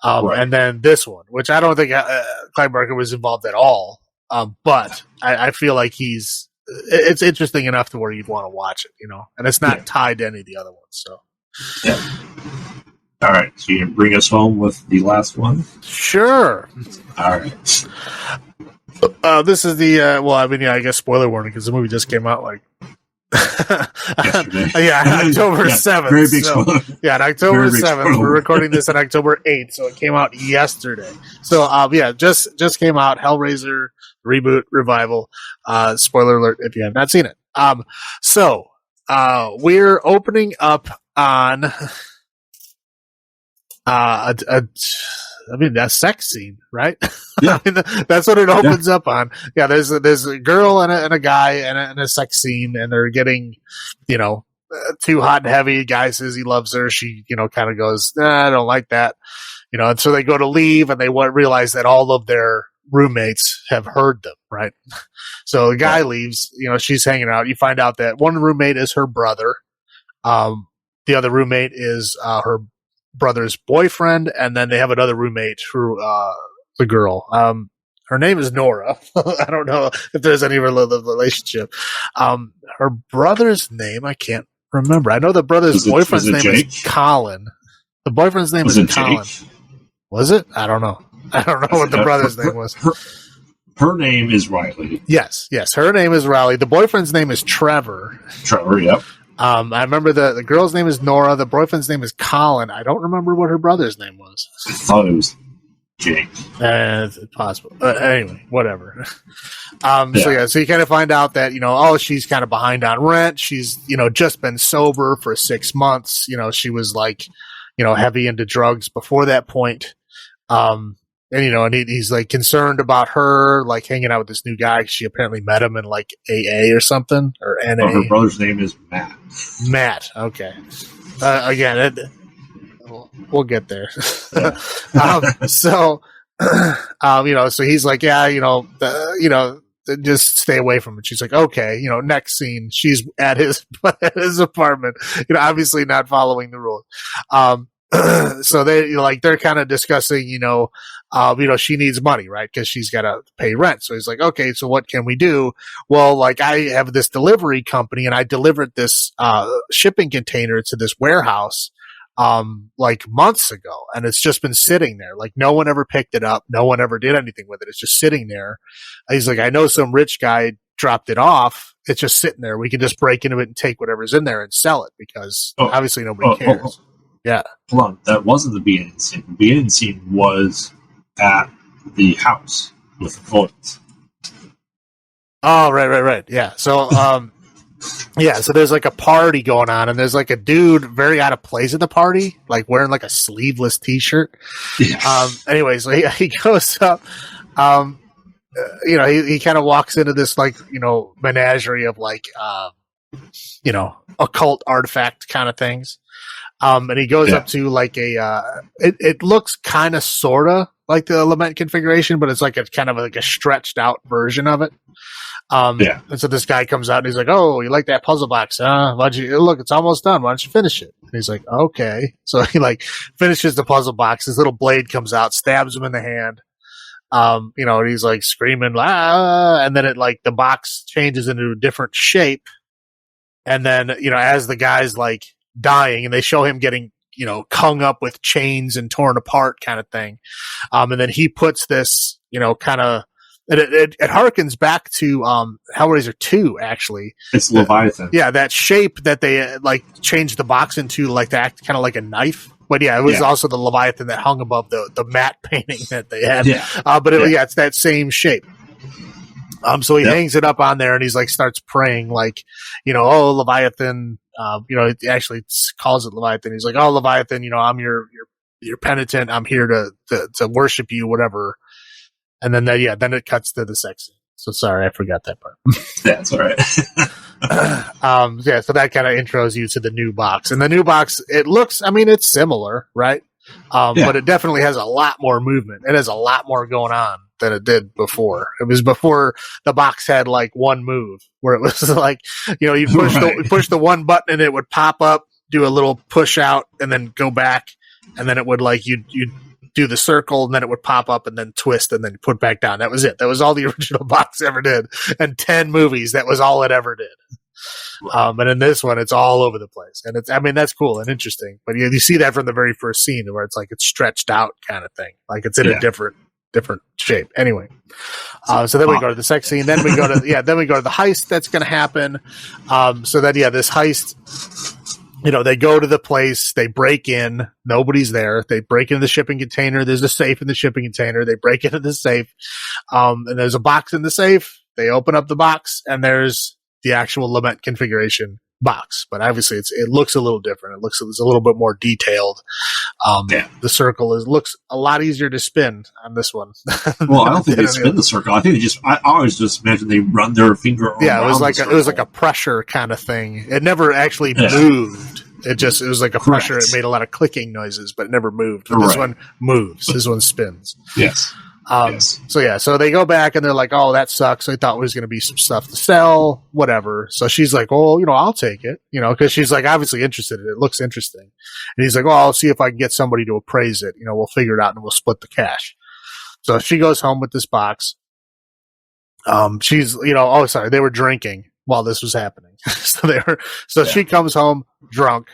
Right. And then this one, which I don't think Clive Barker was involved at all. But I feel like it's interesting enough to where you'd want to watch it, and it's not tied to any of the other ones. So. Yeah. All right, so you can bring us home with the last one? Sure. All right. This is the, I guess spoiler warning because the movie just came out Yesterday. Yeah, October 7th. Very big so, spoiler. yeah, on October Very big 7th. spoiler. We're recording this on October 8th, so it came out yesterday. So, yeah, just came out. Hellraiser reboot revival. Spoiler alert if you have not seen it. So we're opening up on a sex scene, right? Yeah. I mean, that's what it opens up on. Yeah, there's a girl and a guy and a sex scene, and they're getting, too hot and heavy. Guy says he loves her. She, kind of goes, nah, I don't like that. And so they go to leave, and they realize that all of their roommates have heard them, right? So the guy leaves, she's hanging out. You find out that one roommate is her brother. The other roommate is her brother's boyfriend, and then they have another roommate who, the girl. Her name is Nora. I don't know if there's any relationship. Her brother's name, I can't remember. I know the brother's boyfriend's name is Colin. The boyfriend's name is Colin. Jake? Was it? I don't know. I don't know what the brother's name was. Her name is Riley. Yes. Her name is Riley. The boyfriend's name is Trevor. Yep. I remember the girl's name is Nora. The boyfriend's name is Colin. I don't remember what her brother's name was. I thought it was Jake. It's possible. Anyway, whatever. So you kind of find out that, she's kind of behind on rent. She's, just been sober for 6 months. She was like, heavy into drugs before that point. And he's like concerned about her, like hanging out with this new guy. She apparently met him in like AA or something, or NA. Her brother's name is Matt. Matt. Okay. Again, we'll get there. So he's like, just stay away from it. She's like, okay, next scene, she's at his apartment, obviously not following the rules. So they're kind of discussing, she needs money, right? Because she's got to pay rent. So he's like, okay, so what can we do? Well, like I have this delivery company, and I delivered this shipping container to this warehouse like months ago, and it's just been sitting there. Like no one ever picked it up. No one ever did anything with it. It's just sitting there. He's like, I know some rich guy dropped it off. It's just sitting there. We can just break into it and take whatever's in there and sell it because obviously nobody cares. Yeah. Hold on. That wasn't the beginning scene. The beginning scene was at the house with the coins. Oh, right. Yeah. So, so there's like a party going on, and there's like a dude very out of place at the party, like wearing like a sleeveless t-shirt. Yeah. Anyways, so he goes up, he kind of walks into this like, menagerie of like, occult artifact kind of things. And he goes up to like it looks kind of sorta like the Lament configuration, but it's like a kind of like a stretched out version of it. And so this guy comes out and he's like, oh, you like that puzzle box, huh? Look, it's almost done. Why don't you finish it? And he's like, okay. So he like finishes the puzzle box. His little blade comes out, stabs him in the hand. And he's like screaming, ah, and then it like the box changes into a different shape. And then, as the guy's like dying, and they show him getting, hung up with chains and torn apart kind of thing. And then he puts this, kind of, it harkens back to Hellraiser 2, actually. It's Leviathan. Yeah, that shape that they like changed the box into, like to act kind of like a knife. But yeah, it was also the Leviathan that hung above the matte painting that they had. Yeah. But it's that same shape. So he hangs it up on there, and he's like starts praying, like, oh, Leviathan. It actually calls it Leviathan. He's like, oh, Leviathan, I'm your penitent. I'm here to worship you, whatever. And then then it cuts to the sex scene. So sorry, I forgot that part. That's all right. So that kind of intros you to the new box. And the new box, it looks, it's similar, right? But it definitely has a lot more movement. It has a lot more going on than it did before. It was before the box had like one move where it was like, you push the one button and it would pop up, do a little push out, and then go back, and then it would like you do the circle, and then it would pop up and then twist and then put back down. That was it. That was all the original box ever did. And 10 movies, that was all it ever did. And in this one, it's all over the place. And that's cool and interesting. But you see that from the very first scene where it's like it's stretched out kind of thing. Like it's in a different different shape. Anyway, so then we go to the sex scene. Then we go to the heist that's going to happen. So then this heist. They go to the place, they break in, nobody's there. They break into the shipping container. There's a safe in the shipping container. They break into the safe. And there's a box in the safe. They open up the box and there's the actual Lament configuration box. But obviously it looks a little different. It's a little bit more detailed. The circle looks a lot easier to spin on this one. Well, I don't think they spin the circle. I think I always just imagine they run their finger around. Yeah, it was like a pressure kind of thing. It never actually moved. It was like a pressure. It made a lot of clicking noises, but it never moved. But this one moves. This one spins. Yes. So they go back and they're like, "Oh, that sucks. I thought it was going to be some stuff to sell, whatever." So she's like, "Oh, I'll take it," because she's like obviously interested in it. It looks interesting, and he's like, "Oh, I'll see if I can get somebody to appraise it. We'll figure it out and we'll split the cash." So she goes home with this box. She's, oh, sorry, they were drinking while this was happening. She comes home drunk.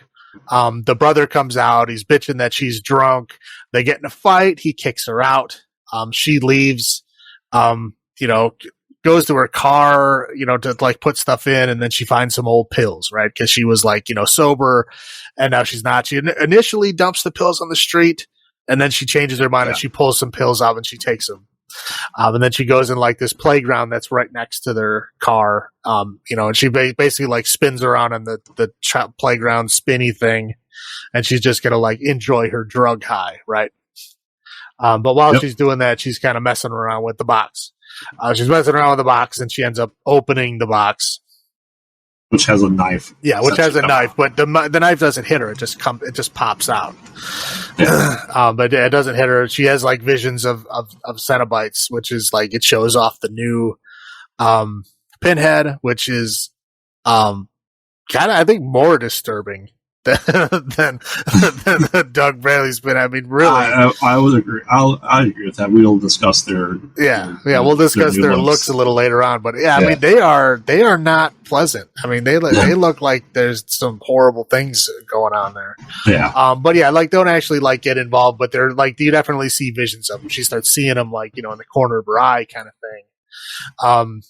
The brother comes out. He's bitching that she's drunk. They get in a fight. He kicks her out. She leaves, goes to her car, to like put stuff in, and then she finds some old pills, right? Because she was like, sober, and now she's not. She initially dumps the pills on the street, and then she changes her mind and she pulls some pills out and she takes them. And then she goes in like this playground that's right next to their car, and she basically like spins around on the playground spinny thing, and she's just gonna like enjoy her drug high, right? But while she's doing that, she's kind of messing around with the box. She's messing around with the box, and she ends up opening the box, which has a knife. Yeah, which has a knife, but the knife doesn't hit her. It just pops out. Yeah. But it doesn't hit her. She has like visions of Cenobites, which is like it shows off the new Pinhead, which is kind of I think more disturbing than Doug Bradley's been. I mean, really, I would agree. I agree with that. We'll discuss their we'll discuss their looks a little later on. But I mean, they are not pleasant. I mean, they look like there's some horrible things going on there. Yeah. But like don't actually like get involved. But they're like you definitely see visions of them. She starts seeing them like in the corner of her eye, kind of thing.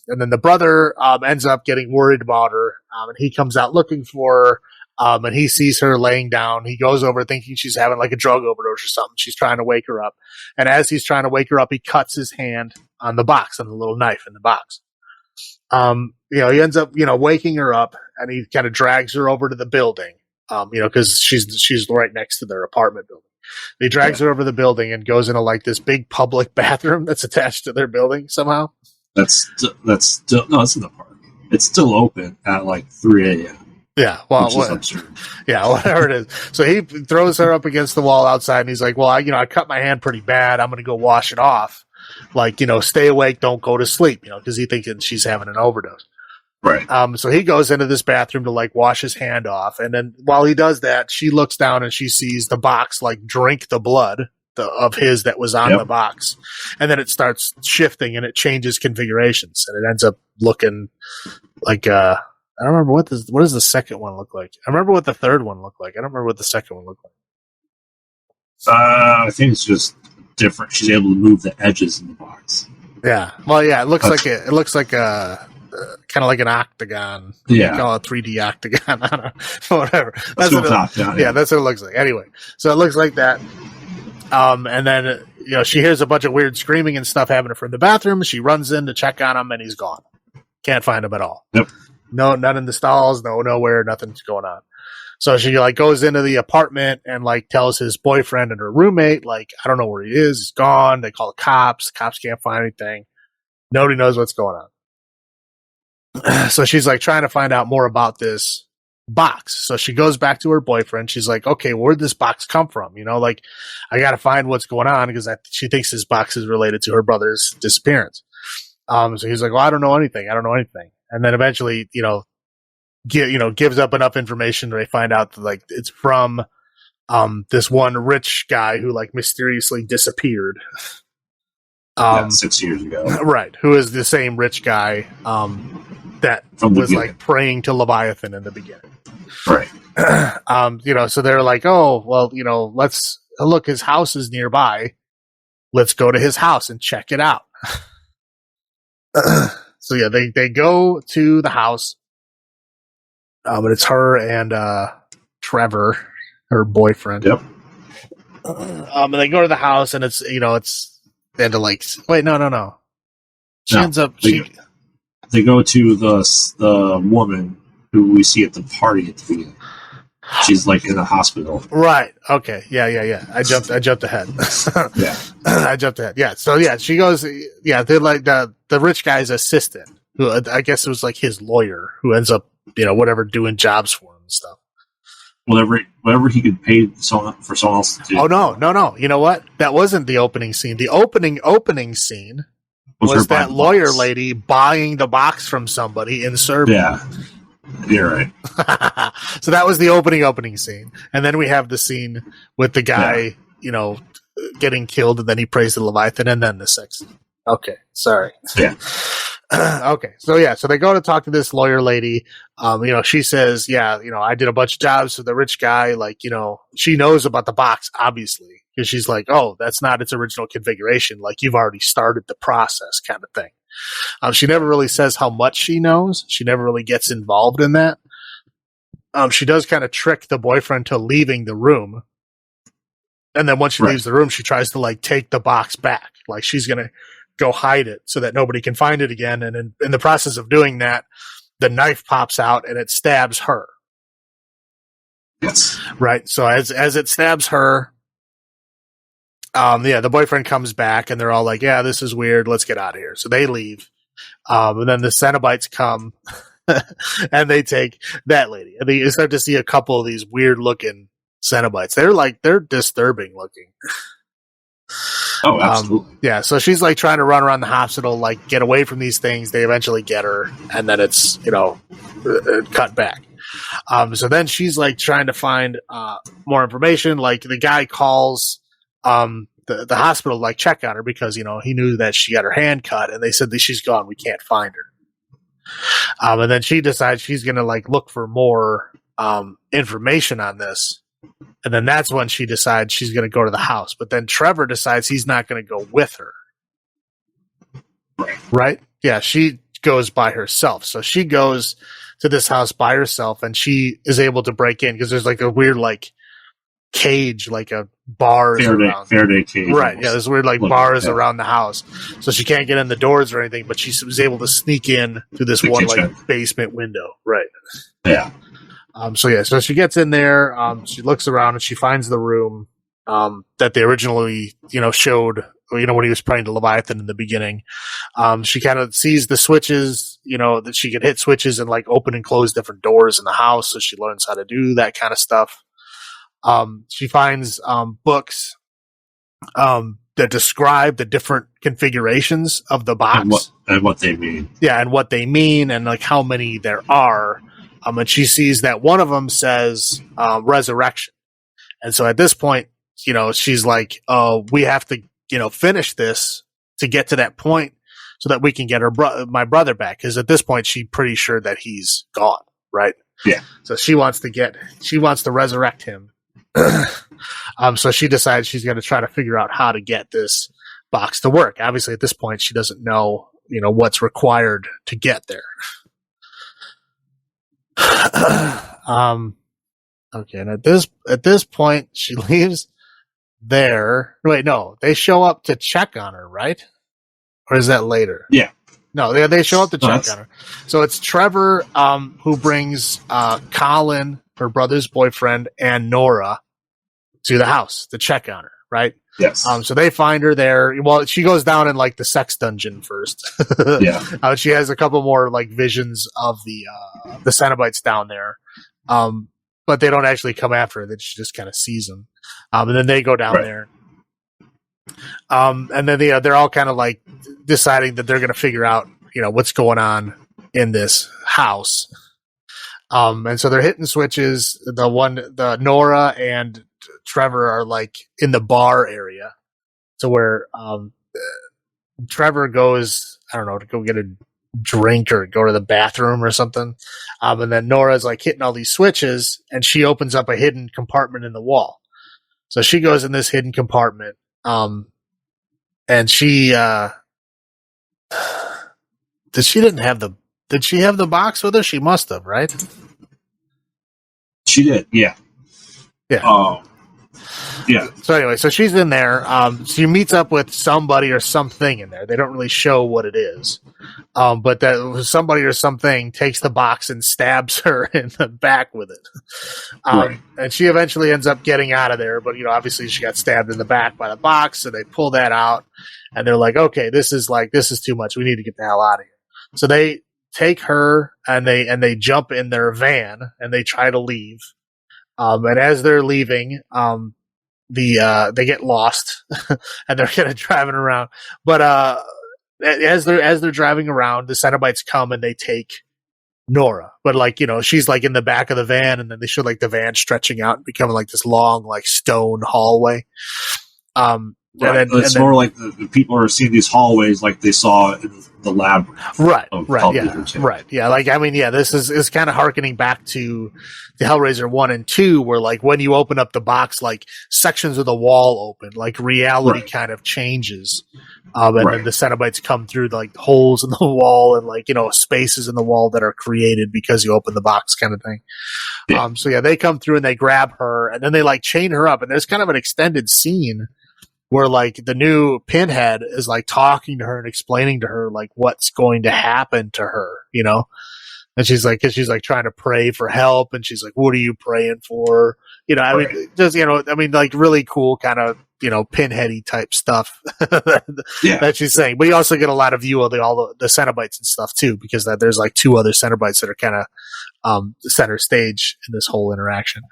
And then the brother ends up getting worried about her, and he comes out looking for her. And he sees her laying down. He goes over thinking she's having like a drug overdose or something. She's trying to wake her up. And as he's trying to wake her up, he cuts his hand on the box, on the little knife in the box. He ends up, waking her up, and he kind of drags her over to the building, cause she's right next to their apartment building. He drags her over the building and goes into like this big public bathroom that's attached to their building somehow. It's in the park. It's still open at like 3 a.m. Yeah, well, whatever it is. So he throws her up against the wall outside, and he's like, "Well, I cut my hand pretty bad. I'm going to go wash it off. Like, stay awake, don't go to sleep, because he thinks she's having an overdose." Right. So he goes into this bathroom to like wash his hand off, and then while he does that, she looks down and she sees the box like drink the blood of his that was on the box, and then it starts shifting and it changes configurations, and it ends up looking like I don't remember what does the second one look like. I remember what the third one looked like. I don't remember what the second one looked like. I think it's just different. She's able to move the edges in the box. Yeah. Well, yeah. It looks like a kind of like an octagon. Yeah. Call it a 3D octagon. I don't know. Whatever. That's what it looks like. Anyway, so it looks like that. And then she hears a bunch of weird screaming and stuff happening from the bathroom. She runs in to check on him, and he's gone. Can't find him at all. Yep. No, none in the stalls, nowhere, nothing's going on. So she like goes into the apartment and like tells his boyfriend and her roommate, like, I don't know where he is. He's gone. They call the cops. Cops can't find anything. Nobody knows what's going on. So she's like trying to find out more about this box. So she goes back to her boyfriend. She's like, okay, where'd this box come from? Like I got to find what's going on because she thinks this box is related to her brother's disappearance. So he's like, well, I don't know anything. And then eventually, gives up enough information that they find out that like it's from this one rich guy who like mysteriously disappeared. 6 years ago. Right. Who is the same rich guy that was like praying to Leviathan in the beginning. Right. So they're like, oh, well, let's look, his house is nearby. let's go to his house and check it out. So yeah, they go to the house. But it's her and Trevor, her boyfriend. Yep. And they go to the house, and it's they had to like wait, no. She ends up they go to the woman who we see at the party at the beginning. She's like in the hospital. Right. Okay. Yeah. I jumped ahead. Yeah. I jumped ahead. Yeah. So yeah, she goes. Yeah, they're like the rich guy's assistant, who I guess it was like his lawyer, who ends up whatever doing jobs for him and stuff. Whatever he could pay for someone else to do. Oh no! You know what? That wasn't the opening scene. The opening scene was that lawyer lady buying the box from somebody in Serbia. Yeah. You're right. So that was the opening scene, and then we have the scene with the guy, getting killed, and then he prays the Leviathan, and then the sex. Okay, sorry. Yeah. Okay, so they go to talk to this lawyer lady. She says, I did a bunch of jobs for the rich guy. Like, she knows about the box, obviously, because she's like, oh, that's not its original configuration. Like, you've already started the process, kind of thing. She never really says how much she knows. She never really gets involved in that. She does kind of trick the boyfriend to leaving the room. And then once she leaves the room, she tries to like take the box back. Like she's going to go hide it so that nobody can find it again. And in the process of doing that, the knife pops out and it stabs her. Yes. Right. So as it stabs her, the boyfriend comes back and they're all like, yeah, this is weird. Let's get out of here. So they leave. And then the Cenobites come and they take that lady. And you start to see a couple of these weird looking Cenobites. They're disturbing looking. Oh, absolutely. Yeah. So she's like trying to run around the hospital, like get away from these things. They eventually get her and then it's, cut back. So then she's like trying to find, more information. Like the guy calls, the hospital like check on her because he knew that she got her hand cut and they said that she's gone, we can't find her. And then she decides she's gonna like look for more information on this, and then that's when she decides she's gonna go to the house. But then Trevor decides he's not gonna go with her. Right? Yeah, she goes by herself. So she goes to this house by herself and she is able to break in because there's like a weird like cage, like a bars around. Faraday cage. Right. Almost. Yeah, there's weird like bars around the house. So she can't get in the doors or anything, but she was able to sneak in through this one like basement window. Right. Yeah. So she gets in there, she looks around and she finds the room that they originally, showed, when he was praying to Leviathan in the beginning. She kind of sees the switches, that she can hit switches and like open and close different doors in the house, so she learns how to do that kind of stuff. She finds books that describe the different configurations of the box and what they mean. Yeah, and what they mean, and like how many there are. And she sees that one of them says resurrection, and so at this point, she's like, "Oh, we have to, finish this to get to that point, so that we can get my brother back." Because at this point, she's pretty sure that he's gone, right? Yeah. So she wants to resurrect him. So she decides she's going to try to figure out how to get this box to work. Obviously, at this point, she doesn't know, what's required to get there. Okay, and at this point, she leaves there. Wait, no, they show up to check on her, right? Or is that later? Yeah. No, they show up to check on her. So it's Trevor who brings Colin, her brother's boyfriend, and Nora to the house to check on her, right? Yes. So they find her there. Well, she goes down in like the sex dungeon first. Yeah. She has a couple more like visions of the Cenobites down there. But they don't actually come after her. She just kind of sees them. And then they go down there. And then they're all kind of like deciding that they're going to figure out, what's going on in this house. And so they're hitting switches. The Nora and Trevor are like in the bar area, so where Trevor goes, I don't know, to go get a drink or go to the bathroom or something. And then Nora's like hitting all these switches, and she opens up a hidden compartment in the wall. So she goes in this hidden compartment, and she did she have the box with her? She must have, right? She did, yeah. Yeah. Yeah. So anyway, so she's in there. She meets up with somebody or something in there. They don't really show what it is. But that somebody or something takes the box and stabs her in the back with it. Right. And she eventually ends up getting out of there. But, obviously she got stabbed in the back by the box. So they pull that out and they're like, okay, this is too much. We need to get the hell out of here. So they take her and they jump in their van and they try to leave. And as they're leaving, they get lost and they're kind of driving around. But, as they're driving around, the Cenobites come and they take Nora. But she's in the back of the van, and then they show the van stretching out and becoming this long stone hallway. Right. It's more like the people are seeing these hallways like they saw in the lab. Right. Yeah. This is kind of harkening back to the Hellraiser 1 and 2, where when you open up the box, sections of the wall open, reality kind of changes. And then the Cenobites come through the holes in the wall and spaces in the wall that are created because you open the box kind of thing. Yeah. They come through and they grab her and then they chain her up, and there's kind of an extended scene where the new Pinhead is talking to her and explaining to her what's going to happen to her, and she's trying to pray for help, and she's like, what are you praying for? Really cool kind of, Pinheady type stuff that she's saying. But you also get a lot of view of all the Cenobites and stuff too, because there's 2 other Cenobites that are kind of center stage in this whole interaction.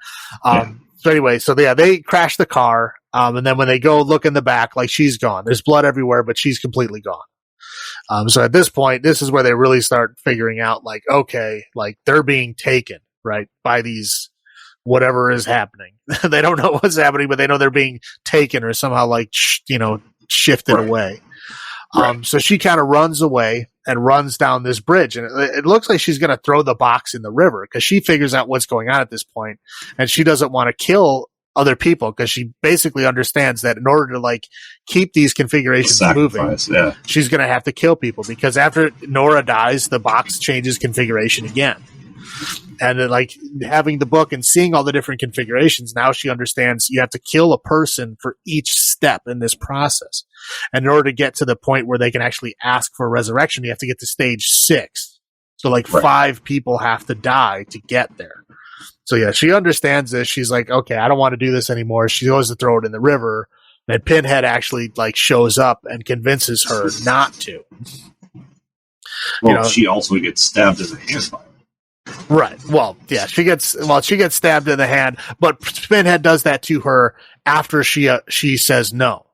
So anyway, they crash the car. And then when they go look in the back, she's gone. There's blood everywhere, but she's completely gone. So at this point, this is where they really start figuring out, okay, they're being taken, right, by these, whatever is happening. They don't know what's happening, but they know they're being taken or somehow, shifted away. So she kind of runs away and runs down this bridge. And it looks like she's going to throw the box in the river because she figures out what's going on at this point, and she doesn't want to kill other people because she basically understands that in order to keep these configurations moving, she's going to have to kill people, because after Nora dies, the box changes configuration again. And then, having the book and seeing all the different configurations, now she understands you have to kill a person for each step in this process. And in order to get to the point where they can actually ask for resurrection, you have to get to stage 6. So 5 people have to die to get there. So yeah, she understands this. She's like, okay, I don't want to do this anymore. She goes to throw it in the river, and Pinhead actually shows up and convinces her not to. Well, she also gets stabbed in the hand by it. Right. Well, yeah, she gets stabbed in the hand, but Pinhead does that to her after she says no.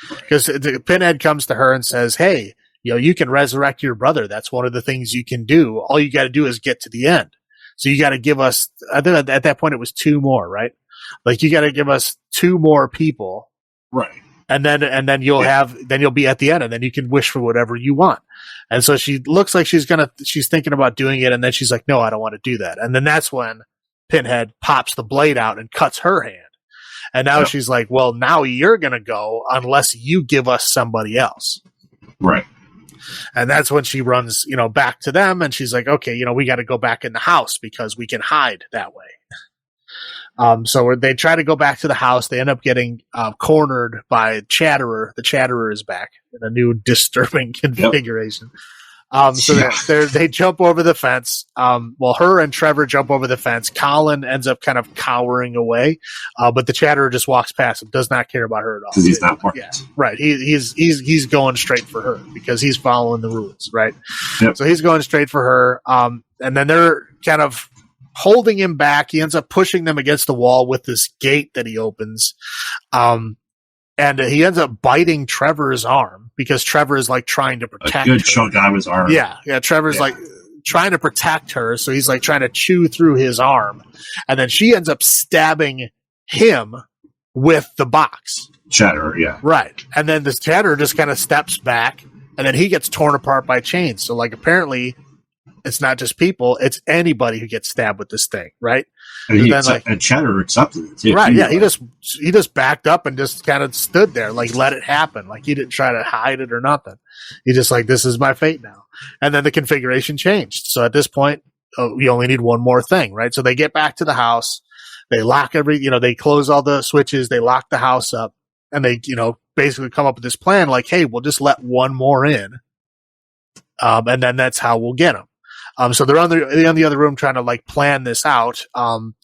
Because Pinhead comes to her and says, hey, you can resurrect your brother. That's one of the things you can do. All you got to do is get to the end. So you got to give us, I think at that point it was 2 more, right? You got to give us 2 more people. Right. And then you'll be at the end, and then you can wish for whatever you want. And so she looks like she's thinking about doing it. And then she's like, no, I don't want to do that. And then that's when Pinhead pops the blade out and cuts her hand. And now she's like, well, now you're going to go unless you give us somebody else. Right. And that's when she runs, back to them, and she's like, okay, we got to go back in the house because we can hide that way. So they try to go back to the house. They end up getting cornered by Chatterer. The Chatterer is back in a new disturbing configuration. They jump over the fence. Her and Trevor jump over the fence. Colin ends up kind of cowering away, but the Chatterer just walks past him, does not care about her at all. Because he's not marked. Yeah, right. He's going straight for her because he's following the rules, right? Yep. So he's going straight for her. And then they're kind of holding him back. He ends up pushing them against the wall with this gate that he opens. And he ends up biting Trevor's arm because Trevor is trying to protect her. A good chunk out of his arm. Yeah. Trevor's trying to protect her, so he's trying to chew through his arm, and then she ends up stabbing him with the box. Chatterer, yeah. Right. And then this Chatterer just kind of steps back, and then he gets torn apart by chains. So apparently it's not just people; it's anybody who gets stabbed with this thing, right? And Cheddar accepted it too. Right? Yeah, he just backed up and just kind of stood there, like let it happen, like he didn't try to hide it or nothing. He just like, this is my fate now. And then the configuration changed. So at this point, you only need one more thing, right? So they get back to the house, they lock they close all the switches, they lock the house up, and they basically come up with this plan, like, hey, we'll just let one more in. And then that's how we'll get them. So they're in the other room trying to like plan this out.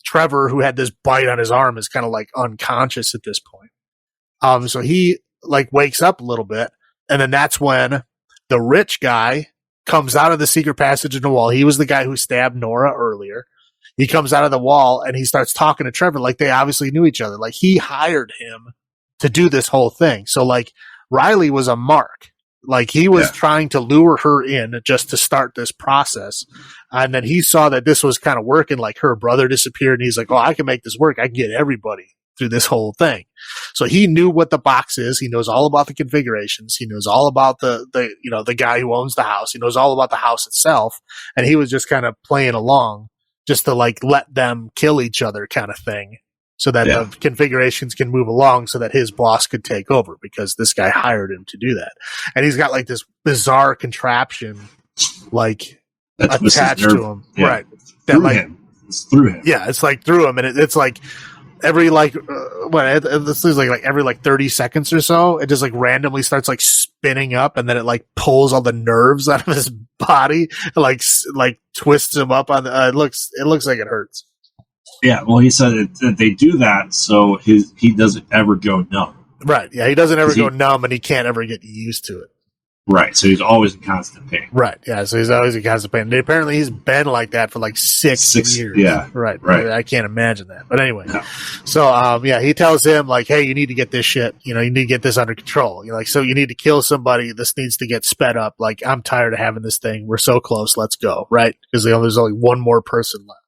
Trevor, who had this bite on his arm, is kind of like unconscious at this point. So he like wakes up a little bit, and then that's when the rich guy comes out of the secret passage in the wall. He was the guy who stabbed Nora earlier. He comes out of the wall and he starts talking to Trevor like they obviously knew each other. Like he hired him to do this whole thing. So like Riley was a mark. Like he was trying to lure her in just to start this process. And then he saw that this was kind of working, like her brother disappeared and he's like, oh, I can make this work. I can get everybody through this whole thing. So he knew what the box is. He knows all about the configurations. He knows all about the guy who owns the house. He knows all about the house itself. And he was just kind of playing along just to like let them kill each other kind of thing. So that the configurations can move along so that his boss could take over because this guy hired him to do that. And he's got like this bizarre contraption like attached to him. Yeah. Right. Through him. It's through him. Yeah, it's like through him. And it's like every this is like every like 30 seconds or so, it just like randomly starts like spinning up and then it like pulls all the nerves out of his body and like twists him up on the, it looks like it hurts. Yeah, well, he said that they do that so he doesn't ever go numb. Right, yeah, he doesn't ever go numb and he can't ever get used to it. Right, so he's always in constant pain. Right, yeah, so he's always in constant pain. And apparently he's been like that for like six years. Yeah. Right. I can't imagine that. But anyway, so he tells him like, hey, you need to get this shit, you need to get this under control. So you need to kill somebody. This needs to get sped up. Like, I'm tired of having this thing. We're so close. Let's go. Right? Because there's only one more person left.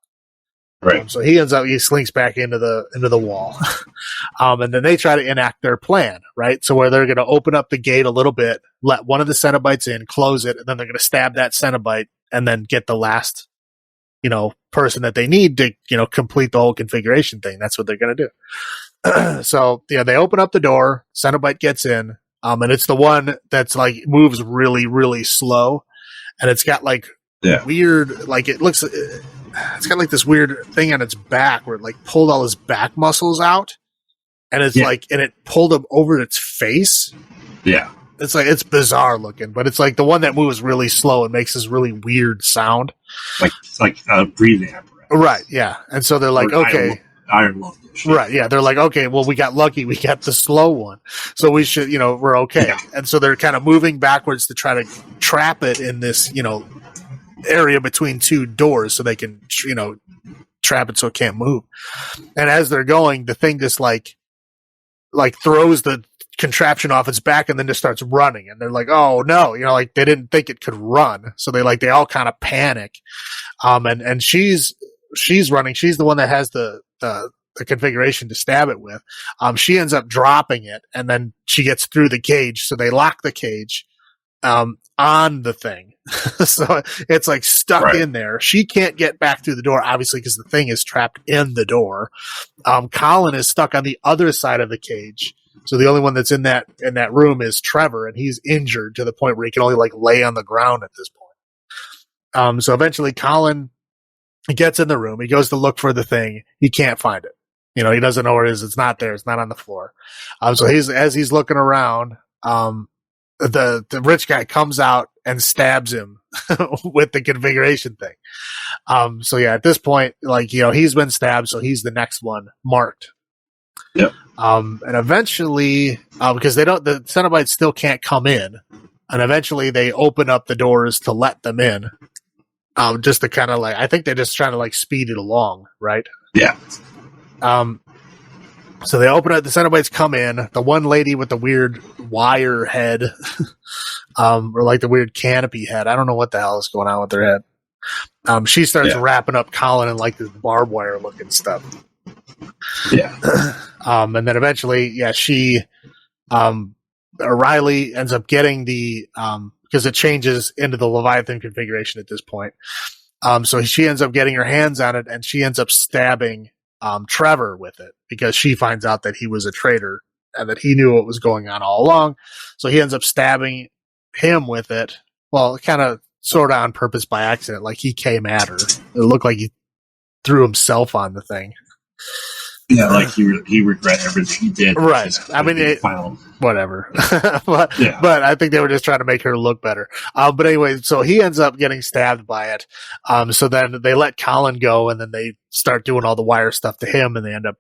Right. So he slinks back into the wall. And then they try to enact their plan, right? So where they're going to open up the gate a little bit, let one of the Cenobites in, close it, and then they're going to stab that Cenobite and then get the last, person that they need to, complete the whole configuration thing. That's what they're going to do. So, they open up the door, Cenobite gets in, and it's the one that's like moves really, really slow. And it's got like weird, like it's got like this weird thing on its back where it like pulled all his back muscles out and it's and it pulled him over its face. Yeah. It's like, it's bizarre looking, but it's like the one that moves really slow and makes this really weird sound. Like a breathing apparatus. Right. Yeah. And so they're like, okay. Iron Lung. Right. Yeah. They're like, okay, well, we got lucky. We got the slow one. So we should, we're okay. Yeah. And so they're kind of moving backwards to try to trap it in this, area between two doors so they can, trap it so it can't move. And as they're going, the thing just like throws the contraption off its back and then just starts running. And they're like, oh no, like they didn't think it could run. So they all kind of panic. And she's running. She's the one that has the configuration to stab it with. She ends up dropping it and then she gets through the cage. So they lock the cage, on the thing. So it's like stuck in there. She can't get back through the door, obviously, because the thing is trapped in the door. Colin is stuck on the other side of the cage. So the only one that's in that room is Trevor, and he's injured to the point where he can only like lay on the ground at this point. So eventually Colin gets in the room. He goes to look for the thing. He can't find it. He doesn't know where it is. It's not there. It's not on the floor. So as he's looking around, the rich guy comes out and stabs him with the configuration thing. So yeah, at this point, he's been stabbed, so he's the next one marked. Yep. And eventually, because the Cenobites still can't come in, and eventually they open up the doors to let them in. Just to kind of I think they're just trying to speed it along, right? Yeah. So they open up, the Cenobites come in, the one lady with the weird wire head, or like the weird canopy head. I don't know what the hell is going on with their head. She starts wrapping up Colin in like this barbed wire looking stuff. Yeah. And then eventually, she, Riley ends up getting the, because it changes into the Leviathan configuration at this point. So she ends up getting her hands on it, and she ends up stabbing Trevor with it because she finds out that he was a traitor and that he knew what was going on all along. So he ends up stabbing him with it. Well, kind of sort of on purpose by accident. Like he came at her. It looked like he threw himself on the thing. Yeah, like he regret everything he did. Right. I mean, whatever. but I think they were just trying to make her look better. But anyway, so he ends up getting stabbed by it. So then they let Colin go, and then they start doing all the wire stuff to him, and they end up,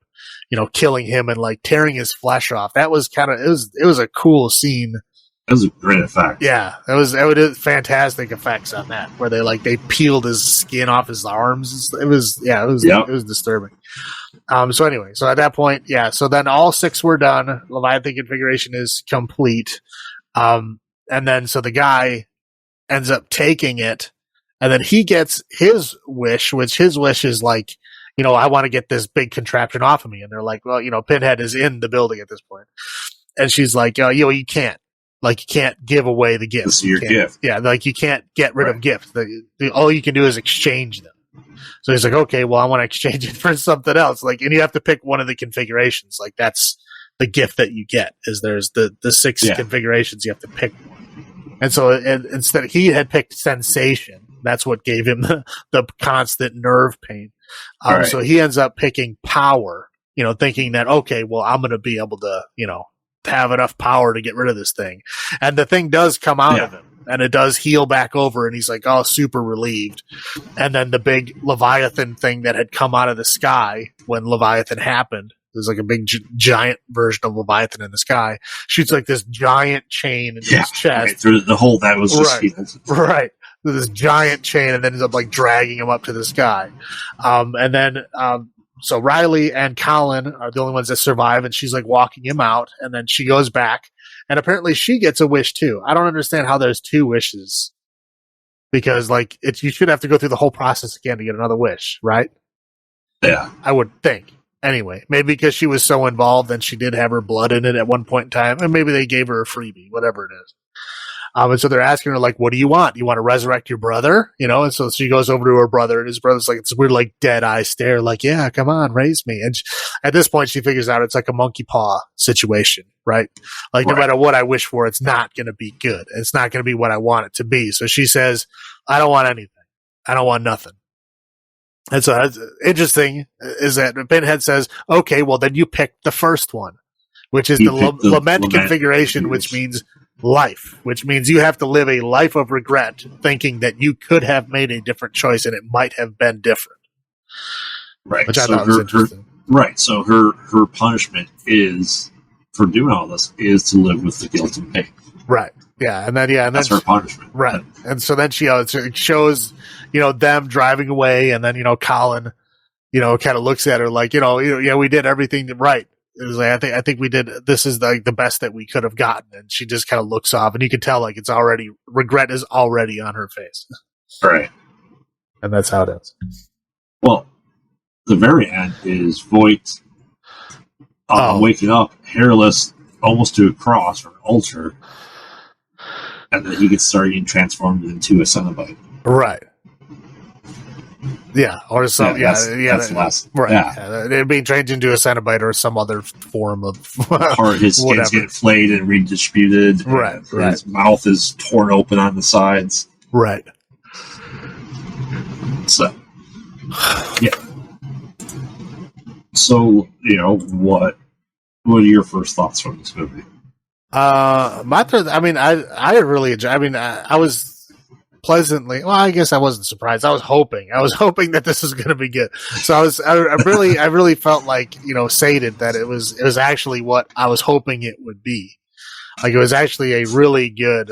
killing him and like tearing his flesh off. That was it was a cool scene. That was a great effect. Yeah, it was fantastic effects on that, where they peeled his skin off his arms. It was disturbing. So anyway, so at that point, so then all 6 were done. Leviathan configuration is complete. And then so the guy ends up taking it, and then he gets his wish, which his wish is like, I want to get this big contraption off of me. And they're like, well, Pinhead is in the building at this point. And she's like, you can't. Like, you can't give away the gift. This is your gift. Yeah, like you can't get rid of gifts. All you can do is exchange them. So he's like, okay, well, I want to exchange it for something else. Like, and you have to pick one of the configurations. Like, that's the gift that you get. Is there's the 6 configurations, you have to pick one. And so instead, he had picked sensation. That's what gave him the constant nerve pain. Right. So he ends up picking power. Thinking that, okay, well, I'm going to be able to, have enough power to get rid of this thing. And the thing does come out of him, and it does heal back over, and he's like, oh, super relieved. And then the big Leviathan thing that had come out of the sky when Leviathan happened, there's like a big giant version of Leviathan in the sky, shoots like this giant chain into his chest. Right, through the hole that was just healed. Right. This giant chain, and then ends up like dragging him up to the sky. And then so Riley and Colin are the only ones that survive, and she's like walking him out, and then she goes back, and apparently she gets a wish too. I don't understand how there's 2 wishes, because like you should have to go through the whole process again to get another wish, right? Yeah, I would think. Anyway, maybe because she was so involved and she did have her blood in it at one point in time, and maybe they gave her a freebie, whatever it is. And so they're asking her, like, what do you want? You want to resurrect your brother? And so she goes over to her brother, and his brother's like, it's a weird, like, dead eye stare, like, yeah, come on, raise me. And at this point, she figures out it's like a monkey paw situation, right? Like, no matter what I wish for, it's not going to be good. It's not going to be what I want it to be. So she says, I don't want anything. I don't want nothing. And so that's interesting is that Pinhead says, okay, well, then you pick the first one, which is the lament configuration, which means life, which means you have to live a life of regret, thinking that you could have made a different choice and it might have been different. Right. Which I thought was interesting. Right. So her punishment is for doing all this is to live with the guilt and pain. Right. Yeah. And then that's her punishment. Right. And so then she shows, them driving away, and then, Colin, kind of looks at her like, we did everything right. It was like, I think we did. This is like the best that we could have gotten, and she just kind of looks off, and you can tell like regret is already on her face. Right, and that's how it ends. Well, the very end is Voight waking up hairless, almost to a cross or an altar, and then he gets started getting transformed into a Cenobite. Right. Yeah, or something. That's the last. Right. Yeah. It'd be changed into a Cenobite or some other form of. Or his skin's getting flayed and redistributed. Right. His mouth is torn open on the sides. Right. So, yeah. So, what are your first thoughts from this movie? My third. I mean, I really enjoy. I mean, I was pleasantly. Well, I guess I wasn't surprised. I was hoping that this was going to be good. So I really felt like, sated that it was actually what I was hoping it would be. Like, it was actually a really good,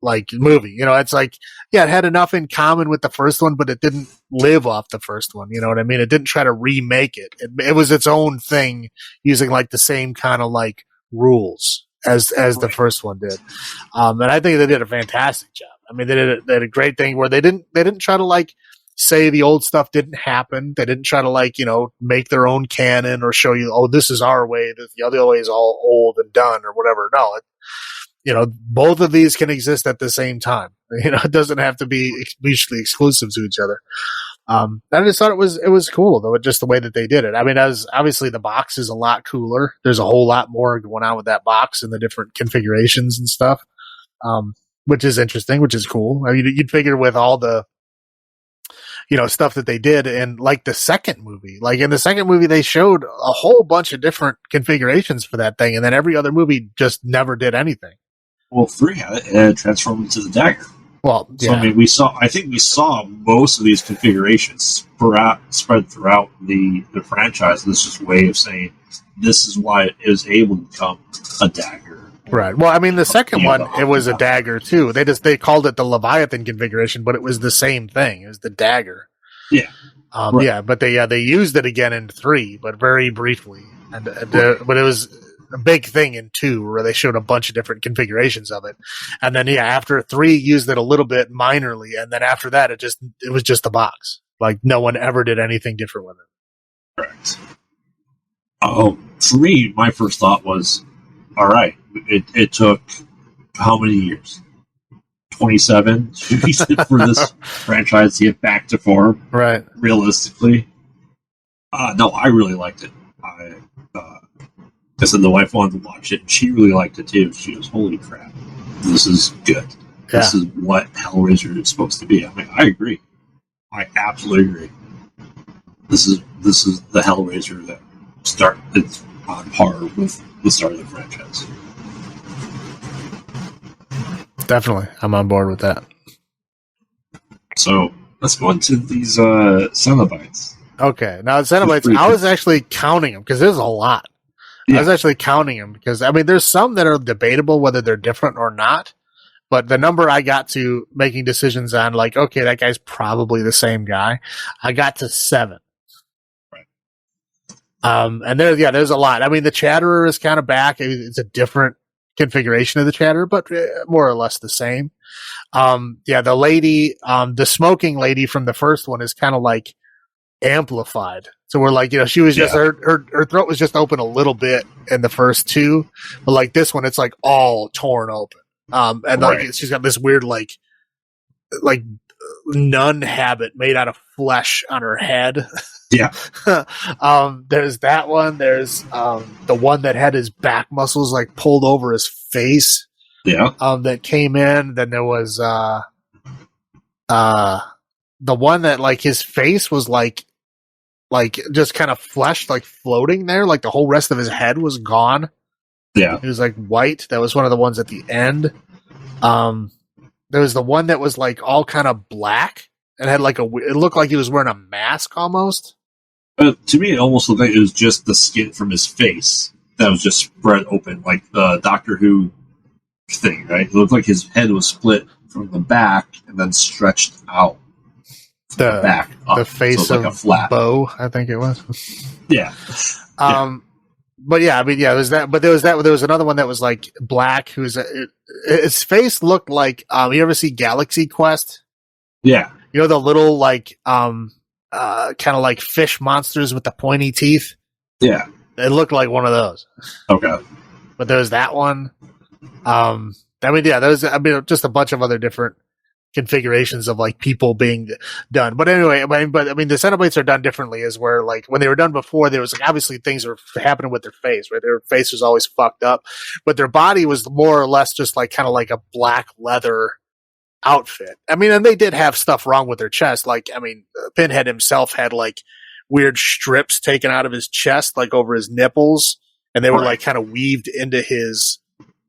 like, movie. It's like, yeah, it had enough in common with the first one, but it didn't live off the first one. You know what I mean? It didn't try to remake it. It was its own thing, using like the same kind of like rules as the first one did. And I think they did a fantastic job. I mean, they did a great thing where they didn't try to like say the old stuff didn't happen. They didn't try to like, make their own canon or show you, oh, this is our way. The other way is all old and done or whatever. No, both of these can exist at the same time. It doesn't have to be mutually exclusive to each other. I just thought it was cool though, just the way that they did it. I mean, as obviously the box is a lot cooler. There's a whole lot more going on with that box and the different configurations and stuff, which is interesting, which is cool. I mean, you'd figure with all the stuff that they did in like the second movie. Like in the second movie, they showed a whole bunch of different configurations for that thing, and then every other movie just never did anything. Well, 3 had it transformed into the dagger. Well, yeah. So I mean, I think we saw most of these configurations spread throughout the franchise. This is a way of saying this is why it is able to become a dagger. Right. Well, I mean, the second one, it was a dagger too. They called it the Leviathan configuration, but it was the same thing. It was the dagger. Yeah. Right. Yeah, but they used it again in 3, but very briefly, but it was a big thing in 2 where they showed a bunch of different configurations of it, and then after 3 used it a little bit minorly, and then after that it was just the box. Like no one ever did anything different with it. Correct. Oh, for me, my first thought was, all right, it took how many years? 27 for this franchise to get back to form. Right. Realistically, no, I really liked it. I said the wife wanted to watch it, and she really liked it too. She goes, "Holy crap, this is good. Yeah. This is what Hellraiser is supposed to be." I mean, I agree. I absolutely agree. This is the Hellraiser that it's on par with the start of the franchise. Definitely, I'm on board with that. So let's go into these Cenobites. Okay, now Cenobites, I was actually counting them because there's a lot. Yeah. I was actually counting them because, I mean, there's some that are debatable whether they're different or not. But the number I got to making decisions on, like, okay, that guy's probably the same guy, I got to 7. Right. And there's a lot. I mean, the Chatterer is kind of back. It's a different configuration of the Chatterer, but more or less the same. The lady, the smoking lady from the first one is kind of like amplified. So we're like, she was just her throat was just open a little bit in the first 2, but like this one, it's like all torn open. And like she's got this weird like nun habit made out of flesh on her head. Yeah. There's that one. There's the one that had his back muscles like pulled over his face. Yeah. That came in. Then there was the one that like his face was like just kind of flesh like floating there, like the whole rest of his head was gone. Yeah. It was like white. That was one of the ones at the end. There was the one that was like all kind of black and had like it looked like he was wearing a mask almost. To me, it almost looked like it was just the skin from his face that was just spread open, like the Doctor Who thing, right? It looked like his head was split from the back and then stretched out. The back, the face so of like a flap. Bo, I think it was. Yeah. But yeah, I mean, yeah, there's that. But there was another one that was like black. His face looked like. You ever see Galaxy Quest? Yeah. The little like kind of like fish monsters with the pointy teeth. Yeah. It looked like one of those. Okay. But there was that one. I mean, yeah, there was. I mean, just a bunch of other different configurations of like people being done. But anyway, but I mean, the Cenobites are done differently. Is where like when they were done before, there was like obviously things were happening with their face, right? Their face was always fucked up, but their body was more or less just like kind of like a black leather outfit. I mean, and they did have stuff wrong with their chest. Like, I mean, Pinhead himself had like weird strips taken out of his chest, like over his nipples, and they were like kind of weaved into his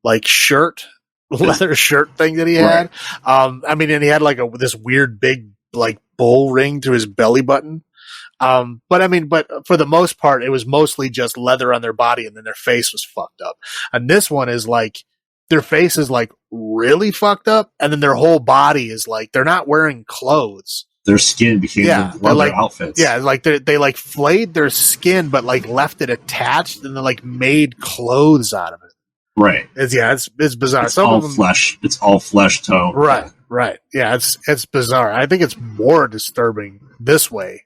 like shirt. Leather shirt thing that he had. I mean, and he had like this weird big like bull ring to his belly button. But I mean, but for the most part, it was mostly just leather on their body, and then their face was fucked up. And this one is like their face is like really fucked up, and then their whole body is like they're not wearing clothes. Their skin became leather like, outfits. Yeah, like they like flayed their skin, but like left it attached, and then like made clothes out of it. Right. It's bizarre. It's all flesh. It's all flesh tone. Right. Yeah, it's bizarre. I think it's more disturbing this way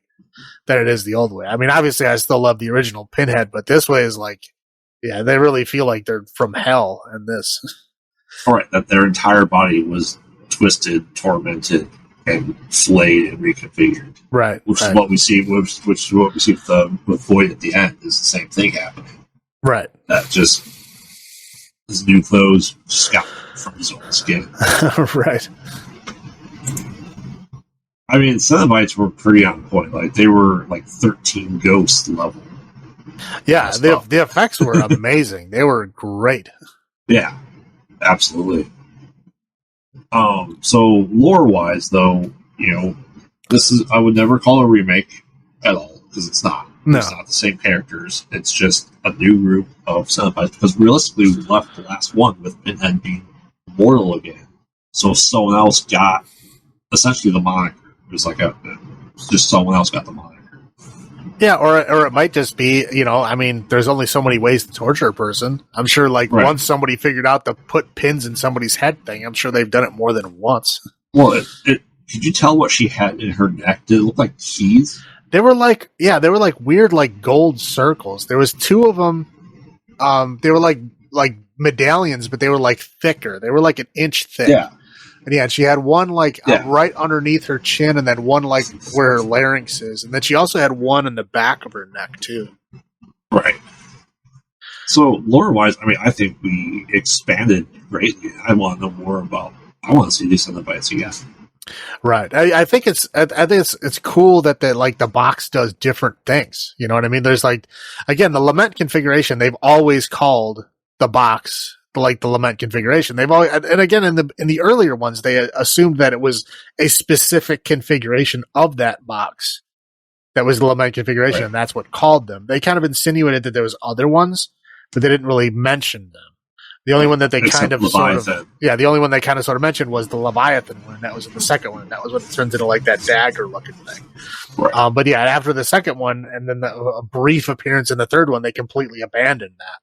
than it is the old way. I mean, obviously, I still love the original Pinhead, but this way is like, yeah, they really feel like they're from hell in this. All right, that their entire body was twisted, tormented, and flayed and reconfigured. Right. Which is what we see. Which is what we see with Void at the end. Is the same thing happening. Right. That just his new clothes scalped from his old skin. Right. I mean, Cenobites were pretty on point. Like they were like 13 Ghost level. Yeah, the effects were amazing. They were great. Yeah, absolutely. So lore wise, though, this is I would never call it a remake at all because it's not. No. It's not the same characters. It's just a new group of Cenobites. Because realistically, we left the last one with Pinhead being immortal again. So someone else got essentially the moniker. It was like just someone else got the moniker. Yeah, or it might just be, there's only so many ways to torture a person. I'm sure, once somebody figured out the put pins in somebody's head thing, I'm sure they've done it more than once. Well, could you tell what she had in her neck? Did it look like keys? They were weird, gold circles. There was two of them. They were like medallions, but they were thicker. They were an inch thick. Yeah. And yeah, she had one right underneath her chin, and then one where her larynx is, and then she also had one in the back of her neck too. Right. So lore-wise, I think we expanded greatly. I want to know more about. I want to see these Cenobites again. Right. I think it's cool that the box does different things. You know what I mean? There's again, the Lament configuration. They've always called the box the Lament configuration. They've always, and again, in the earlier ones, they assumed that it was a specific configuration of that box that was the Lament configuration, right. And that's what called them. They kind of insinuated that there was other ones, but they didn't really mention them. The only one that they the only one they kind of sort of mentioned was the Leviathan one. That was in the second one. That was what turns into that dagger looking thing. Right. But yeah, after the second one, and then a brief appearance in the third one, they completely abandoned that.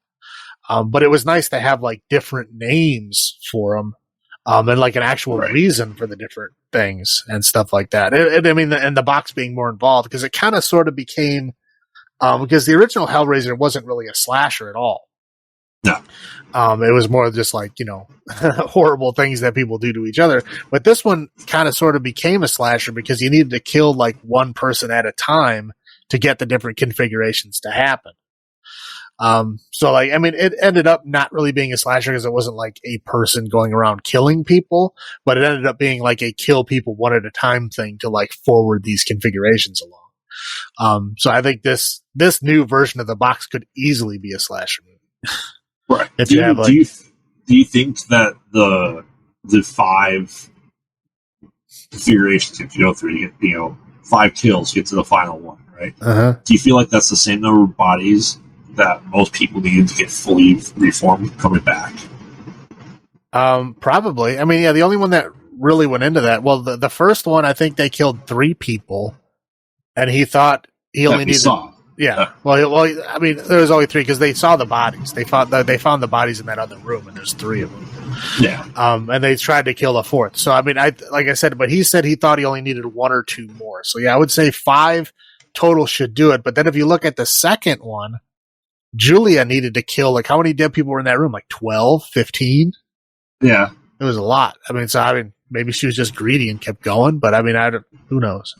But it was nice to have different names for them, and an actual reason for the different things and stuff like that. And the box being more involved because it kind of sort of became, because the original Hellraiser wasn't really a slasher at all. No. It was more just horrible things that people do to each other. But this one kind of sort of became a slasher because you needed to kill one person at a time to get the different configurations to happen. It ended up not really being a slasher because it wasn't a person going around killing people, but it ended up being a kill people one at a time thing to forward these configurations along. So I think this new version of the box could easily be a slasher movie. Right. Do you think that the 5 configurations, if you go through, you get 5 kills, get to the final one, right? Uh-huh. Do you feel like that's the same number of bodies that most people needed to get fully reformed coming back? Probably. The only one that really went into that, well, the first one, I think they killed 3 people, and he thought he only needed. Yeah. Well, there was only 3 because they saw the bodies. They found the bodies in that other room, and there's 3 of them. Yeah. And they tried to kill the 4th. So like I said, but he said he thought he only needed 1 or 2 more. So yeah, I would say 5 total should do it. But then if you look at the second one, Julia needed to kill how many dead people were in that room? 12, 15? Yeah. It was a lot. Maybe she was just greedy and kept going, but who knows?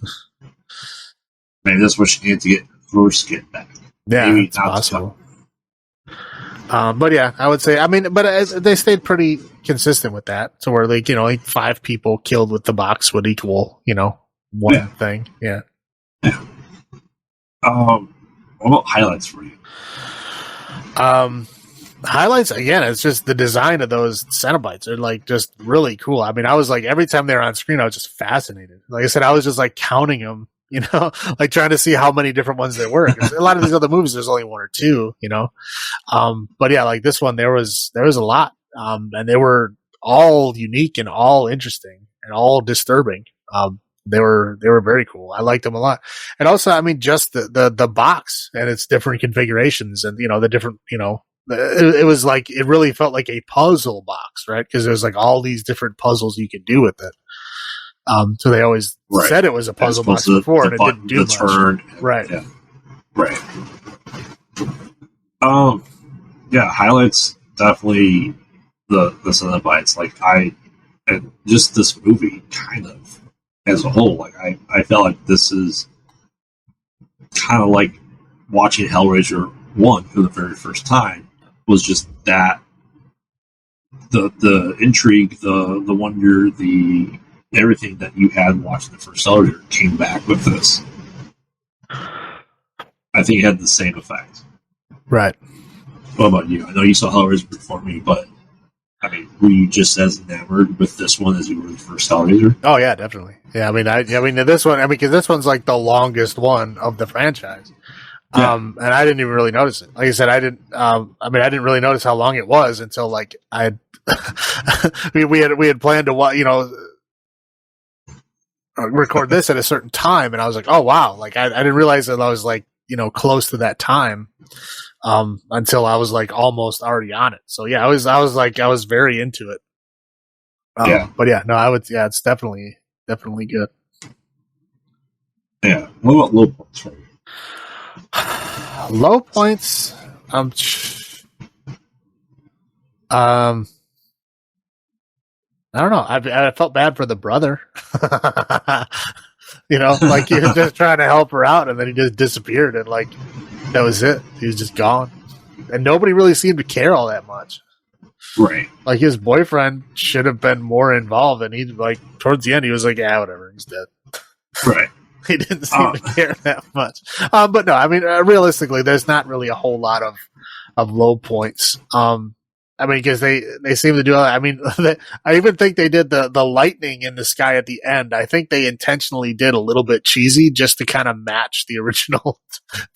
Maybe that's what she needed to get her skin back. Yeah, maybe it's possible. But yeah, I would say, they stayed pretty consistent with that. So where 5 people killed with the box would equal, one thing. Yeah. Yeah. What about highlights for you? Highlights again, it's just the design of those Cenobites are just really cool. I was every time they were on screen, I was just fascinated. Like I said, I was just counting them, trying to see how many different ones there were. A lot of these other movies, there's only 1 or 2, but yeah, this one, there was a lot. And they were all unique and all interesting and all disturbing. They were very cool. I liked them a lot. And also, just the box and its different configurations and, the different, it was it really felt like a puzzle box, right? Because there's all these different puzzles you could do with it. So they always said it was a puzzle box before and it didn't do much. Turn. Right. Yeah. Right. Yeah, highlights definitely the Cenobites. Like and just this movie kind of as a whole, like I felt like this is kind of like watching Hellraiser 1 for the very first time. Was just that the intrigue, the wonder, the everything that you had watching the first Hellraiser came back with this. I think it had the same effect. Right. What about you? I know you saw Hellraiser before me, but I mean, were you just as enamored with this one as you were the first Hellraiser? Oh yeah, definitely. Yeah, I mean this one. I mean, because this one's like the longest one of the franchise. Yeah. And I didn't even really notice it. Like I said, I didn't really notice how long it was until like we had planned to record this at a certain time, and I was like, oh wow, like I didn't realize that I was like close to that time until I was like almost already on it. So yeah, I was very into it. But yeah, no, I would. Yeah, it's definitely good. Yeah. What about low points for you? Low points. I don't know. I felt bad for the brother. Like he was just trying to help her out, and then he just disappeared, and like that was it. He was just gone, and nobody really seemed to care all that much. Right. Like his boyfriend should have been more involved, and he like towards the end he was like, "Yeah, whatever, he's dead." Right. He didn't seem to care that much. But no, I mean, realistically, there's not really a whole lot of low points. I mean, because they seem to do. I mean, I even think they did the lightning in the sky at the end. I think they intentionally did a little bit cheesy just to kind of match the original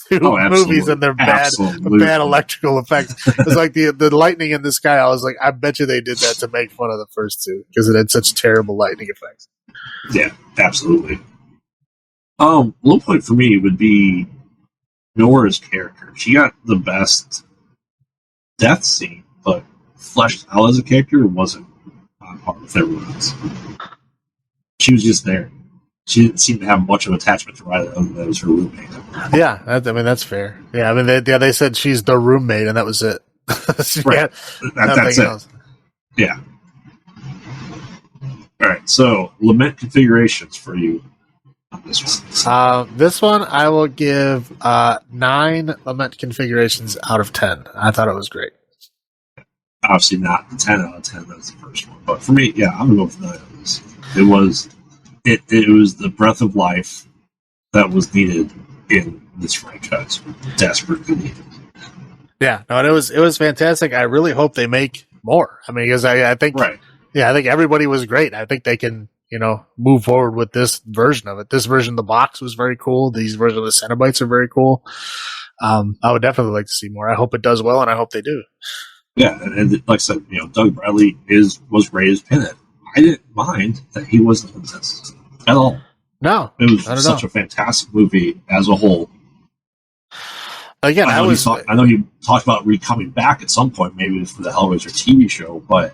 two movies and their bad electrical effects. It's like the lightning in the sky. I was like, I bet you they did that to make fun of the first two because it had such terrible lightning effects. Yeah, absolutely. Low point for me would be Nora's character. She got the best death scene, but fleshed out as a character wasn't on par with everyone else. She was just there. She didn't seem to have much of an attachment to Riley other than it was her roommate. Yeah, that's fair. Yeah, I mean, they said she's the roommate, and that was it. Right. That's it. Else. Yeah. All right, so lament configurations for you. This one I will give 9 lament configurations out of 10. I thought it was great. Obviously not the 10 out of 10. That's the first one, but for me, yeah, I'm gonna go with 9 on this. It was the breath of life that was needed in this franchise, desperately needed. Yeah, no, and it was fantastic. I really hope they make more. I mean, because I think, right. Yeah, I think everybody was great. I think they can. Move forward with this version of it. This version of the box was very cool. These versions of the Cenobites are very cool. I would definitely like to see more. I hope it does well, and I hope they do. Yeah, and like I said, Doug Bradley was raised Pinhead. I didn't mind that he wasn't in this at all. No, it was such a fantastic movie as a whole. Again, I know you talked about coming back at some point, maybe for the Hellraiser TV show, but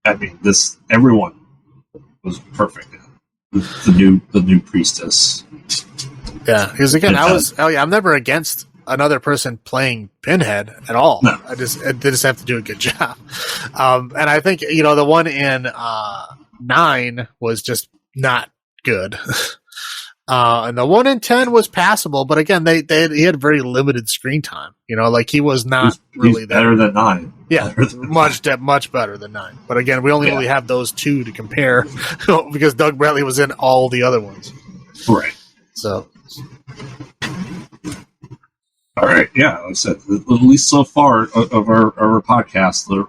I mean, everyone was perfect. The new priestess. Yeah, because again, I'm never against another person playing Pinhead at all. No. They just have to do a good job. And I think the one in 9 was just not good. And the one in 10 was passable, but again, he had very limited screen time. Like he was not really better than 9. Yeah, much better than 9. But again, we only really have those two to compare because Doug Bradley was in all the other ones. Right. So. All right. Yeah, like I said, at least so far of our podcast, the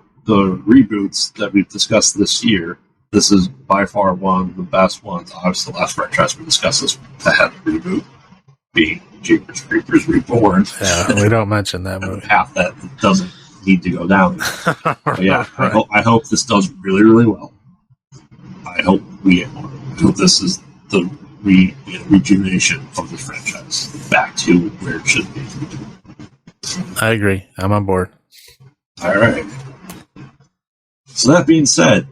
reboots that we've discussed this year, this is by far one of the best ones. Obviously, the last franchise we discussed this that had the reboot being Jeepers Creepers Reborn. Yeah, we don't mention that movie. A path that doesn't need to go down. But yeah, right. I hope this does really, really well. I hope we get more. I hope this is the rejuvenation of the franchise back to where it should be. I agree. I'm on board. All right. So that being said,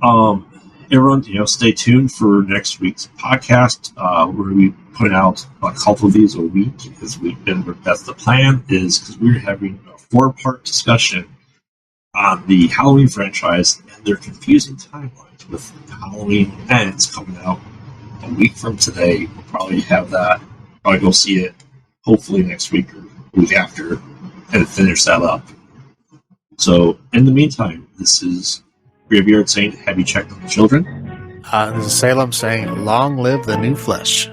everyone, stay tuned for next week's podcast. We're going to be putting out a couple of these a week this week, and that's the plan. Is because we're having a 4-part discussion on the Halloween franchise and their confusing timelines with Halloween Ends coming out a week from today. We'll probably have that. Probably go see it hopefully next week or the week after and finish that up. So, in the meantime, this is Graveyard saying, have you checked on the children? This is Salem saying, long live the new flesh.